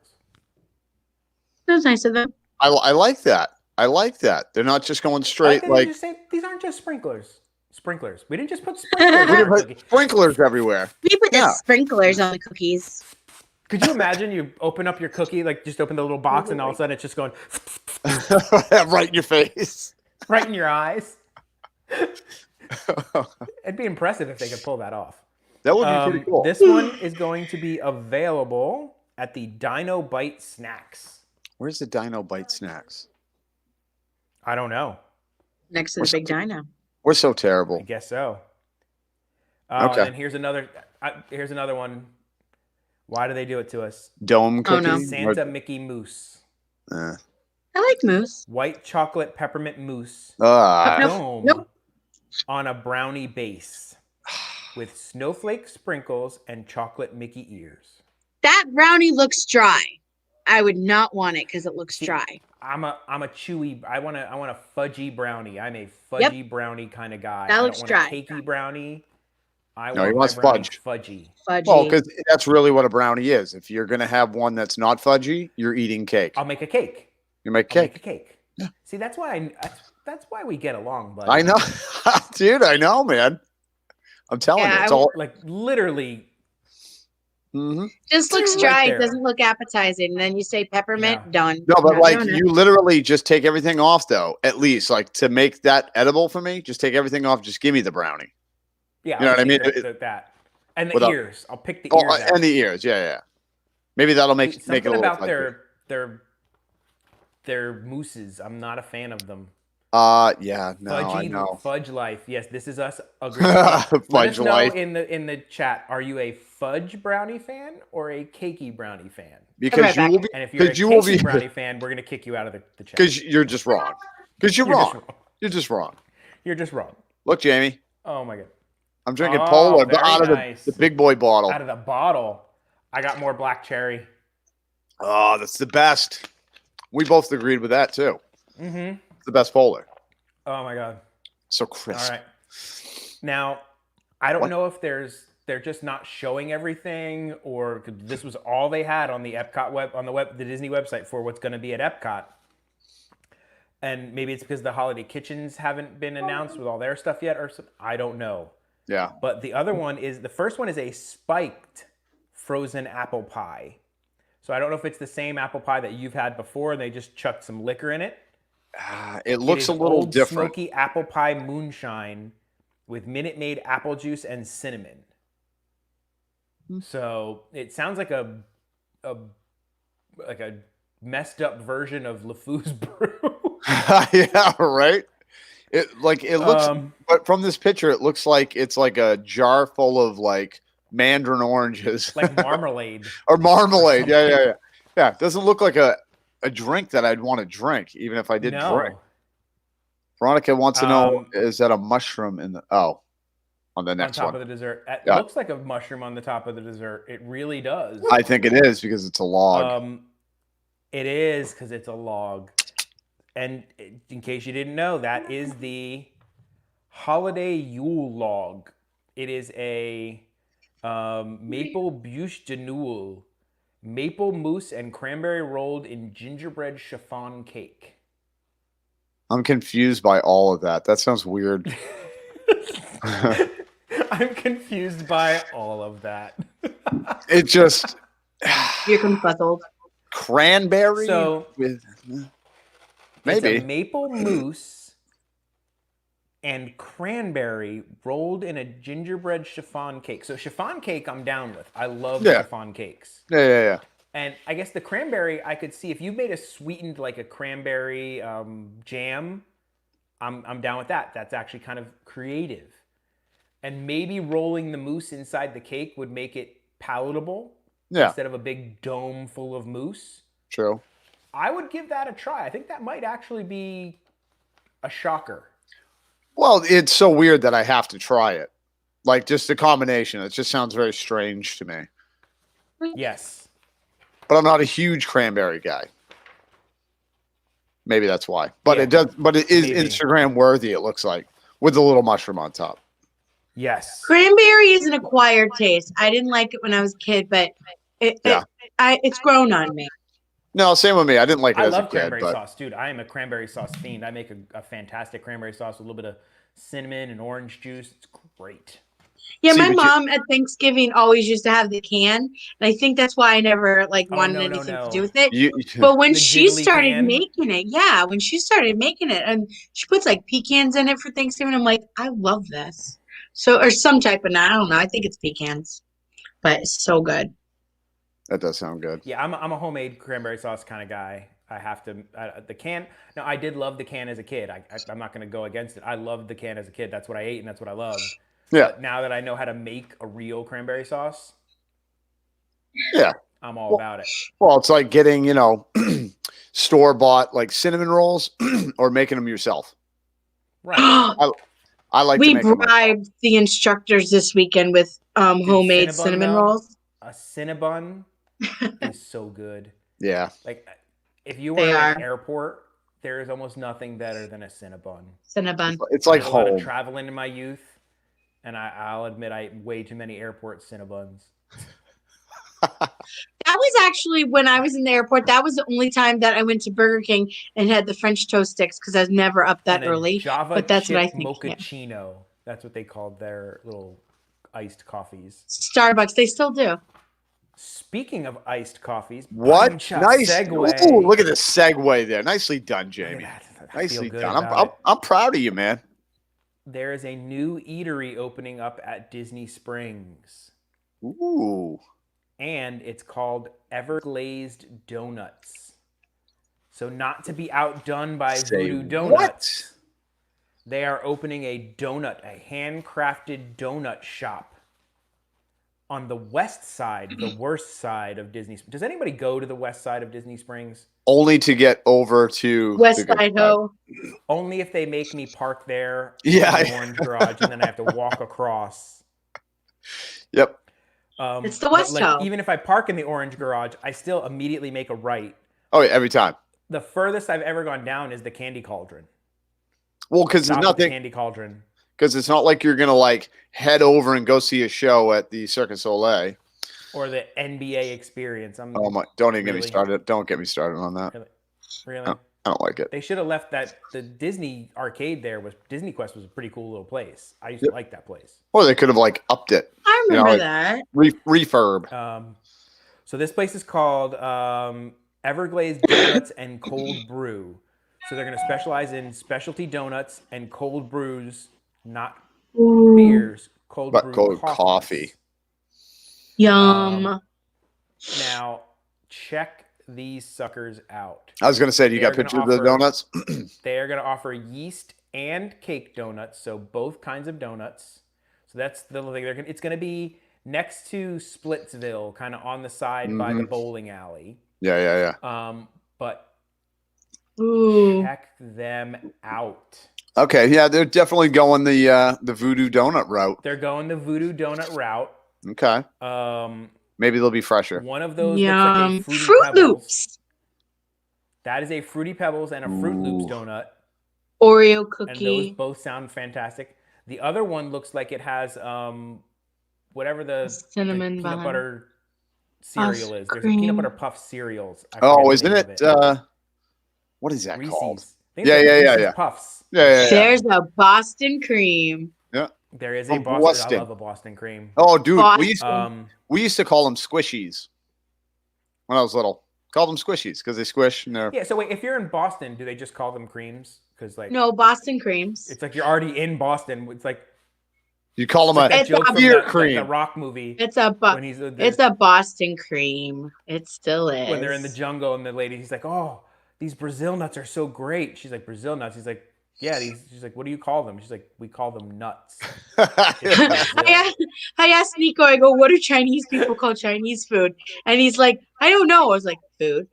That was nice of them. I like that. I like that. They're not just going straight like just say, these aren't just sprinklers. Sprinklers. We didn't just put sprinklers we on the put cookie. sprinklers everywhere. We put Yeah. the sprinklers on the cookies. Could you imagine you open up your cookie, like just open the little box, and all of a sudden it's just going Right in your face. right in your eyes? It'd be impressive if they could pull that off. That would be pretty cool. This one is going to be available at the Dino Bite Snacks. Where's the Dino Bite Snacks? I don't know. Next to the big dino. We're so I terrible. guess so. Okay. And here's another one. Why do they do it to us? Dome Oh, cookie. no. Santa Mickey mousse. Uh, I like mousse. White chocolate peppermint mousse. uh, Nope. Dome Nope. on a brownie base with snowflake sprinkles and chocolate Mickey ears. That brownie looks dry. I would not want it because it looks See, dry. I'm a chewy. I want a fudgy brownie. I'm a fudgy brownie kind of guy. That looks I don't dry. want a cakey brownie. I No, he want wants my brownie fudge. fudgy. Fudgy. well, because that's really what a brownie is. If you're gonna have one that's not fudgy, you're eating cake. I'll make a cake. You make I'll make a cake. cake. Yeah. See, that's why that's why we get along, buddy. I know, dude. I know, man. I'm telling Yeah, you, it's I all. Like literally. Mhm. Just looks Right dry. there. It doesn't look appetizing. And then you say peppermint, done. No, but Not like doing it. you literally just take everything off, though. At least, like to make that edible for me, just take everything off. Just give me the brownie. Yeah, You know I'll what I mean? take that and the Without- ears. I'll pick the ears Oh, out. and the ears. Yeah, yeah. Maybe that'll make Something make it a little. about fudgy. their mousses. I'm not a fan of them. Yeah, no, I know. Fudge life. Yes, this is us agreeing. Let Fudge us know life. in the chat. Are you a fudge brownie fan or a cakey brownie fan? Because right you back. will be. And if you're a Because you will cakey be. brownie fan, we're gonna kick you out of the chat. Because you're just wrong. Because you're You're wrong. just wrong. You're just wrong. You're just wrong. Look, Jamie, Oh my god. I'm drinking Oh, Polar, but very out of nice. the big boy bottle. Out of the bottle. I got more black cherry. Oh, that's the best. We both agreed with that too. Mm-hmm. It's the best Polar. Oh my god. So crisp. All right. Now, I don't What? know if they're just not showing everything, or this was all they had on the Epcot the Disney website for what's going to be at Epcot. And maybe it's because the holiday kitchens haven't been announced with all their stuff yet, or something. I don't know. Yeah. But the first one is a spiked frozen apple pie. So I don't know if it's the same apple pie that you've had before and they just chucked some liquor in it. It looks is a little old different. Smoky apple pie moonshine with Minute Maid apple juice and cinnamon. So it sounds like a messed up version of LeFou's brew. Yeah, right. It looks, but from this picture, it looks like it's like a jar full of like mandarin oranges, like marmalade. or marmalade. Yeah. It doesn't look like a drink that I'd want to drink, even if I did drink. Veronica wants to know: is that a mushroom in the on the next on top one? of the dessert? It Yeah. looks like a mushroom on the top of the dessert. It really does. I think it is because it's a log. It is because it's a log. And in case you didn't know, that is the holiday Yule log. It is a maple bûche de Noël, maple mousse and cranberry rolled in gingerbread chiffon cake. I'm confused by all of that. That sounds weird. I'm confused by all of that. It just You're confuzzled. cranberry So with it's maybe. a maple mousse and cranberry rolled in a gingerbread chiffon cake. So chiffon cake, I'm down with. I love chiffon cakes. Yeah. And I guess the cranberry, I could see if you made a sweetened like a cranberry jam, I'm down with that. That's actually kind of creative. And maybe rolling the mousse inside the cake would make it palatable instead of a big dome full of mousse. True. I would give that a try. I think that might actually be a shocker. Well, it's so weird that I have to try it. Like just the combination. It just sounds very strange to me. Yes. But I'm not a huge cranberry guy. Maybe that's why. But it does. But it is Maybe. Instagram worthy. It looks like with the little mushroom on top. Yes. Cranberry is an acquired taste. I didn't like it when I was a kid, but it's grown on me. No, same with me. I didn't like it I as a love kid. cranberry But sauce, dude. I am a cranberry sauce fiend. I make a fantastic cranberry sauce with a little bit of cinnamon and orange juice. It's great. Yeah, See, my but mom at Thanksgiving always used to have the can, and I think that's why I never wanted no, anything no. to do with it. you, But when The she jiggly started can? making it, and she puts like pecans in it for Thanksgiving, I'm like, I love this. So, or some type of nut. I don't know. I think it's pecans, but it's so good. that does sound good. Yeah, I'm a homemade cranberry sauce kind of guy. I have to the can. No, I did love the can as a kid. I'm not going to go against it. I loved the can as a kid. That's what I ate and that's what I loved. Yeah. But now that I know how to make a real cranberry sauce, Yeah. I'm all about it. Well, it's like getting, store bought like cinnamon rolls or making them yourself. Right. I like We to make them myself. bribed the instructors this weekend with homemade Cinnabon, cinnamon though, rolls. A Cinnabon is so good. Yeah. Like, if you They were in are. an airport, there is almost nothing better than a Cinnabon. Cinnabon. It's like I did a lot of home. traveling in my youth, and I'll admit I ate way too many airport Cinnabons. That was actually when I was in the airport. That was the only time that I went to Burger King and had the French toast sticks because I was never up that And a early. Java But that's what I chip think. Yeah. mochaccino. That's what they called their little iced coffees. Starbucks, they still do. Speaking of iced coffees, What? punch-up Nice. segue. Ooh, look at the segue there. Nicely done, Look Jamie. at that. I Nicely feel good done. about it. I'm proud of you, man. There is a new eatery opening up at Disney Springs, Ooh. and it's called Everglazed Donuts. So, not to be outdone by Say Voodoo what? Donuts, they are opening a handcrafted donut shop on the west side, the worst side of Disney. Does anybody go to the west side of Disney Springs? Only to get over to West the good Idaho. Only if they make me park there Yeah. in the orange garage, and then I have to walk across. Yep. It's the But, West like, Toe. even if I park in the orange garage, I still immediately make a right. Oh, yeah, every time. The furthest I've ever gone down is the Candy Cauldron. Well, because Stop there's at the nothing. Candy Cauldron. Because it's not like you're gonna like head over and go see a show at the Cirque du Soleil. Or the NBA experience. Oh my! Don't even get me Really? started. Don't get me started on that. Really? I don't like it. They should have left that. The Disney arcade there was Disney Quest was a pretty cool little place. I used to like that place. Or they could have like upped it. I remember like, that. Refurb. So this place is called Everglazed Donuts and Cold Brew. So they're going to specialize in specialty donuts and cold brews, not beers. Cold But brew cold coffees. coffee. Yum. Now, check these suckers out. I was gonna say, do you They got are gonna pictures of the offer- donuts? They are going to offer yeast and cake donuts, so both kinds of donuts. So that's the little thing. It's going to be next to Splitsville, kind of on the side by the bowling alley. Yeah. But Ooh. check them out. Okay, yeah, they're definitely going the Voodoo Donut route. They're going the Voodoo Donut route. Okay, maybe they'll be fresher. One of those Yum. looks like a Fruity Fruit Pebbles. Loops. That is a Fruity Pebbles and a Fruit Loops donut. Oreo And those cookie. both sound fantastic. The other one looks like it has whatever the Cinnamon peanut bun. butter cereal is. There's a cream. peanut butter puff cereals. I forget Oh, the isn't name it? of What is that Reese's. called? I think Yeah, it's yeah, Reese's yeah. Puffs. Yeah. There's a Boston cream. There is a From Boston. Boston. I love a Boston cream. Oh, dude, Boston. we used to call them squishies when I was little. Called them squishies because they squish and they're. Yeah. So wait, if you're in Boston, do they just call them creams? Because like No, Boston creams. it's like you're already in Boston. It's like You call them like that It's joke from beer the cream. Rock movie It's a when he's it's a Boston cream. It still is. when they're in the jungle and the lady, he's like, "Oh, these Brazil nuts are so great." She's like, "Brazil nuts." He's like, "Yeah." She's like, "What do you call them?" She's like, "We call them nuts." I asked Nico, I go, what do Chinese people call Chinese food? And he's like, I don't know. I was like, food.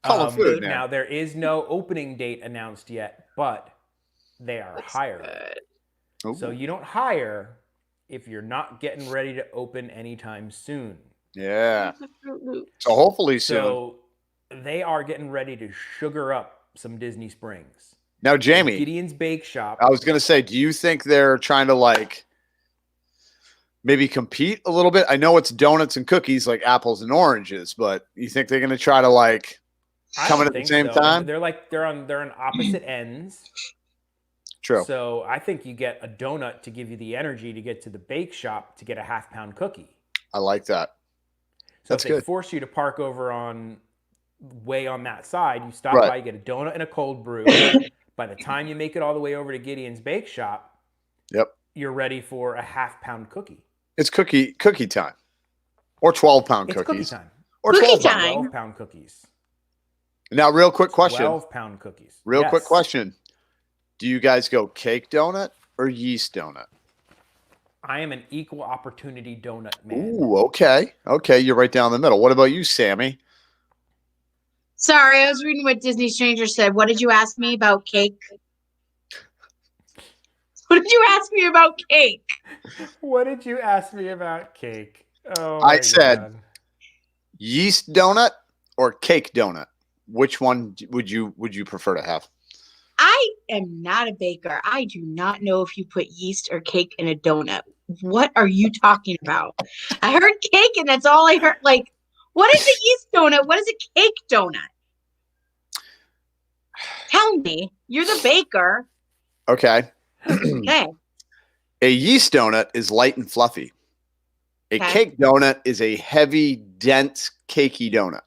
Call them food Now now. there is no opening date announced yet, but they are hiring. Ooh. So you don't hire if you're not getting ready to open anytime soon. Yeah. So hopefully soon. So they are getting ready to sugar up some Disney Springs. Now, Jamie, Gideon's Bake Shop. I was gonna say, do you think they're trying to like maybe compete a little bit? I know it's donuts and cookies like apples and oranges, but you think they're gonna try to like I come don't in at the think same so. time? They're on opposite ends. True. So I think you get a donut to give you the energy to get to the bake shop to get a half-pound cookie. I like that. So That's if they good. force you to park over on that side, you stop Right. by, you get a donut and a cold brew. By the time you make it all the way over to Gideon's Bake Shop, Yep. you're ready for a half-pound cookie. It's cookie time, or 12-pound It's cookies, cookie time. or Cookie 12 time. 12-pound cookies. Now, real quick question. 12-pound cookies. Real Yes. quick question. Do you guys go cake donut or yeast donut? I am an equal opportunity donut man. Ooh, okay. Okay, you're right down the middle. What about you, Sammy? Sorry, I was reading what Disney Stranger said. What did you ask me about cake? What did you ask me about cake? What did you ask me about cake? Oh, I my said God. yeast donut or cake donut. Which one would you prefer to have? I am not a baker. I do not know if you put yeast or cake in a donut. What are you talking about? I heard cake and that's all I heard. Like, what is a yeast donut? What is a cake donut? Tell me. You're the baker. Okay. Okay. A yeast donut is light and fluffy. A Okay. cake donut is a heavy, dense, cakey donut.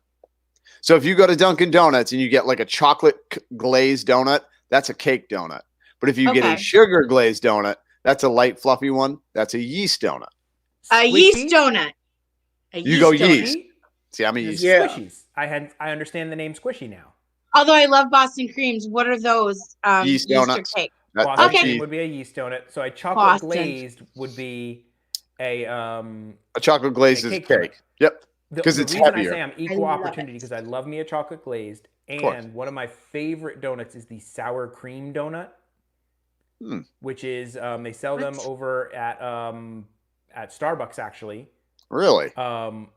So if you go to Dunkin' Donuts and you get like a chocolate glazed donut, that's a cake donut. But if you get a Okay. sugar glazed donut, that's a light, fluffy one. That's a yeast donut. A yeast donut. You go yeast. Squishy? See, I'm a yeast. Yeah. Squishies. I understand the name Squishy now. Although I love Boston creams. What are those? Yeast Or donuts. cake? Boston Okay. cream would be a yeast donut. So a chocolate Boston. glazed would be a chocolate glazed a is cake cake. donut. Yep. The Because it's reason heavier. I say I'm equal I love opportunity it. because I love me a chocolate glazed, course. and one of my favorite donuts is the sour cream donut, which is they sell them over at Starbucks actually. Really? And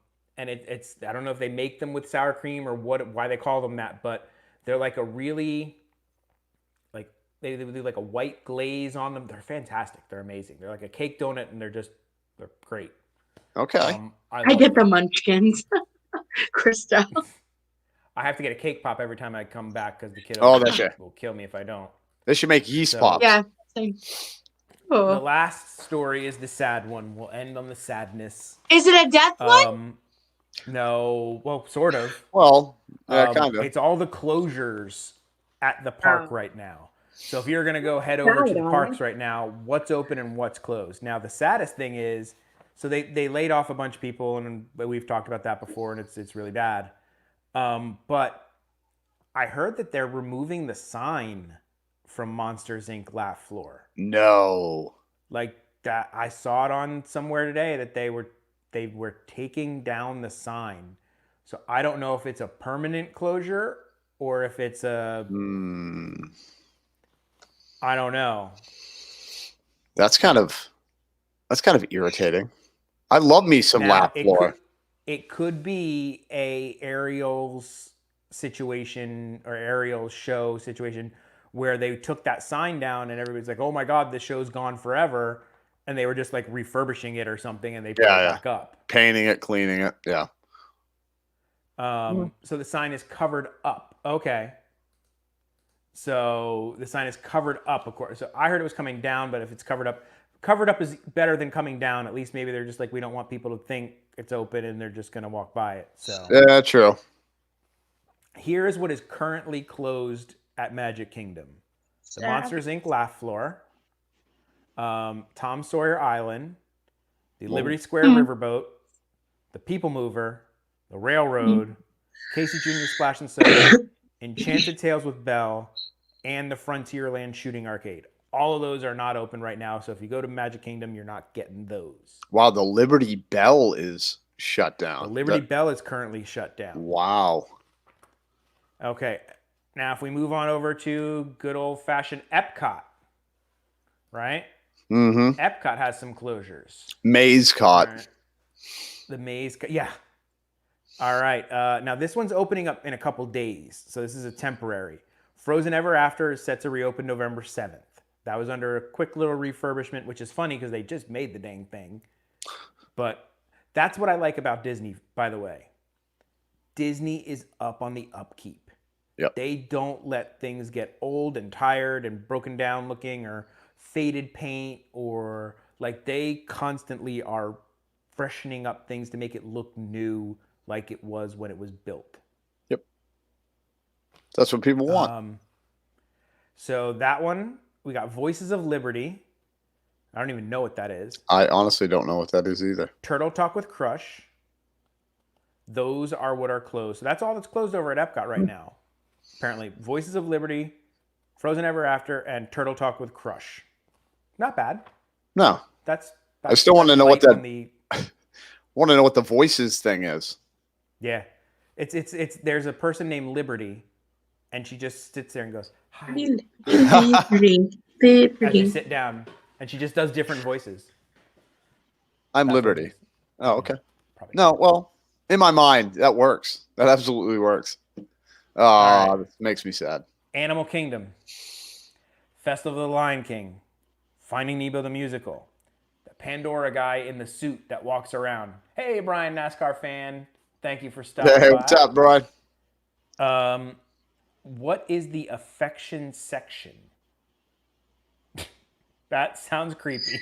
it's I don't know if they make them with sour cream or why they call them that, but they're like a really like they do like a white glaze on them. They're fantastic. They're amazing. They're like a cake donut, and they're great. Okay. I get the munchkins. Krista. I have to get a cake pop every time I come back because the kid will kill me if I don't. They should make yeast pops. Yeah. Same. The Oh. last story is the sad one. We'll end on the sadness. Is it a death one? No, well, sort of. Well, yeah, kind of. It's all the closures at the park right now. So if you're going to go head over to the parks right now, what's open and what's closed? Now, the saddest thing is, so they laid off a bunch of people, and we've talked about that before, and it's really bad. But I heard that they're removing the sign from Monsters Inc. Laugh Floor. No. Like that, I saw it on somewhere today that they were taking down the sign. So I don't know if it's a permanent closure or if it's a I don't know. That's kind of irritating. I love me some Laugh Floor. It could be a Ariel's situation or Ariel's show situation where they took that sign down and everybody's like, "Oh my God, this show's gone forever," and they were just like refurbishing it or something, and they put it back up, painting it, cleaning it, yeah. So the sign is covered up. Okay. So the sign is covered up, of course. So I heard it was coming down, but if it's covered up is better than coming down. At least maybe they're just like, we don't want people to think it's open and they're just going to walk by it. So yeah, true. Here is what is currently closed at Magic Kingdom: the Monsters Inc. Laugh Floor, Tom Sawyer Island, the Liberty Square Riverboat, the People Mover, the Railroad, Casey Jr. Splash and Soda, Enchanted Tales with Belle, and the Frontierland Shooting Arcade. All of those are not open right now, so if you go to Magic Kingdom, you're not getting those. Wow, the Liberty Belle is shut down. The Liberty Belle is currently shut down. Wow. Okay, now if we move on over to good old-fashioned Epcot, right? Mm-hmm. Epcot has some closures. Maze Caught. Right. The Maze, yeah. All right, now this one's opening up in a couple days, so this is a temporary. Frozen Ever After is set to reopen November 7th. That was under a quick little refurbishment, which is funny because they just made the dang thing. But that's what I like about Disney, by the way. Disney is up on the upkeep. Yep. They don't let things get old and tired and broken down looking or faded paint, or like they constantly are freshening up things to make it look new like it was when it was built. Yep. That's what people want. So that one, we got Voices of Liberty. I don't even know what that is. I honestly don't know what that is either. Turtle Talk with Crush. Those are what are closed. So that's all that's closed over at Epcot right now. Apparently, Voices of Liberty, Frozen Ever After, and Turtle Talk with Crush. Not bad. No. That's I still want to know what light that. on the- Want to know what the voices thing is. Yeah, it's. There's a person named Liberty, and she just sits there and goes, "Hi," as you sit down, and she just does different voices. I'm That's what it Liberty. is. Oh, okay. Probably. No, well, in my mind, that works. That absolutely works. Oh, All right. This makes me sad. Animal Kingdom, Festival of the Lion King, Finding Nemo the Musical, the Pandora guy in the suit that walks around. Hey, Brian, NASCAR fan. Thank you for stopping Hey, by. what's up, bro? What is the affection section? That sounds creepy.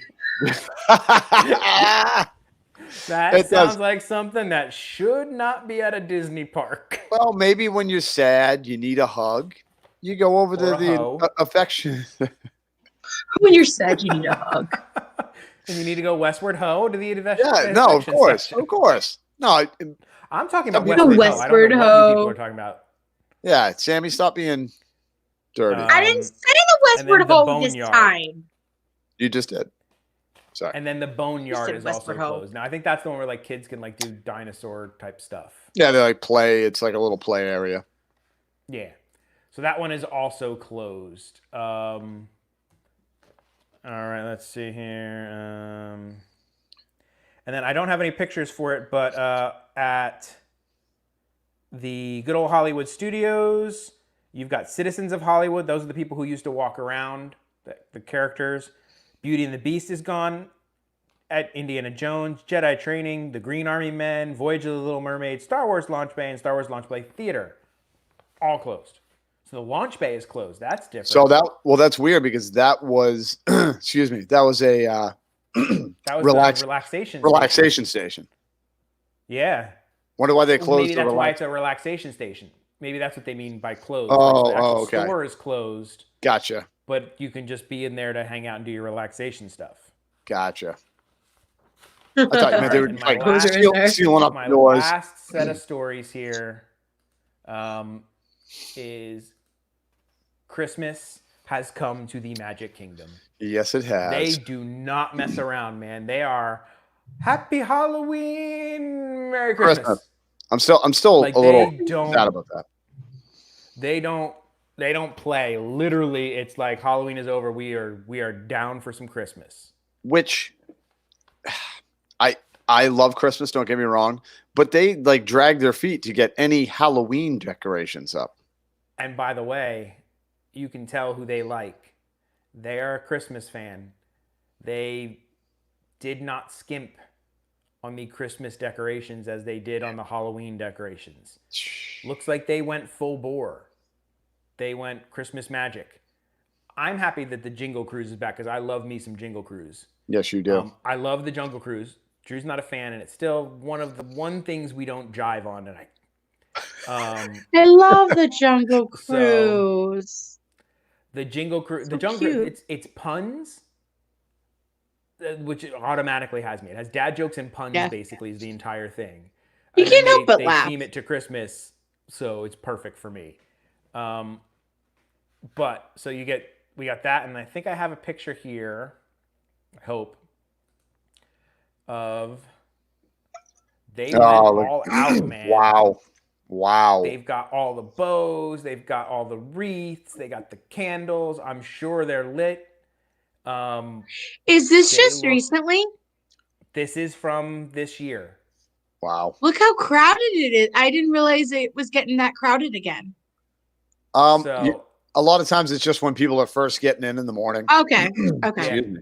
That sounds like something that should not be at a Disney park. Well, maybe when you're sad, you need a hug. You go over to the affection. When you're sad, you need a hug. And you need to go westward ho to the affection. Yeah, no, of course, section. of course. No, I'm talking about Westward westward ho. I don't know what you people are talking about. yeah, Sammy, stop being dirty. I didn't say the westward the home this boneyard. time. You just did. Sorry. And then the boneyard said is also westward ho. closed. Now I think that's the one where like kids can like do dinosaur type stuff. Yeah, they like play. It's like a little play area. Yeah. So that one is also closed. All right, let's see here. And then I don't have any pictures for it, but at the good old Hollywood Studios, you've got Citizens of Hollywood. Those are the people who used to walk around, the characters. Beauty and the Beast is gone. At Indiana Jones, Jedi Training, The Green Army Men, Voyage of the Little Mermaid, Star Wars Launch Bay, and Star Wars Launch Bay Theater. All closed. So the launch bay is closed. That's different. So that's weird because that was, excuse me, that was a that was the relaxation station. Yeah. Wonder why they closed. Maybe that's why it's a relaxation station. Maybe that's what they mean by closed. Oh, the store is closed. Gotcha. But you can just be in there to hang out and do your relaxation stuff. Gotcha. I thought you meant they were like sealing up my doors. last set of stories here is Christmas has come to the Magic Kingdom. Yes, it has. They do not mess around, man. They are Happy Halloween, Merry Christmas. I'm still like, a little sad about that. They don't play. Literally, it's like Halloween is over. We are down for some Christmas. Which I love Christmas, don't get me wrong, but they like drag their feet to get any Halloween decorations up. And by the way, you can tell who they like. They are a Christmas fan. They did not skimp on the Christmas decorations as they did on the Halloween decorations. Looks like they went full bore. They went Christmas magic. I'm happy that the Jingle Cruise is back because I love me some Jingle Cruise. Yes, you do. I love the Jungle Cruise. Drew's not a fan, and it's still one of the things we don't jive on tonight. I love the Jungle Cruise. The Jingle Cruise, So the Jungle cute. Cruise, it's puns, which it automatically has me. It has dad jokes and puns, basically, is the entire thing. You And can't then help but laugh. They theme it to Christmas, so it's perfect for me. But so we got that, and I think I have a picture here. I hope. Of they went all out, man. Wow. They've got all the bows, they've got all the wreaths, they got the candles. I'm sure they're lit. Is this just recently? This is from this year. Wow. Look how crowded it is. I didn't realize it was getting that crowded again. A lot of times it's just when people are first getting in the morning. Okay. Excuse me.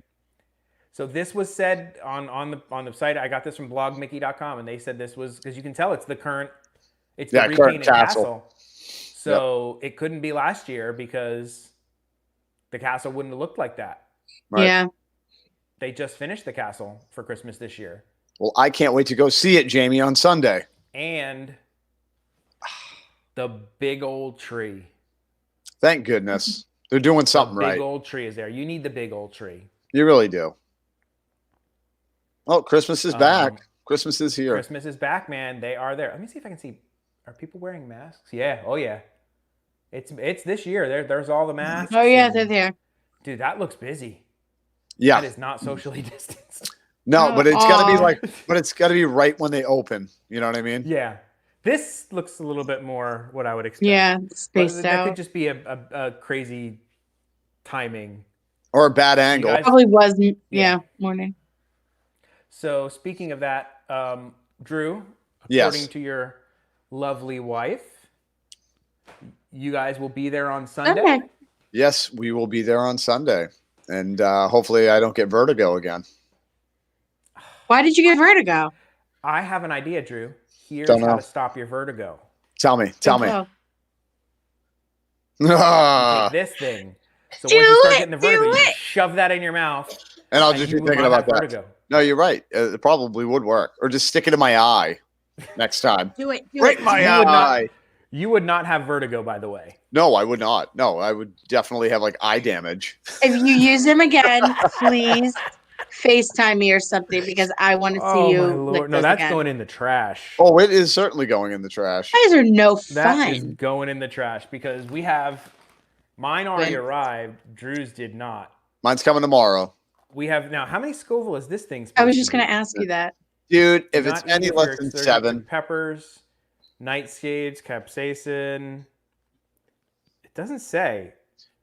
So this was said on the site. I got this from blogmickey.com, and they said this was because you can tell it's the current repainted castle. So it couldn't be last year because the castle wouldn't have looked like that. Right. Yeah. They just finished the castle for Christmas this year. Well, I can't wait to go see it, Jamie, on Sunday. And the big old tree. Thank goodness. They're doing something right. The big old tree is there. You need the big old tree. You really do. Oh, Christmas is back. Christmas is here. Christmas is back, man. They are there. Let me see if I can see. Are people wearing masks? Yeah. Oh, yeah. It's this year. There's all the masks. Oh, yeah, they're there. Dude, that looks busy. Yeah. That is not socially distanced. No, but it's got to be Aw. like, but it's got to be right when they open. You know what I mean? Yeah. This looks a little bit more what I would expect. Yeah, But spaced that out. could just be a crazy timing. Or a bad angle. guys- Probably was. Yeah. Yeah, morning. So speaking of that, Drew, Yes. according to your lovely wife, you guys will be there on Sunday. Okay. Yes, we will be there on Sunday, and hopefully I don't get vertigo again. Why did you get vertigo? I have an idea, Drew. Here's Don't how know. to stop your vertigo. Tell me. Oh. You Ah, take this thing. So Do once you start it, getting the do vertigo, you it. shove that in your mouth. and I'll and just you be will thinking not about have that. vertigo. No, you're right. It probably would work. Or just stick it in my eye next time. Do it. Do Right it. my You would not- eye. You would not have vertigo, by the way. No, I would not. No, I would definitely have like eye damage. If you use them again, please FaceTime me or something because I want to see you. my lick lord! No, those that's again. going in the trash. Oh, it is certainly going in the trash. You guys are no That is fun. going in the trash because we have mine already Good. arrived. Drew's did not. Mine's coming tomorrow. We have now. How many Scoville is this thing? I was supposed just to going be? to ask you that. Dude, if Not it's any eat less your than exotic 7, peppers, nightshades, capsaicin. It doesn't say.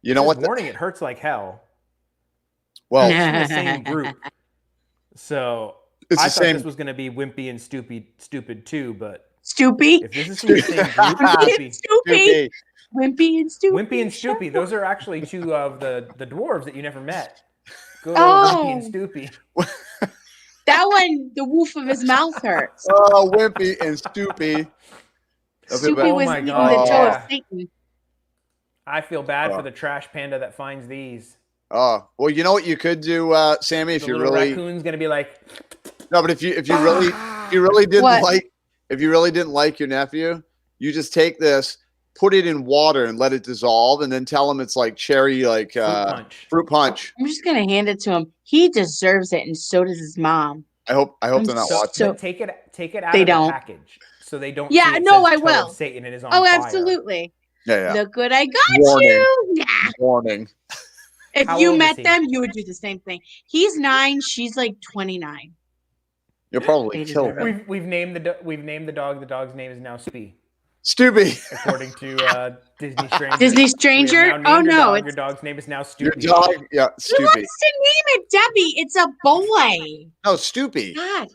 you know It what? says, warning, it hurts like hell. Well, It's in the same group. So it's I the thought same. this was going to be wimpy and stupid too, but Stoopy. if this is in the same group, Wimpy and Stoopy. Stoopy. Wimpy and Stoopy. Wimpy and Stoopy, those are actually two of the dwarves that you never met. Good old Oh. Wimpy and Stoopy. That one, the roof of his mouth hurts. Oh, Wimpy and Stoopy. Stoopy Oh was my eating God, the toe yeah. of Satan. I feel bad Oh. for the trash panda that finds these. Oh, well, you know what you could do, Sammy, if The you little really raccoon's gonna be like, no, but if you really didn't What? like your nephew, you just take this, put it in water, and let it dissolve, and then tell him it's like cherry, like fruit punch. fruit punch. I'm just gonna hand it to him. He deserves it, and so does his mom. I hope I'm they're not So, watching. so- but take it out They of the don't. package, so they don't. Yeah, see it no, says I toe will. of Satan and it is on Oh, fire. absolutely. Yeah. Look what I got Warning. you. Yeah. Warning. If How you old is met he? them, you would do the same thing. He's 9. She's like 29. You'll probably They kill deserve him. We've named the dog. The dog's name is now Spee, Stoopy. according to Disney Stranger. Disney We have Stranger? now named Oh your no, dog. it's Your dog's name is now Your Stoopy. dog, yeah, who Stoopy. wants to name it Debbie? It's a boy. No, Stoopy. God,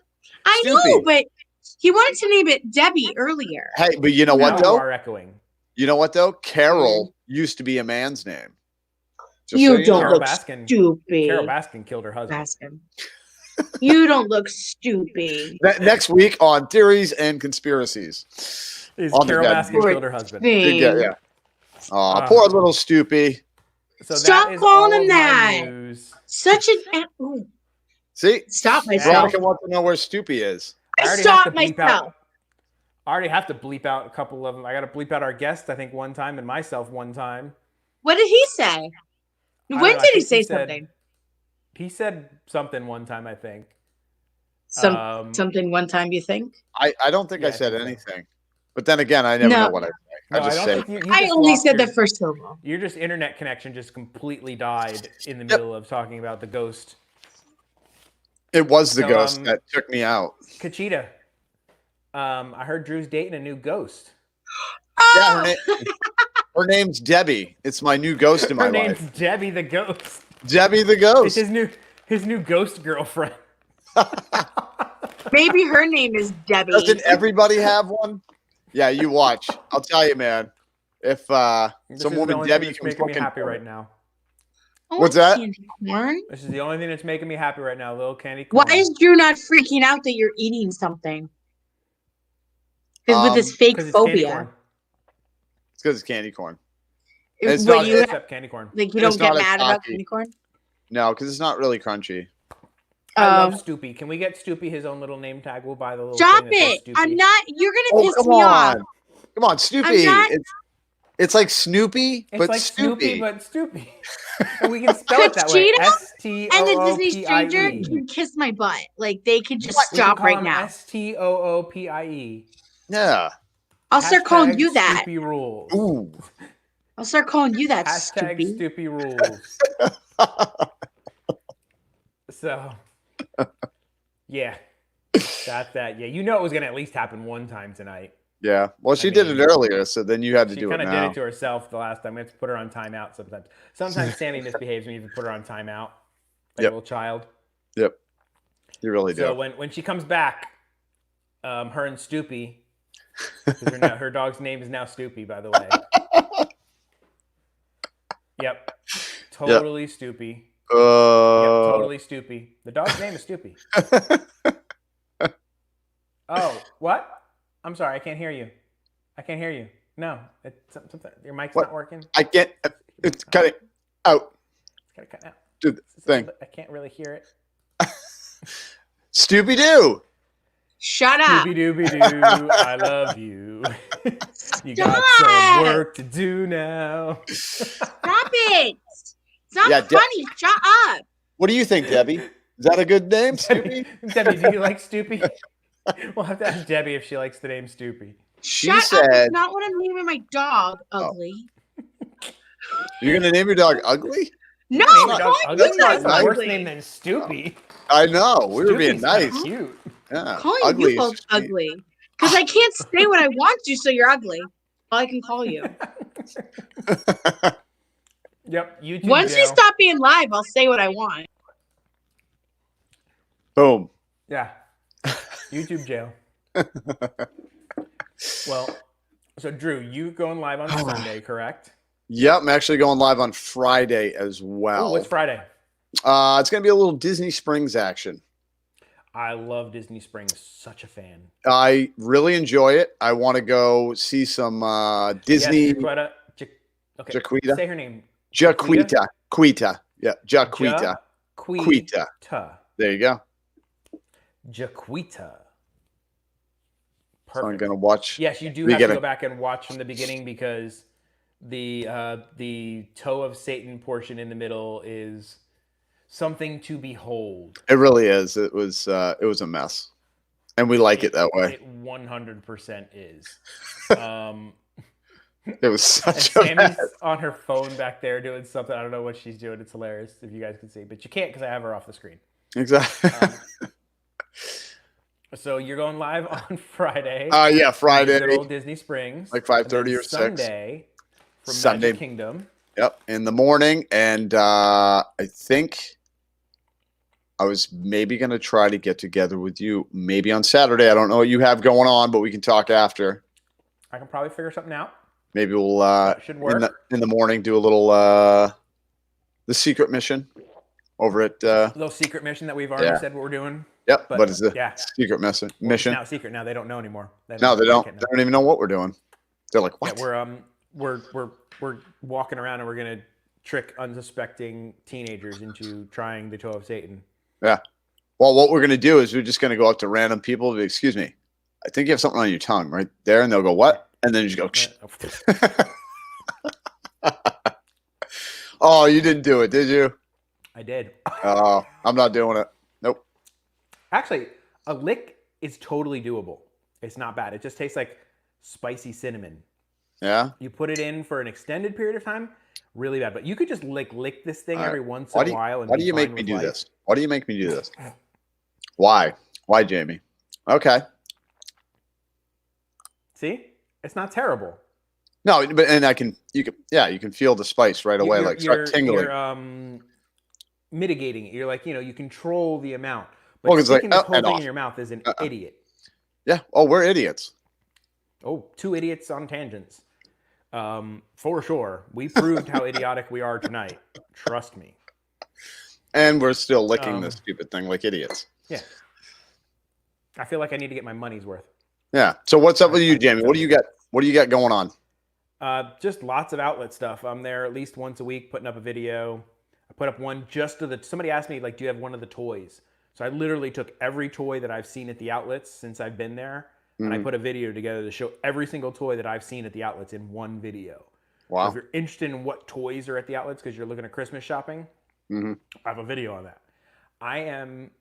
I Stoopy. know, but he wanted to name it Debbie earlier. Hey, but you know Now what you though? are echoing. You know what though? Carol used to be a man's name. Just You so don't Carol look Baskin. stupid. Carol Baskin killed her husband. Baskin. You don't look stupid. Next week on Theories and Conspiracies. Is On the Carol dead. Baskin killed her husband. Yeah. Aw, poor little Stoopy. So Stop that is calling all him of my that. news. Such an. Ooh, See? stop myself. Veronica wants to know where Stoopy is. I I already have to stopped bleep myself. out. I already have to bleep out a couple of them. I got to bleep out our guest, I think, one time, and myself one time. What did he say? I don't When know, I did he think say said- something? He said something one time, I think. Something one time, you think? I don't think Yeah, I I said think so. anything. But then again, I never No. know what I say. No, I just don't say think you I just only lost said your, the first syllable. Your just internet connection just completely died in the middle of talking about the ghost. it was the So, ghost that took me out. Kachita, I heard Drew's dating a new ghost. Yeah, her name's Debbie. It's my new ghost in my Her name's life. Debbie the ghost. Debbie the It's ghost. his new ghost girlfriend. Maybe her name is Debbie. Doesn't everybody have one? Yeah, you watch. I'll tell you, man. If This some is the woman only Debbie thing that's comes making me looking happy for right me. now. I What's want that? candy corn. This is the only thing that's making me happy right now. Little candy corn. Why is Drew not freaking out that you're eating something? Because with this fake 'Cause it's candy phobia, corn. It's because it's candy corn. if- It's what not- you have, Except candy corn. like you it's don't get not as mad about cocky. candy corn. No, because it's not really crunchy. I Um, love Stoopy. Can we get Stoopy his own little name tag? We'll buy the little Stop thing that says it! Stoopy. I'm not. You're gonna Oh, piss come me off. on. Come on, Snoopy. not- It's like Snoopy, It's but like Snoopy. Snoopy, but Stoopy. And we can spell it that way. Kachita And the Disney Stranger S-T-O-O-P-I-E. can kiss my butt. Like they could just We can stop call right him now. S-T-O-O-P-I-E. Yeah. I'll start calling Hashtag you that. Stoopy rules. Ooh. I'll start calling you that. Hashtag Stupid. Stoopy rules. So, Yeah. That's that. Yeah, you know it was going to at least happen one time tonight. Yeah. Well, she did it earlier, so then you had to do it now. She kind of did it to herself the last time. We have to put her on timeout sometimes. Sometimes Sammy misbehaves and we even put her on timeout, like a little child. Yep. You really do. So when she comes back, her and Stoopy, because her dog's name is now Stoopy, by the way. Yep. Totally Stoopy. Yep, totally Stoopy. The dog's name is Stoopy. Oh, what? I'm sorry, I can't hear you. I can't hear you. No, it's something. Your mic's not working. I can't. It's cutting out. It's gotta cut out. Do the thing. I can't really hear it. Stooby Doo. Shut up. Dooby dooby doo, I love you. You got some work to do now. Stop it. It's not funny. Shut up. What do you think, Debbie? Is that a good name, Stoopy? Debbie, do you like Stoopy? We'll have to ask Debbie if she likes the name Stoopy. Shut up. That's not what I'm naming my dog, Ugly. You're going to name your dog Ugly? No, Ugly. That's a worse name than Stoopy. I know. We were being nice. Cute. Yeah. Calling you both ugly. Because I can't say what I want to, so you're ugly. All I can call you. Yep. YouTube Once you stop being live, I'll say what I want. Boom. Yeah. YouTube jail. Well, so Drew, you going live on Sunday, correct? Yep, I'm actually going live on Friday as well. Oh, what's Friday? It's going to be a little Disney Springs action. I love Disney Springs. Such a fan. I really enjoy it. I want to go see some Disney. Yes, okay. Jaquita. Say her name. Jaquita. Quita. Yeah, Jaquita. Quita. There you go. Jaquita. Perfect. So I'm going to watch. Yes, you do have to go back and watch from the beginning because the toe of Satan portion in the middle is something to behold. It really is. It was a mess, and we like it that way. It 100% is. It was such a Sammy's mess. on her phone back there doing something. I don't know what she's doing. It's hilarious if you guys can see, but you can't because I have her off the screen. Exactly. So you're going live on Friday. Yeah, Friday. Good old Disney Springs. Like 5:30 or 6. Sunday. From Sunday. Magic Kingdom. Yep, in the morning, and I think I was maybe going to try to get together with you maybe on Saturday. I don't know what you have going on, but we can talk after. I can probably figure something out. Maybe we'll should work. in the morning do a little the secret mission over at little secret mission that we've already said what we're doing. Yep, but what is the secret mission? Well, it's now secret. Now they don't know anymore. They don't even know what we're doing. They're like, what? Yeah, we're walking around and we're gonna trick unsuspecting teenagers into trying the toe of Satan. Yeah. Well, what we're gonna do is we're just gonna go up to random people and be, excuse me, I think you have something on your tongue right there, and they'll go, what? And then you just go. Oh, you didn't do it, did you? I did. Oh, I'm not doing it. Nope. Actually, a lick is totally doable. It's not bad. It just tastes like spicy cinnamon. Yeah. You put it in for an extended period of time, really bad. But you could just lick this thing every once in a while. And why do you make me do this? Why do you make me do this? Why? Why, Jamie? Okay. See, it's not terrible. No, but you can feel the spice right away, start tingling. You're mitigating it. You're like, you control the amount. But Well, it's sticking like, this whole thing off. in your mouth is an idiot. Yeah. Oh, we're idiots. Oh, two idiots on tangents. For sure. We proved how idiotic we are tonight. Trust me. And we're still licking this stupid thing like idiots. Yeah. I feel like I need to get my money's worth. Yeah. So what's up with you, Jamie? What do you got? What do you got going on? Just lots of outlet stuff. I'm there at least once a week putting up a video. I put up one just to somebody asked me, like, do you have one of the toys? So I literally took every toy that I've seen at the outlets since I've been there, and I put a video together to show every single toy that I've seen at the outlets in one video. Wow. So if you're interested in what toys are at the outlets because you're looking at Christmas shopping, I have a video on that. I am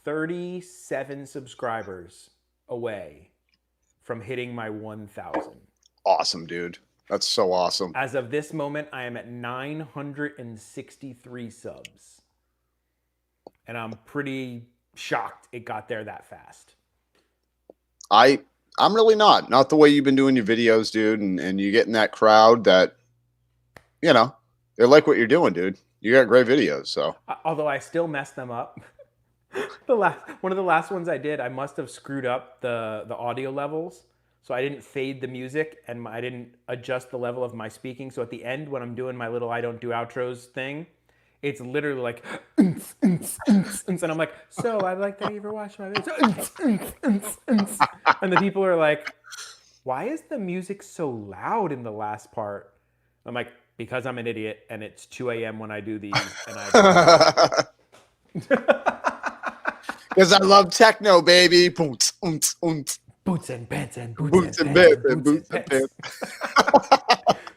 37 subscribers away from hitting my 1,000. Awesome, dude. That's so awesome. As of this moment, I am at 963 subs. And I'm pretty shocked it got there that fast. I'm really not the way you've been doing your videos, dude. And you get in that crowd that, you know, they like what you're doing, dude. You got great videos. So, although I still mess them up. One of the last ones I did, I must have screwed up the audio levels. So I didn't fade the music and I didn't adjust the level of my speaking. So at the end, when I'm doing my little I don't do outros thing, it's literally like, and I'm like, so I'd like that you ever watch my videos. And the people are like, why is the music so loud in the last part? I'm like, because I'm an idiot and it's 2 a.m. when I do these. And because I love techno, baby. Boots, boots and pants and boots and pants.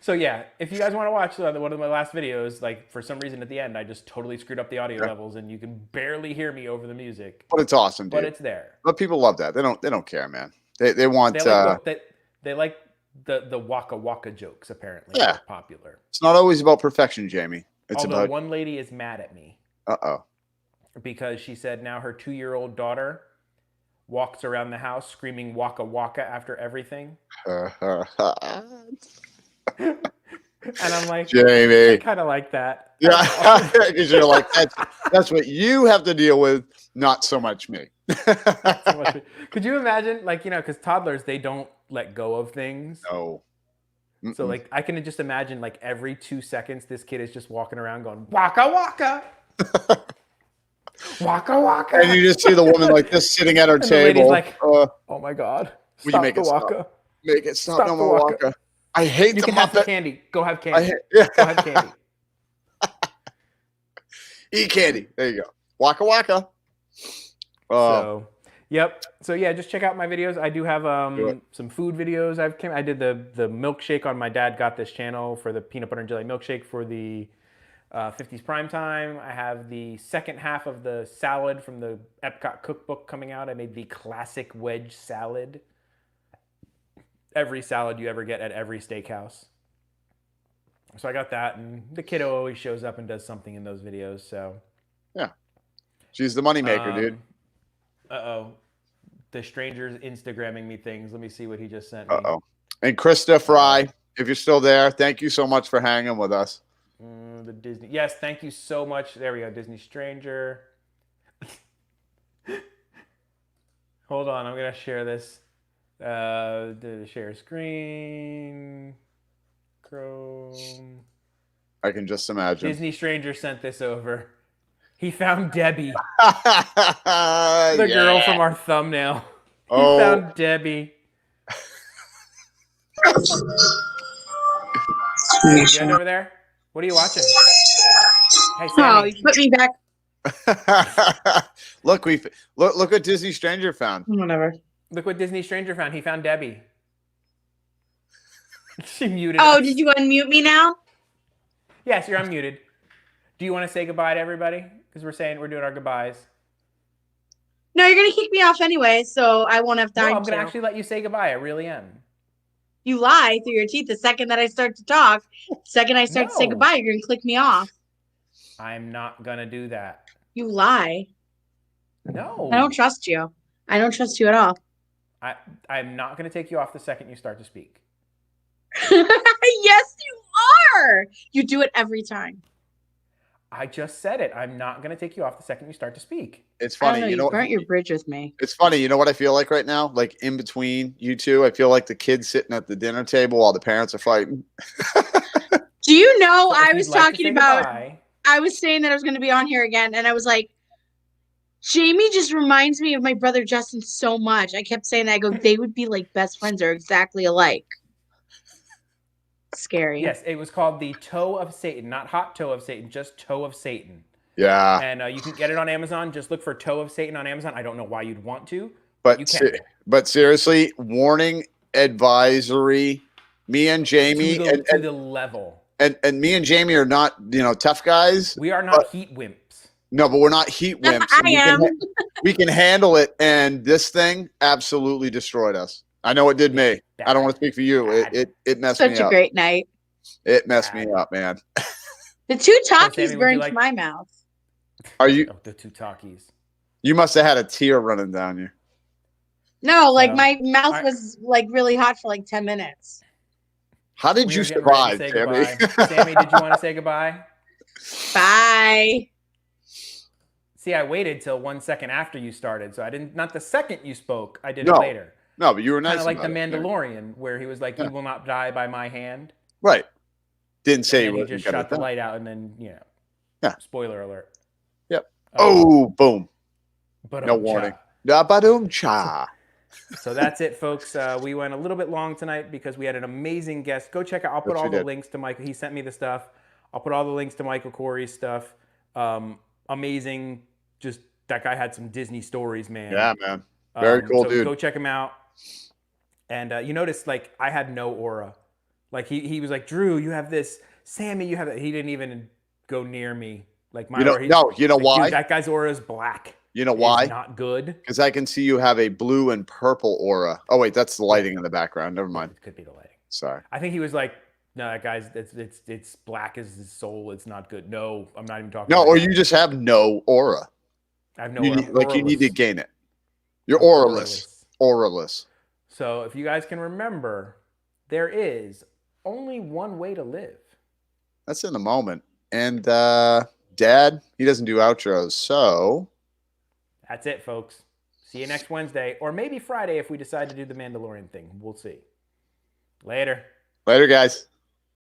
So yeah, if you guys want to watch one of my last videos, like for some reason at the end, I just totally screwed up the audio levels, and you can barely hear me over the music. But it's awesome, dude. But it's there. But people love that. They don't care, man. They want. They like the waka waka jokes. Apparently, yeah, popular. It's not always about perfection, Jamie. It's Although about one lady is mad at me. Because she said now her 2-year-old daughter walks around the house screaming waka waka after everything. And I'm like, Jamie, I kind of like that. Yeah, because you're like, that's what you have to deal with, not so much me. Could you imagine, like, you know, because toddlers, they don't let go of things. No. So, like, I can just imagine, like, every 2 seconds, this kid is just walking around going, waka waka. Waka waka. And you just see the woman like this sitting at her and table. The lady's like, oh my God. Will you make it waka. stop? Make it stop. No more waka. I hate you the can Muppet. have the candy. Go have candy. Yeah. Go have candy. Eat candy. There you go. Waka waka. So, yep. So yeah, just check out my videos. I do have some food videos. I did the milkshake on my Dad Got This channel for the peanut butter and jelly milkshake for the 50s prime time. I have the second half of the salad from the Epcot cookbook coming out. I made the classic wedge salad. Every salad you ever get at every steakhouse. So I got that, and the kiddo always shows up and does something in those videos. So yeah, she's the moneymaker, dude. The stranger's Instagramming me things. Let me see what he just sent me. And Krista Fry, if you're still there, thank you so much for hanging with us. The Disney. Yes, thank you so much. There we go. Disney Stranger. Hold on. I'm going to share this. Share screen. Chrome. I can just imagine. Disney Stranger sent this over. He found Debbie. The girl from our thumbnail. He found Debbie. You good over there? What are you watching? Hey, Sammy. Oh, you put me back. Look what Disney Stranger found. Whatever. Look what Disney Stranger found. He found Debbie. She muted Oh, us. did you unmute me now? Yes, you're unmuted. Do you want to say goodbye to everybody? Because we're doing our goodbyes. No, you're gonna kick me off anyway, so I won't have time. No, I'm gonna actually let you say goodbye. I really am. You lie through your teeth. The second that I start to talk, the second I start to say goodbye, you're gonna click me off. I'm not gonna do that. You lie. No. I don't trust you. I don't trust you at all. I'm not gonna take you off the second you start to speak. Yes, you are. You do it every time. I just said it. I'm not gonna take you off the second you start to speak. It's funny. You burnt your bridge with me. It's funny. You know what I feel like right now? Like in between you two, I feel like the kids sitting at the dinner table while the parents are fighting. Do you know So I was talking about, I was saying that I was going to be on here again, and I was like, Jamie just reminds me of my brother Justin so much. I kept saying that. I go, they would be like best friends. They're exactly alike. Scary. Yes, it was called The Toe of Satan, not Hot Toe of Satan, just Toe of Satan. Yeah. And you can get it on Amazon. Just look for Toe of Satan on Amazon. I don't know why you'd want to, but you can. But seriously, warning, advisory. Me and Jamie to the level. And me and Jamie are not, tough guys. We are not heat wimps. No, but we're not heat wimps. I am. We can handle it, and this thing absolutely destroyed us. I know it did me. I don't want to speak for you. It messed me up. Such a great night. It messed me up, man. The two So, Takis Sammy, burnt my mouth. Are you? The two Takis. You must have had a tear running down you. No, like So, my mouth I- was like really hot for like 10 minutes. How did We you were getting ready to survive, say Tammy? goodbye. Sammy, did you want to say goodbye? Bye. See, I waited till 1 second after you started, so I didn't. Not the second you spoke, I did No. it later. No, but you were nice Kind of like the about it. Mandalorian, where he was like, Yeah. "You will not die by my hand." Right. Didn't say And then he wasn't just gonna shot the die. light out, and then Yeah. Spoiler alert. Yep. Oh, boom. But No warning. Da-ba-doom cha. So that's it, folks. We went a little bit long tonight because we had an amazing guest. Go check out. I'll put Yes, all we the did. links to Michael. He sent me the stuff. I'll put all the links to Michael Kouri's stuff. Amazing. Just that guy had some Disney stories, man. Yeah, man. Very cool, so dude. Go check him out. And you notice, like, I had no aura. Like he was like, Drew, you have this. Sammy, you have that. He didn't even go near me. Like my aura. You know like, why? Dude, that guy's aura is black. You know why? It's not good. Because I can see you have a blue and purple aura. Oh wait, that's the lighting in the background. Never mind. It could be the lighting. Sorry. I think he was like, no, that guy's it's black as his soul. It's not good. No, I'm not even talking. No, about or that. you just have no aura. I have no You aura. need, like you need to Auraless. gain it. You're I'm auraless. Auraless. So if you guys can remember, there is only one way to live. That's in the moment. And Dad, he doesn't do outros, so That's it, folks. See you next Wednesday, or maybe Friday if we decide to do the Mandalorian thing. We'll see. Later. later, guys.